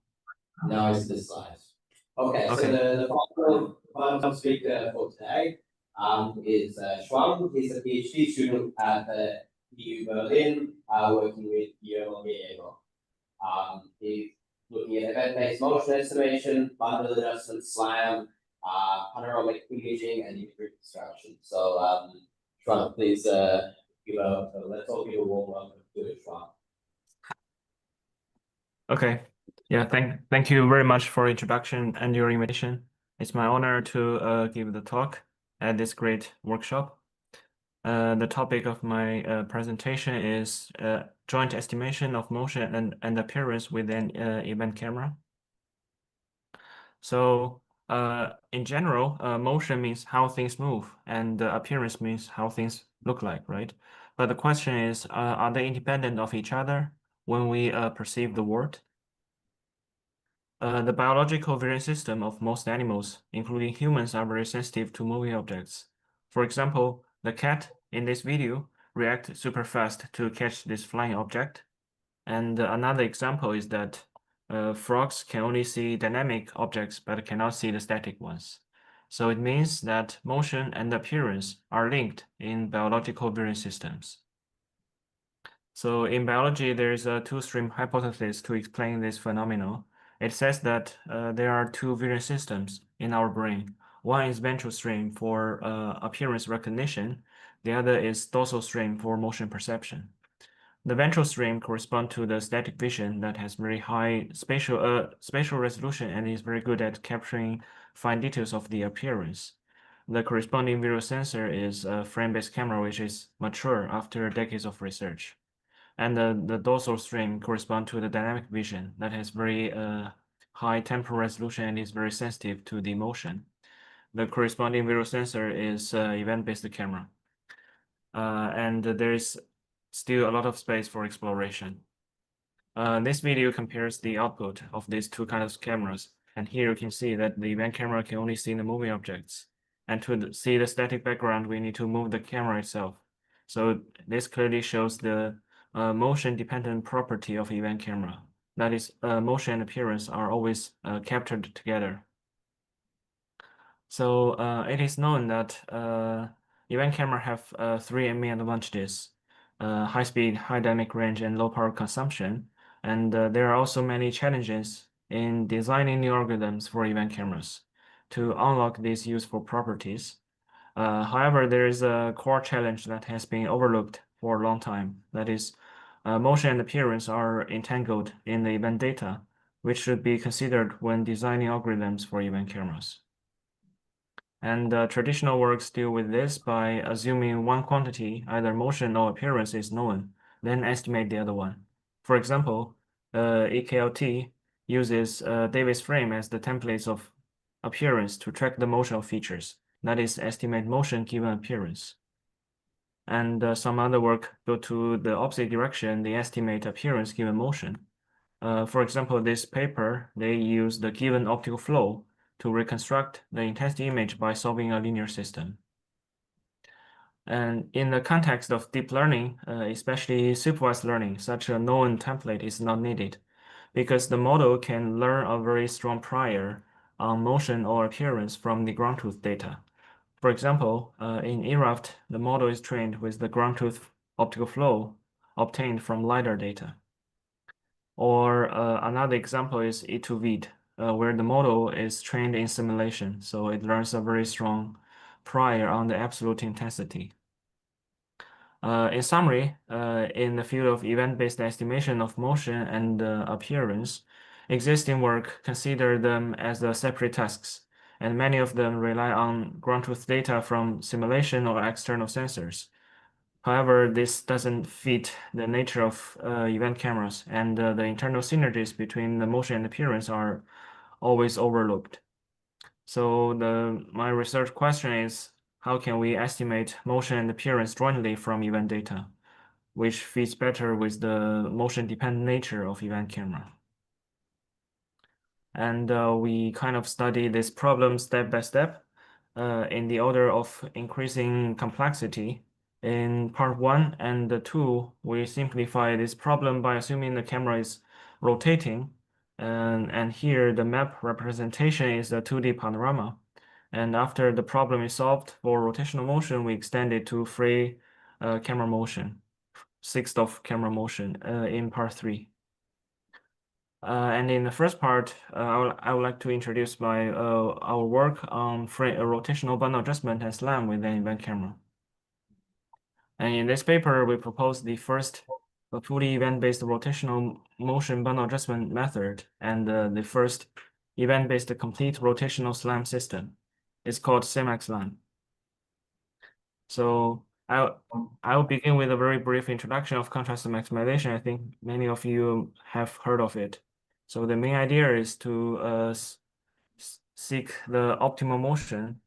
Now it's this slide. Okay, Okay. So the final speaker for today is Shuang. He's a PhD student at the EU Berlin, working with Neuromorphic. He's looking at event-based motion estimation, bundle adjustment, SLAM, panoramic imaging, and image reconstruction. So, Shuang, please let's all give a warm welcome to Shuang. Okay. Yeah, thank you very much for introduction and your invitation. It's my honor to give the talk at this great workshop. The topic of my presentation is joint estimation of motion and appearance with an event camera. So in general, motion means how things move, and appearance means how things look like, right? But the question is, are they independent of each other when we perceive the world? The biological vision system of most animals, including humans, are very sensitive to moving objects. For example, the cat in this video reacts super fast to catch this flying object. And another example is that frogs can only see dynamic objects but cannot see the static ones. So it means that motion and appearance are linked in biological vision systems. So in biology, there is a two-stream hypothesis to explain this phenomenon. It says that there are two vision systems in our brain. One is ventral stream for appearance recognition. The other is dorsal stream for motion perception. The ventral stream corresponds to the static vision that has very high spatial resolution and is very good at capturing fine details of the appearance. The corresponding visual sensor is a frame-based camera, which is mature after decades of research. And the dorsal stream corresponds to the dynamic vision that has very high temporal resolution and is very sensitive to the motion. The corresponding visual sensor is event-based camera. And there is still a lot of space for exploration. This video compares the output of these two kinds of cameras. And here you can see that the event camera can only see the moving objects. And to see the static background, we need to move the camera itself. So this clearly shows the motion-dependent property of event camera. That is, motion and appearance are always captured together. So it is known that event camera have three main advantages: high speed, high dynamic range, and low power consumption. And there are also many challenges in designing new algorithms for event cameras to unlock these useful properties. However, there is a core challenge that has been overlooked for a long time. That is, motion and appearance are entangled in the event data, which should be considered when designing algorithms for event cameras. And traditional works deal with this by assuming one quantity, either motion or appearance, is known, then estimate the other one. For example, EKLT uses Davis frame as the templates of appearance to track the motion of features. That is, estimate motion given appearance. and some other work go to the opposite direction. They estimate appearance given motion. For example, this paper, they use the given optical flow to reconstruct the intensity image by solving a linear system. And in the context of deep learning, especially supervised learning, such a known template is not needed because the model can learn a very strong prior on motion or appearance from the ground truth data. For example, in eRaft, the model is trained with the ground truth optical flow obtained from LiDAR data. Or another example is E2VID, where the model is trained in simulation, so it learns a very strong prior on the absolute intensity. In summary, in the field of event-based estimation of motion and appearance, existing work consider them as separate tasks, and many of them rely on ground truth data from simulation or external sensors. However, this doesn't fit the nature of event cameras, and the internal synergies between the motion and appearance are always overlooked. So my research question is, how can we estimate motion and appearance jointly from event data, which fits better with the motion-dependent nature of event camera? And we kind of study this problem step by step in the order of increasing complexity. In part 1 and 2, we simplify this problem by assuming the camera is rotating. And here the map representation is a 2D panorama. And after the problem is solved for rotational motion, we extend it to free camera motion, sixth of camera motion in part 3. And in the first part, I would like to introduce our work on rotational bundle adjustment and SLAM with an event camera. And in this paper, we propose the first fully event-based rotational motion bundle adjustment method and the first event-based complete rotational SLAM system. It's called SIMAX-SLAM. So I'll begin with a very brief introduction of contrast maximization. I think many of you have heard of it. So the main idea is to seek the optimal motion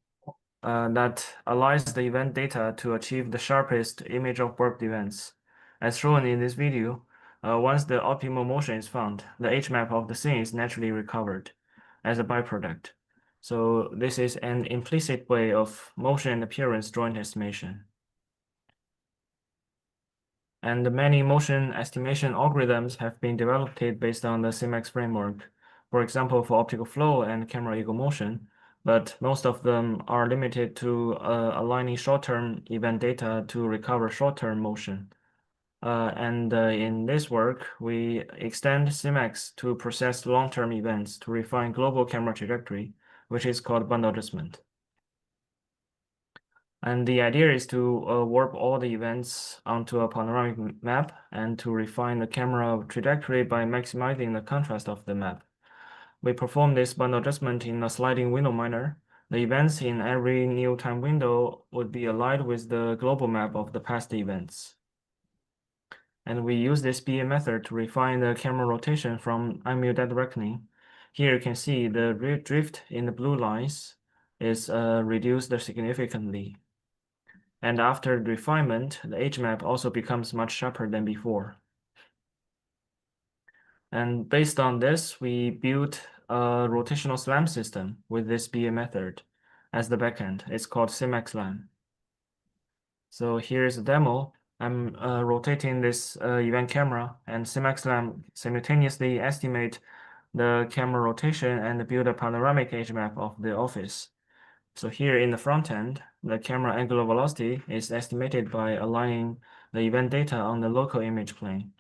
that aligns the event data to achieve the sharpest image of warped events. As shown in this video, once the optimal motion is found, the H-map of the scene is naturally recovered as a byproduct. So this is an implicit way of motion and appearance joint estimation. And many motion estimation algorithms have been developed based on the SIMAX framework, for example, for optical flow and camera ego motion, but most of them are limited to aligning short-term event data to recover short-term motion. In this work, we extend SIMAX to process long-term events to refine global camera trajectory, which is called bundle adjustment. And the idea is to warp all the events onto a panoramic map and to refine the camera trajectory by maximizing the contrast of the map. We perform this bundle adjustment in a sliding window manner. The events in every new time window would be aligned with the global map of the past events. And we use this BA method to refine the camera rotation from dead reckoning. Here you can see the drift in the blue lines is reduced significantly. And after refinement, the H-map also becomes much sharper than before. And based on this, we built a rotational SLAM system with this BA method as the backend. It's called SIMAX-SLAM. So here's a demo. I'm rotating this event camera, and SIMAX-SLAM simultaneously estimate the camera rotation and build a panoramic H-map of the office. So here in the front end, the camera angular velocity is estimated by aligning the event data on the local image plane.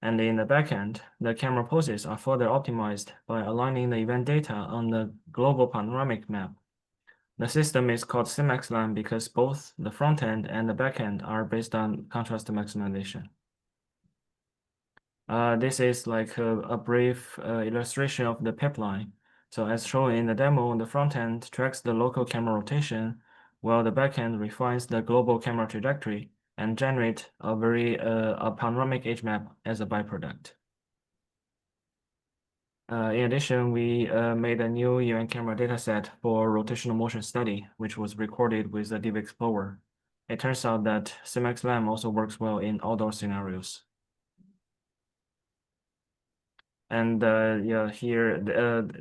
And in the back end, the camera poses are further optimized by aligning the event data on the global panoramic map. The system is called SIMAX-SLAM because both the front end and the back end are based on contrast maximization. This is like a brief illustration of the pipeline. So as shown in the demo, the front end tracks the local camera rotation, while the back end refines the global camera trajectory and generate a panoramic H-map as a byproduct. In addition, we made a new event camera dataset for rotational motion study, which was recorded with the Deep Explorer. it turns out that SimXLAM also works well in outdoor scenarios. And yeah, here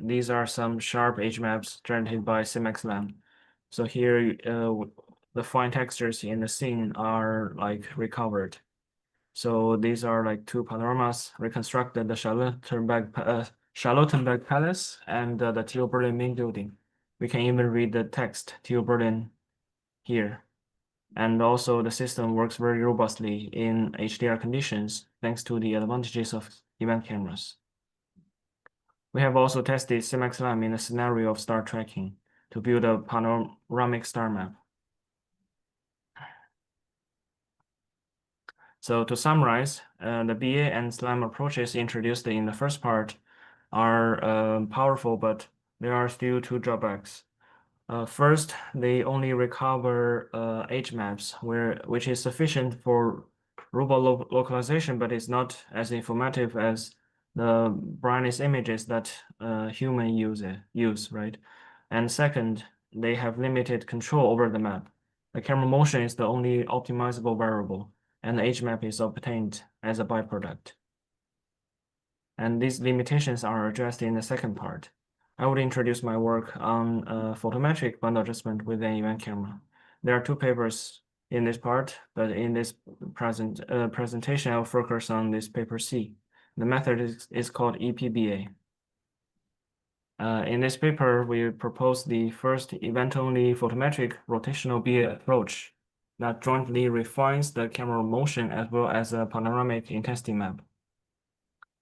these are some sharp edge maps generated by SimXLAM. So here the fine textures in the scene are like recovered. So these are like two panoramas reconstructed: the Charlottenburg Palace and the Theo Berlin main building. We can even read the text Theo Berlin here. And also the system works very robustly in HDR conditions thanks to the advantages of event cameras. We have also tested SimXLAM in a scenario of star tracking to build a panoramic star map. So to summarize, the BA and SLAM approaches introduced in the first part are powerful, but there are still two drawbacks. First, they only recover edge maps, which is sufficient for robot localization, but is not as informative as the brightness images that human use, right? And second, they have limited control over the map. The camera motion is the only optimizable variable, and the edge map is obtained as a byproduct. And these limitations are addressed in the second part. I would introduce my work on photometric bundle adjustment with an event camera. There are two papers in this part, but in this presentation, I'll focus on this paper C. The method is called EPBA. In this paper, we propose the first event-only photometric rotational BA approach that jointly refines the camera motion as well as a panoramic intensity map.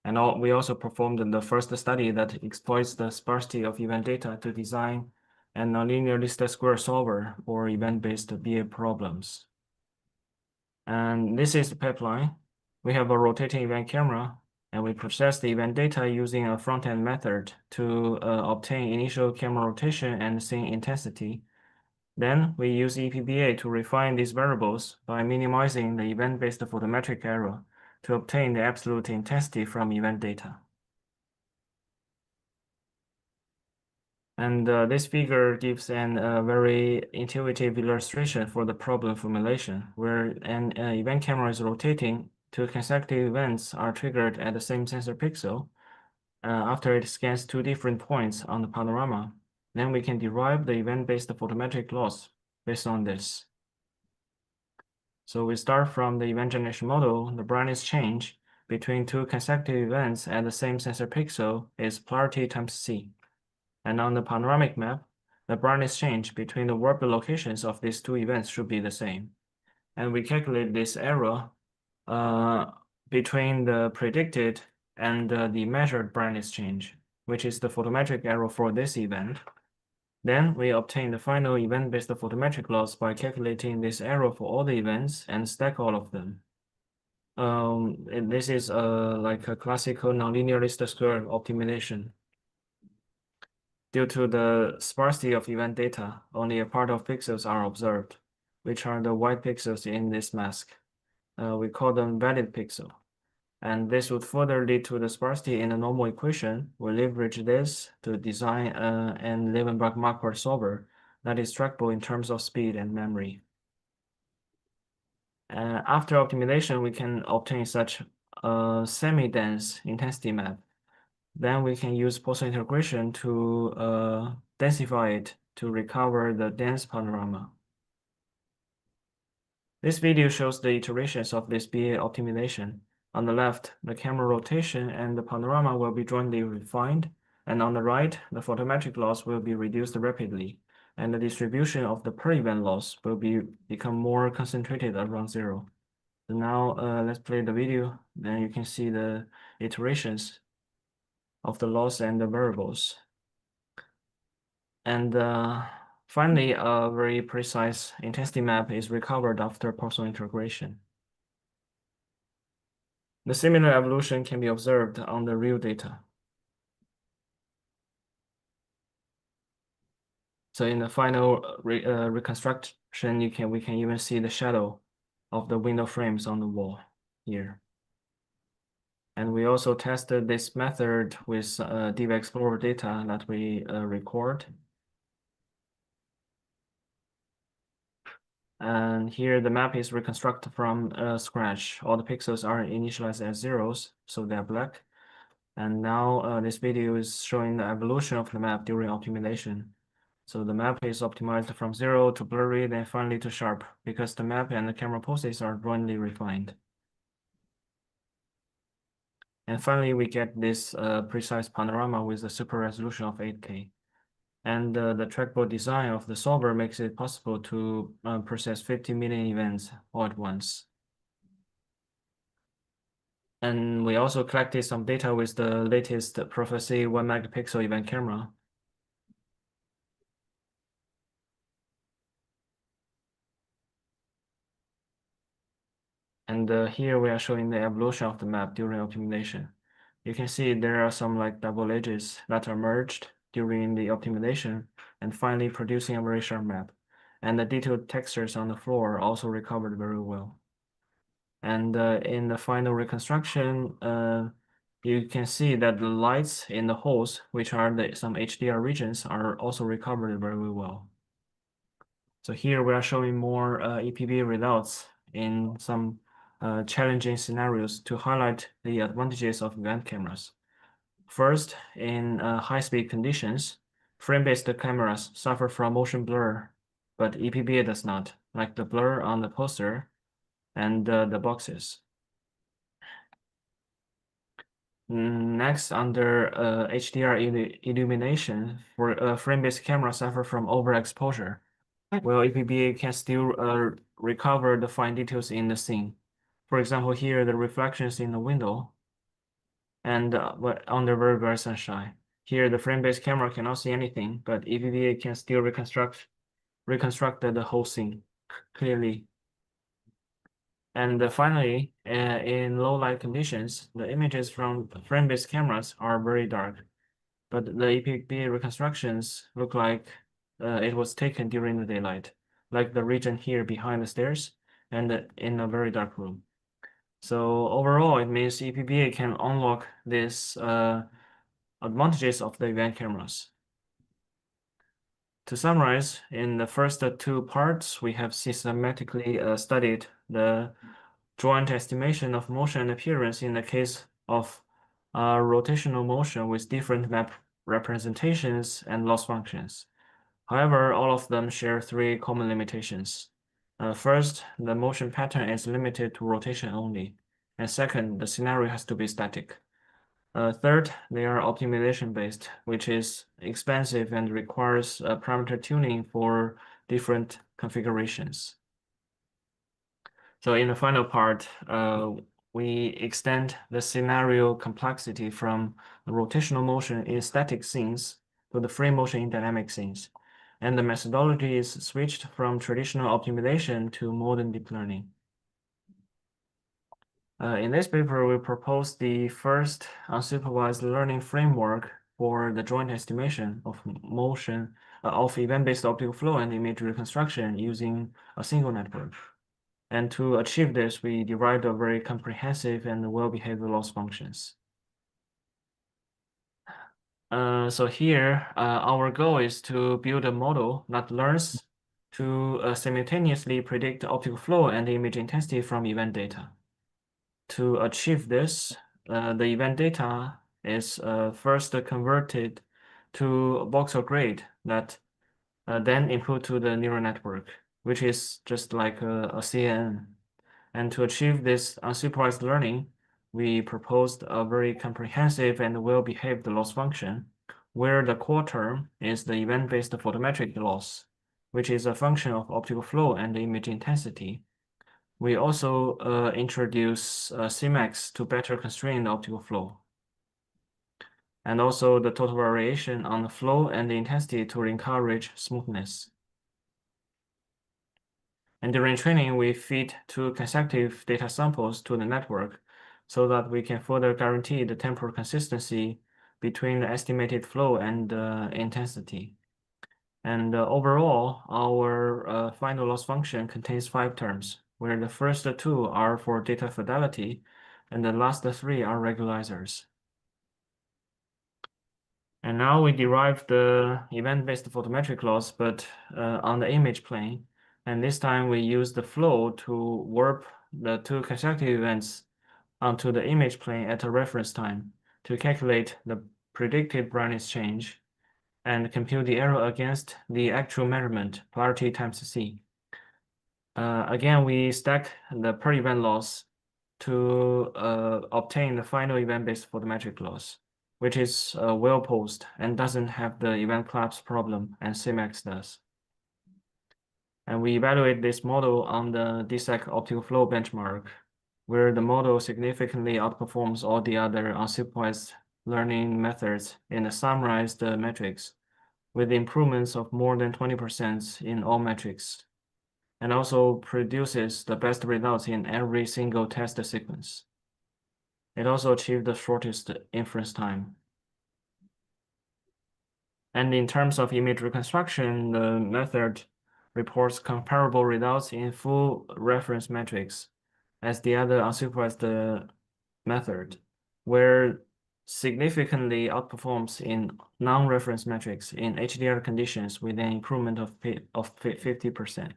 And we also performed the first study that exploits the sparsity of event data to design a nonlinear least square solver for event-based BA problems. And this is the pipeline. We have a rotating event camera, and we process the event data using a front-end method to obtain initial camera rotation and scene intensity. Then we use EPBA to refine these variables by minimizing the event-based photometric error to obtain the absolute intensity from event data. And this figure gives a very intuitive illustration for the problem formulation, where an event camera is rotating. Two consecutive events are triggered at the same sensor pixel after it scans two different points on the panorama. Then we can derive the event-based photometric loss based on this. So we start from the event generation model. The brightness change between two consecutive events at the same sensor pixel is polarity times C. And on the panoramic map, the brightness change between the warp locations of these two events should be the same. And we calculate this error between the predicted and the measured brightness change, which is the photometric error for this event. Then we obtain the final event-based photometric loss by calculating this error for all the events and stack all of them. And this is like a classical nonlinear least square optimization. Due to the sparsity of event data, only a part of pixels are observed, which are the white pixels in this mask. We call them valid pixel. And this would further lead to the sparsity in the normal equation. We leverage this to design an Leeuwenbach-Marquardt solver that is trackable in terms of speed and memory. After optimization, we can obtain such a semi-dense intensity map. Then we can use Poisson integration to densify it to recover the dense panorama. This video shows the iterations of this BA optimization. On the left, the camera rotation and the panorama will be jointly refined, and on the right, the photometric loss will be reduced rapidly, and the distribution of the per event loss will become more concentrated around zero. So now let's play the video, then you can see the iterations of the loss and the variables. And finally, a very precise intensity map is recovered after Poisson integration. The similar evolution can be observed on the real data. So in the final reconstruction, we can even see the shadow of the window frames on the wall here. And we also tested this method with DV Explorer data that we record. And here the map is reconstructed from scratch. All the pixels are initialized as zeros, so they're black. And now this video is showing the evolution of the map during optimization. So the map is optimized from 0 to blurry, then finally to sharp, because the map and the camera poses are jointly refined. And finally, we get this precise panorama with a super resolution of 8K. And the trackball design of the solver makes it possible to process 50 million events all at once. And we also collected some data with the latest Prophecy 1 megapixel event camera. And here we are showing the evolution of the map during optimization. You can see there are some like double edges that are merged during the optimization and finally producing a very sharp map. And the detailed textures on the floor also recovered very well. And in the final reconstruction, you can see that the lights in the holes, which are some HDR regions, are also recovered very well. So here we are showing more EPB results in some challenging scenarios to highlight the advantages of event cameras. First, in high-speed conditions, frame-based cameras suffer from motion blur, but EPB does not, like the blur on the poster and the boxes. Next, under HDR illumination, for frame-based cameras suffer from overexposure. Well, EPB can still recover the fine details in the scene. For example, here the reflections in the window and under very bright sunshine. Here the frame-based camera cannot see anything, but EPB can still reconstruct the whole scene clearly. And finally, in low light conditions, the images from frame-based cameras are very dark, but the EPB reconstructions look like it was taken during the daylight, like the region here behind the stairs and in a very dark room. So overall, it means EPB can unlock these advantages of the event cameras. To summarize, in the first two parts, we have systematically studied the joint estimation of motion and appearance in the case of rotational motion with different map representations and loss functions. However, all of them share three common limitations. First, the motion pattern is limited to rotation only. And second, the scenario has to be static. Third, they are optimization based, which is expensive and requires parameter tuning for different configurations. So in the final part, we extend the scenario complexity from the rotational motion in static scenes to the free motion in dynamic scenes. And the methodology is switched from traditional optimization to modern deep learning. In this paper, we propose the first unsupervised learning framework for the joint estimation of motion of event-based optical flow and image reconstruction using a single network. And to achieve this, we derived a very comprehensive and well-behaved loss functions. So here, our goal is to build a model that learns to simultaneously predict optical flow and image intensity from event data. To achieve this, the event data is first converted to voxel grade that then input to the neural network, which is just like a CNN. And to achieve this unsupervised learning, we proposed a very comprehensive and well-behaved loss function, where the core term is the event-based photometric loss, which is a function of optical flow and image intensity. We also introduce Cmax to better constrain the optical flow. And also the total variation on the flow and the intensity to encourage smoothness. And during training, we feed two consecutive data samples to the network so that we can further guarantee the temporal consistency between the estimated flow and intensity. And overall, our final loss function contains 5 terms, where the first 2 are for data fidelity, and the last 3 are regularizers. And now we derive the event-based photometric loss, but on the image plane. And this time we use the flow to warp the two consecutive events onto the image plane at a reference time to calculate the predicted brightness change and compute the error against the actual measurement, polarity times C. Again, we stack the per event loss to obtain the final event-based photometric loss, which is well posed and doesn't have the event collapse problem, and CMAX does. And we evaluate this model on the DSEC optical flow benchmark, where the model significantly outperforms all the other unsupervised learning methods in the summarized metrics, with improvements of more than 20% in all metrics, and also produces the best results in every single test sequence. It also achieved the shortest inference time. And in terms of image reconstruction, the method reports comparable results in full reference metrics as the other unsupervised method, where significantly outperforms in non-reference metrics in HDR conditions with an improvement of 50%.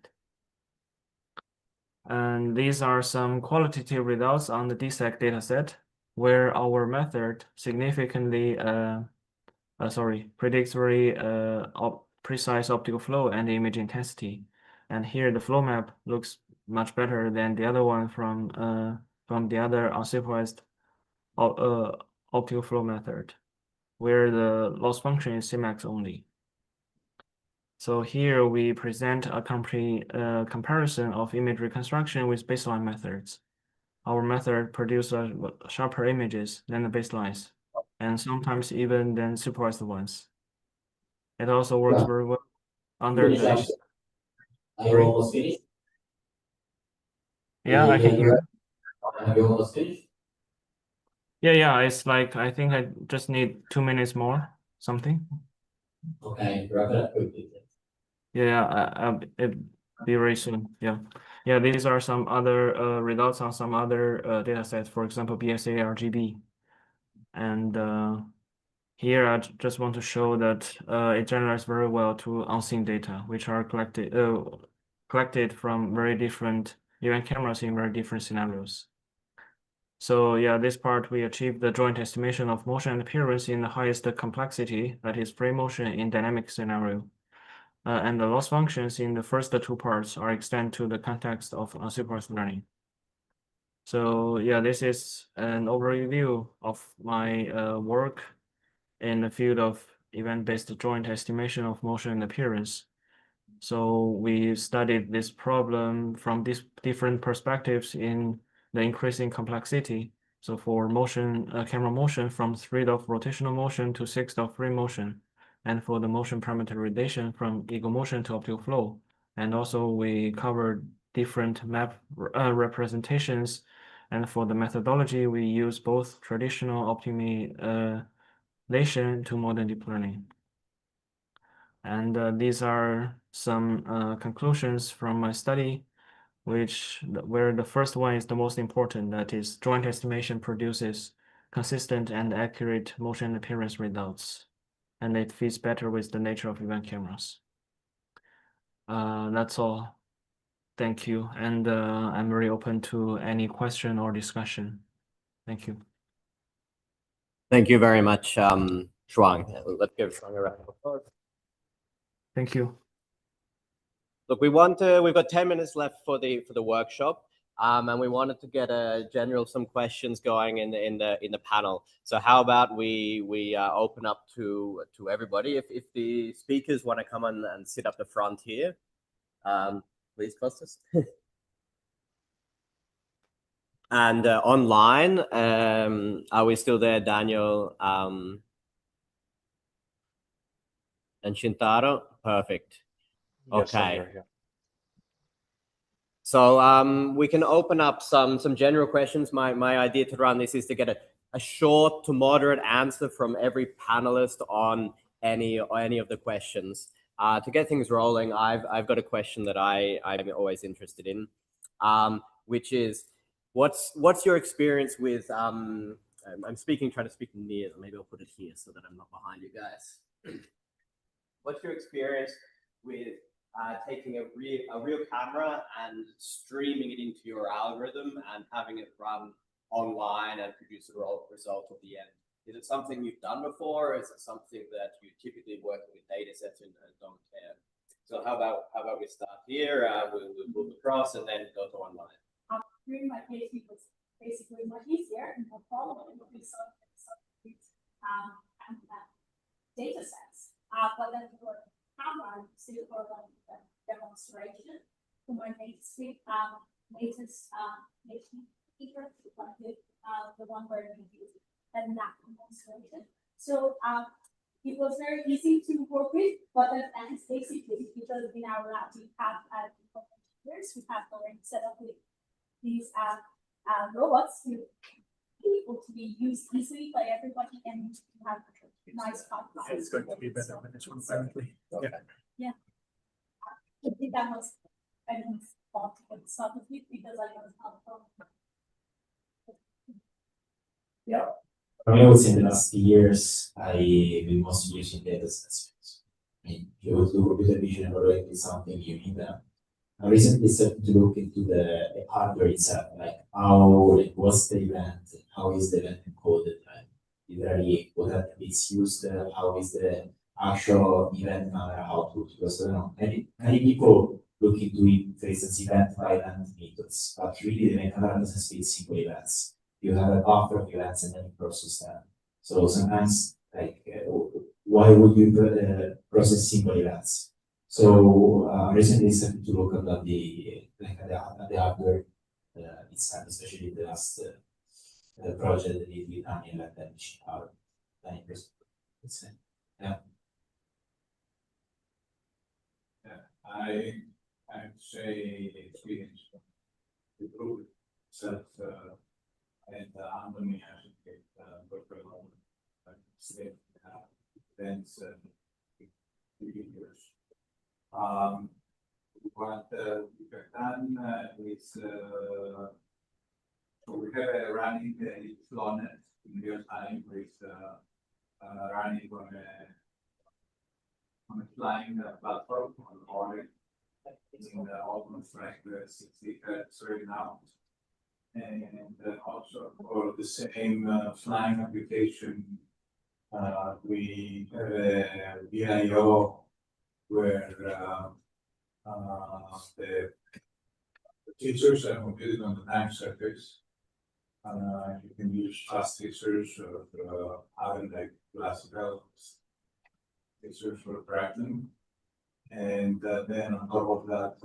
And these are some qualitative results on the DSEC dataset, where our method significantly predicts very precise optical flow and image intensity. And here the flow map looks much better than the other one from the other unsupervised optical flow method, where the loss function is CMAX only. So here we present a comparison of image reconstruction with baseline methods. Our method produces sharper images than the baselines, and sometimes even than supervised ones. It also works very well under the. Are you almost finished? Yeah, I can hear. Have you almost finished? Yeah, it's like, I think I just need 2 minutes more, something. Okay, wrap it up quickly. Yeah, it'll be very soon. Yeah, these are some other results on some other data sets, for example, BSA RGB. And here I just want to show that it generates very well to unseen data, which are collected from very different event cameras in very different scenarios. So yeah, this part we achieved the joint estimation of motion and appearance in the highest complexity, that is frame motion in dynamic scenario. And the loss functions in the first two parts are extended to the context of unsupervised learning. So yeah, this is an overview of my work in the field of event-based joint estimation of motion and appearance. So we studied this problem from these different perspectives in the increasing complexity. So for motion, camera motion, from 3 of rotational motion to 6 of free motion, and for the motion parameterization from eagle motion to optical flow. And also we covered different map representations. And for the methodology, we use both traditional optimization to modern deep learning. And these are some conclusions from my study, where the first one is the most important, that is joint estimation produces consistent and accurate motion appearance results, and it fits better with the nature of event cameras. That's all. Thank you, and I'm very open to any question or discussion. Thank you. Thank you very much, Shuang. Let's give Shuang a round of applause. Thank you. Look, we've got 10 minutes left for the workshop, and we wanted to get some questions going in the panel. So how about we open up to everybody? If the speakers want to come on and sit up the front here, please, Costas. And online, are we still there, Daniel and Shintaro? Perfect. Yes, I'm Okay. here, yeah. So we can open up some general questions. My idea to run this is to get a short to moderate answer from every panelist on any of the questions. To get things rolling, I've got a question that I'm always interested in, which is, what's your experience with I'm trying to speak near, maybe I'll put it here so that I'm not behind you guys. What's your experience with taking a real camera and streaming it into your algorithm and having it run online and produce a result at the end. Is it something you've done before, or is it something that you typically work with data sets and don't care? So how about we start here? We'll move across and then go to online. During my PhD was basically much easier and more problem with some data sets. But then for camera, still for like demonstration for my latest the one where we use and that demonstration. So it was very easy to work with, but then basically because in our lab we have years we have already set up with these robots to be able to be used easily by everybody and to have nice pipelines. It's going to be better when it's one apparently. Yeah. I think that was I didn't want to get started with because I was not from. Yeah. I would say in the last years, I've been mostly using data sets. I mean, if you would do computer vision evaluate is something you need them. I recently started to look into the hardware itself, like what's the event, how is the event encoded, literally what are the bits used, how is the actual event camera, how to because many people look into it, for instance, event by event methods, but really the event camera doesn't speak simple events. You have a buffer of events and then you process them. So sometimes, like, why would you process simple events? So recently started to look at the hardware itself, especially the last project that we did on the machine power. Yeah. I'd say experience to prove itself and autonomy has to get work alone. Step events years. What we have done is so we have a running FlowNet in real time with running on a flying platform on orbit in almost like 60 Hertz right now. And also for the same flying application, we have a VIO where the features are computed on the time surface. You can use fast features or other like classical features for tracking. And then on top of that,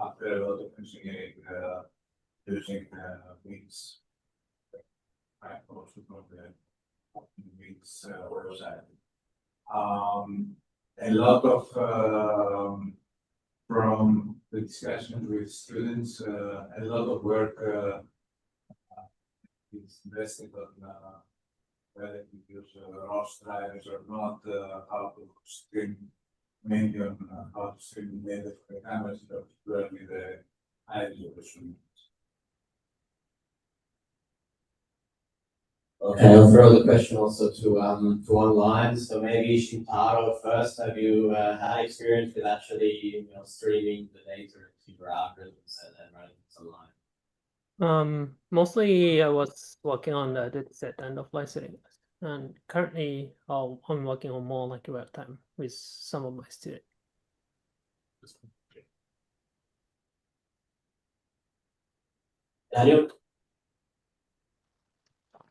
after a lot of engineering, using Wings, also from the Wings website. A lot of from the discussion with students, a lot of work is invested on whether you use ROS drivers or not, how to stream mainly on how to stream data for the cameras, particularly the high resolution. Okay, I'll throw the question also to online. So maybe Shintaro first. Have you had experience with actually streaming the data to your algorithms and running it online? Mostly I was working on the dataset and offline settings, and currently I'm working on more like real time with some of my students. Daniel?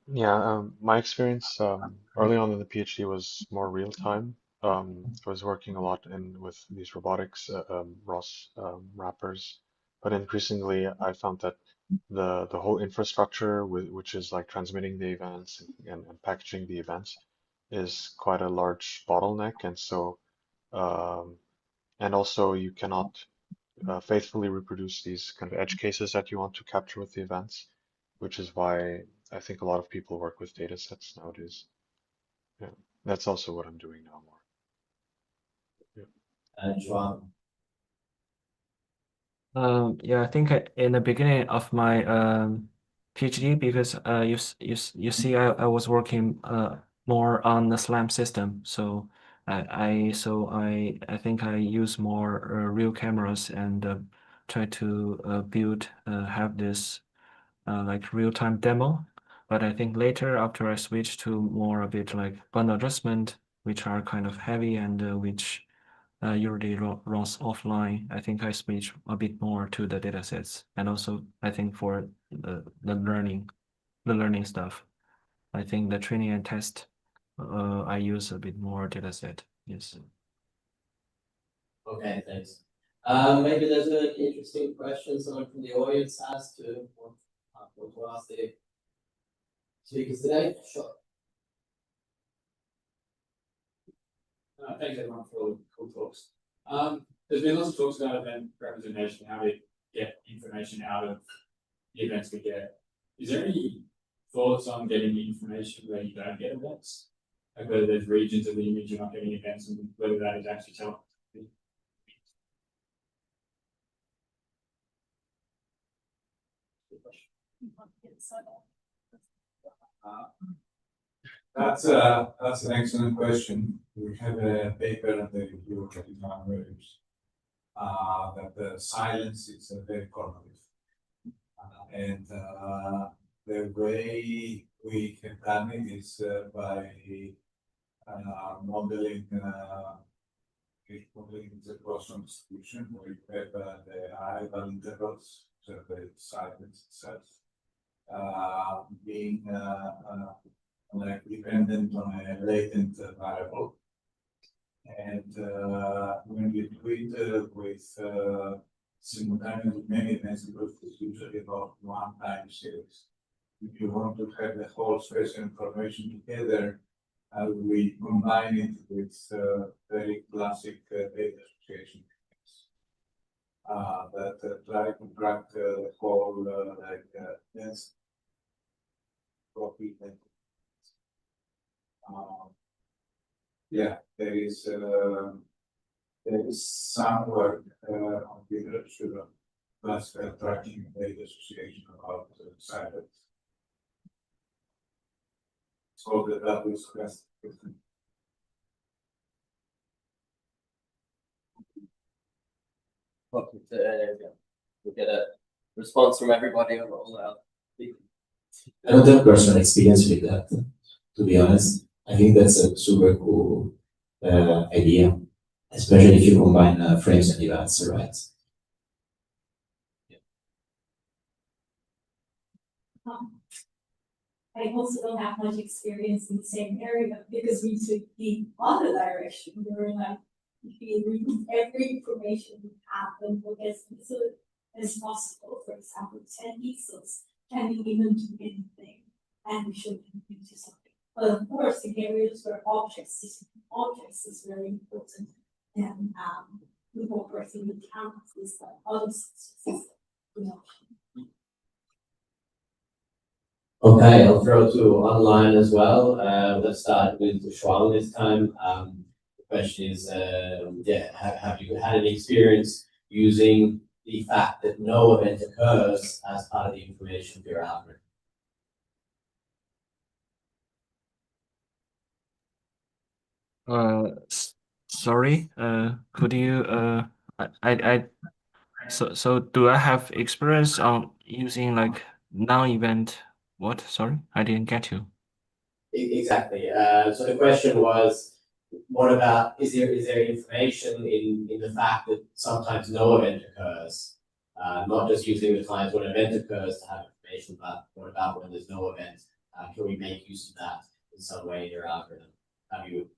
Yeah, my experience early on in the PhD was more real time. I was working a lot with these robotics ROS wrappers, but increasingly I found that the whole infrastructure, which is like transmitting the events and packaging the events, is quite a large bottleneck, and so and also you cannot faithfully reproduce these kind of edge cases that you want to capture with the events, which is why I think a lot of people work with data sets nowadays. Yeah, that's also what I'm doing now more. And Joan? Yeah, I think in the beginning of my PhD, because you see, I was working more on the SLAM system, so I think I use more real cameras and try to have this like real-time demo. But I think later, after I switch to more a bit like bundle adjustment, which are kind of heavy and which usually runs offline, I think I switch a bit more to the datasets. And also, I think for the learning stuff, I think the training and test, I use a bit more dataset. Yes. Okay, thanks. Maybe there's an interesting question someone from the audience has to want to ask the speakers today. Sure. Thanks everyone for all the cool talks. There's been lots of talks about event representation, how we get information out of the events we get. Is there any thoughts on getting the information where you don't get events? Like whether there's regions of the image you're not getting events and whether that is actually telling? That's an excellent question. We have a paper on the review of Neuromorphic that the silence is very correlative. And the way we have done it is by modeling the cross-on distribution, where you have the arrival intervals, so the silence itself, being like dependent on a latent variable. And when you do it with simultaneous many events, because it's usually about one time series. If you want to have the whole spatial information together, we combine it with very classic data association techniques that try to track the whole density property. Yeah, there is some work on literature of classical tracking data association about silence. So that was best. We'll get a response from everybody on all that. I don't have personal experience with that, to be honest. I think that's a super cool idea, especially if you combine frames and events, right? I also don't have much experience in the same area because we took the other direction. We were like, we remove every information we have and look as little as possible. For example, 10 pixels can be given to anything, and we should do something. But of course, in areas where objects is very important, and incorporating the cameras is the other system. Okay, I'll throw to online as well. Let's start with Shuang this time. The question is, have you had any experience using the fact that no event occurs as part of the information of your algorithm? Sorry, could you so do I have experience on using like non-event what? Sorry, I didn't get you. Exactly. So the question was, what about, is there information in the fact that sometimes no event occurs? Not just using the times when an event occurs to have information, but what about when there's no event? Can we make use of that in some way in your algorithm? Have you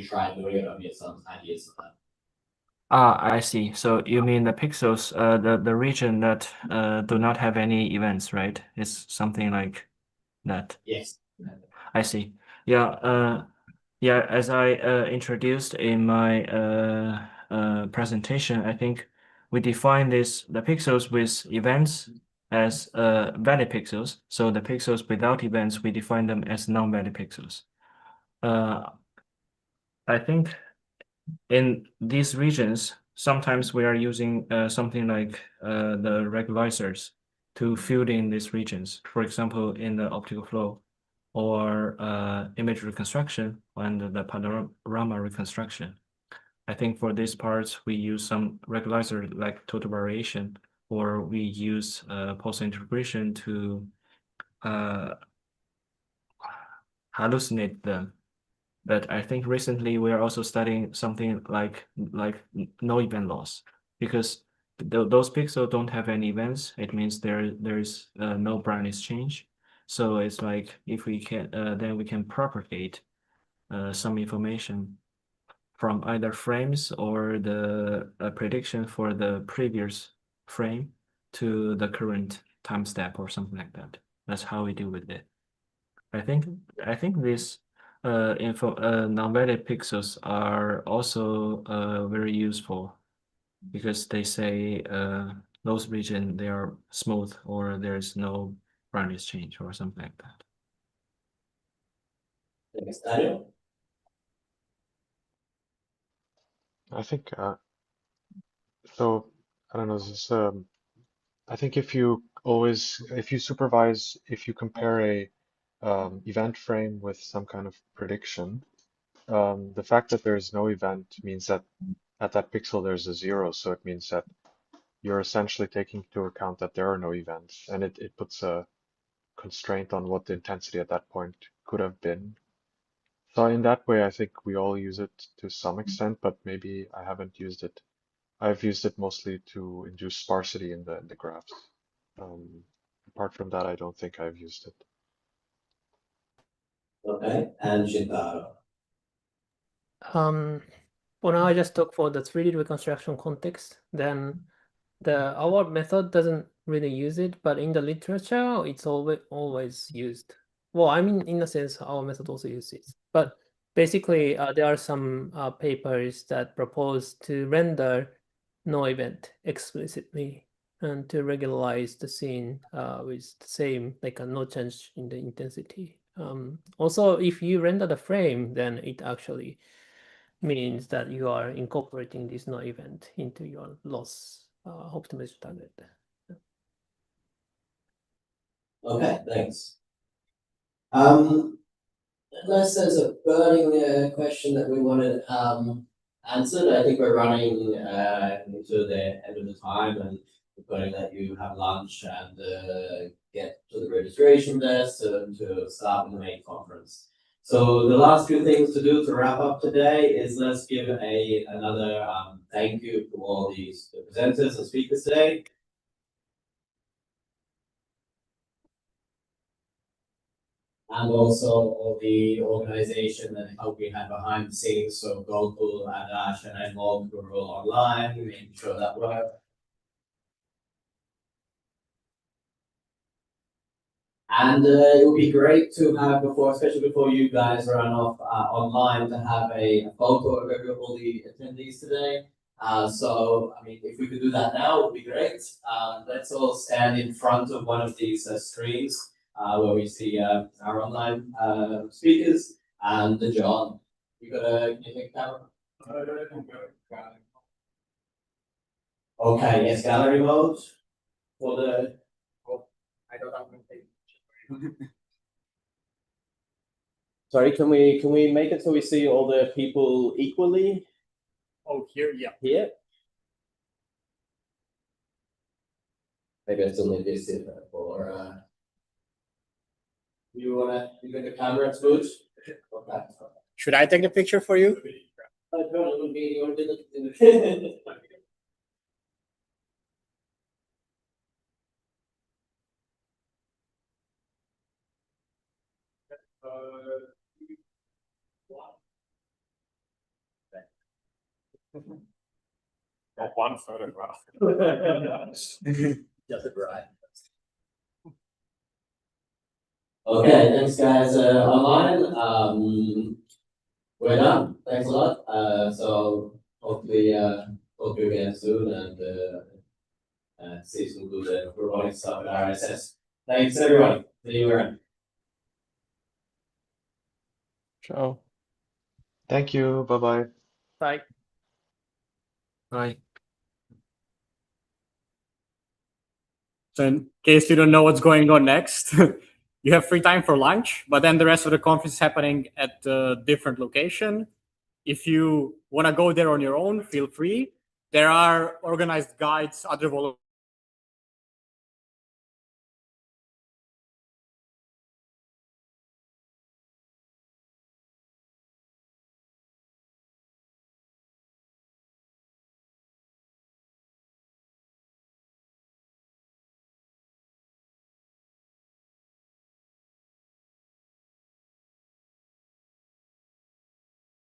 tried doing it, or have you some ideas of that? I see. So you mean the pixels, the region that do not have any events, right? It's something like that. Yes. I see. Yeah. Yeah. As I introduced in my presentation, I think we define the pixels with events as valid pixels. So the pixels without events, we define them as non-valid pixels. I think in these regions, sometimes we are using something like the regularizers to fill in these regions. For example, in the optical flow, or image reconstruction and the panorama reconstruction. I think for these parts, we use some regularizer like total variation, or we use post-integration to hallucinate them. But I think recently we are also studying something like no event loss, because those pixels don't have any events. It means there's no brightness change. So it's like if we can then we can propagate some information from either frames or the prediction for the previous frame to the current time step or something like that. That's how we deal with it. I think these non-valid pixels are also very useful, because they say those region they are smooth or there's no brightness change or something like that. Thanks, Daniel. I think so. I don't know. This is, I think if you supervise, if you compare a event frame with some kind of prediction, the fact that there is no event means that at that pixel there's a 0. So it means that you're essentially taking into account that there are no events, and it puts a constraint on what the intensity at that point could have been. So in that way, I think we all use it to some extent, but maybe I haven't used it. I've used it mostly to induce sparsity in the graphs. Apart from that, I don't think I've used it. Okay, and Shintaro. For now, I just talk for the 3D reconstruction context. Then our method doesn't really use it, but in the literature, it's always used. Well, I mean, in a sense, our method also uses it. But basically, there are some papers that propose to render no event explicitly and to regularize the scene with the same, like no change in the intensity. Also, if you render the frame, then it actually means that you are incorporating this no event into your loss optimization target. Okay, thanks. Unless there's a burning question that we wanted answered, I think we're running into the end of the time, and we're going to let you have lunch and get to the registration desk to start the main conference. So the last few things to do to wrap up today is let's give another thank you to all these presenters and speakers today. And also all the organization and how we have behind the scenes, so Gokul, Adash, and Edmond, who are all online, making sure that works. And it would be great to have especially before you guys run off online, to have a photo of all the attendees today. So, I mean, if we could do that now, it would be great. Let's all stand in front of one of these screens where we see our online speakers. And John, can you take a camera? Okay, yes, gallery mode for the. I don't have anything. Sorry, can we make it so we see all the people equally? Oh, here, yeah. Here? Maybe I still need this for you got the camera, it's good? Okay. Should I take the picture for you? Not one photograph. Just a bribe. Okay, thanks guys online. We're done. Thanks a lot. So hopefully talk to you again soon and see some good robotics stuff at RSS. Thanks everyone. See you around. Ciao. Thank you. Bye-bye. Bye. Bye. So in case you don't know what's going on next, you have free time for lunch, but then the rest of the conference is happening at a different location. If you want to go there on your own, feel free. There are organized guides, other volunteers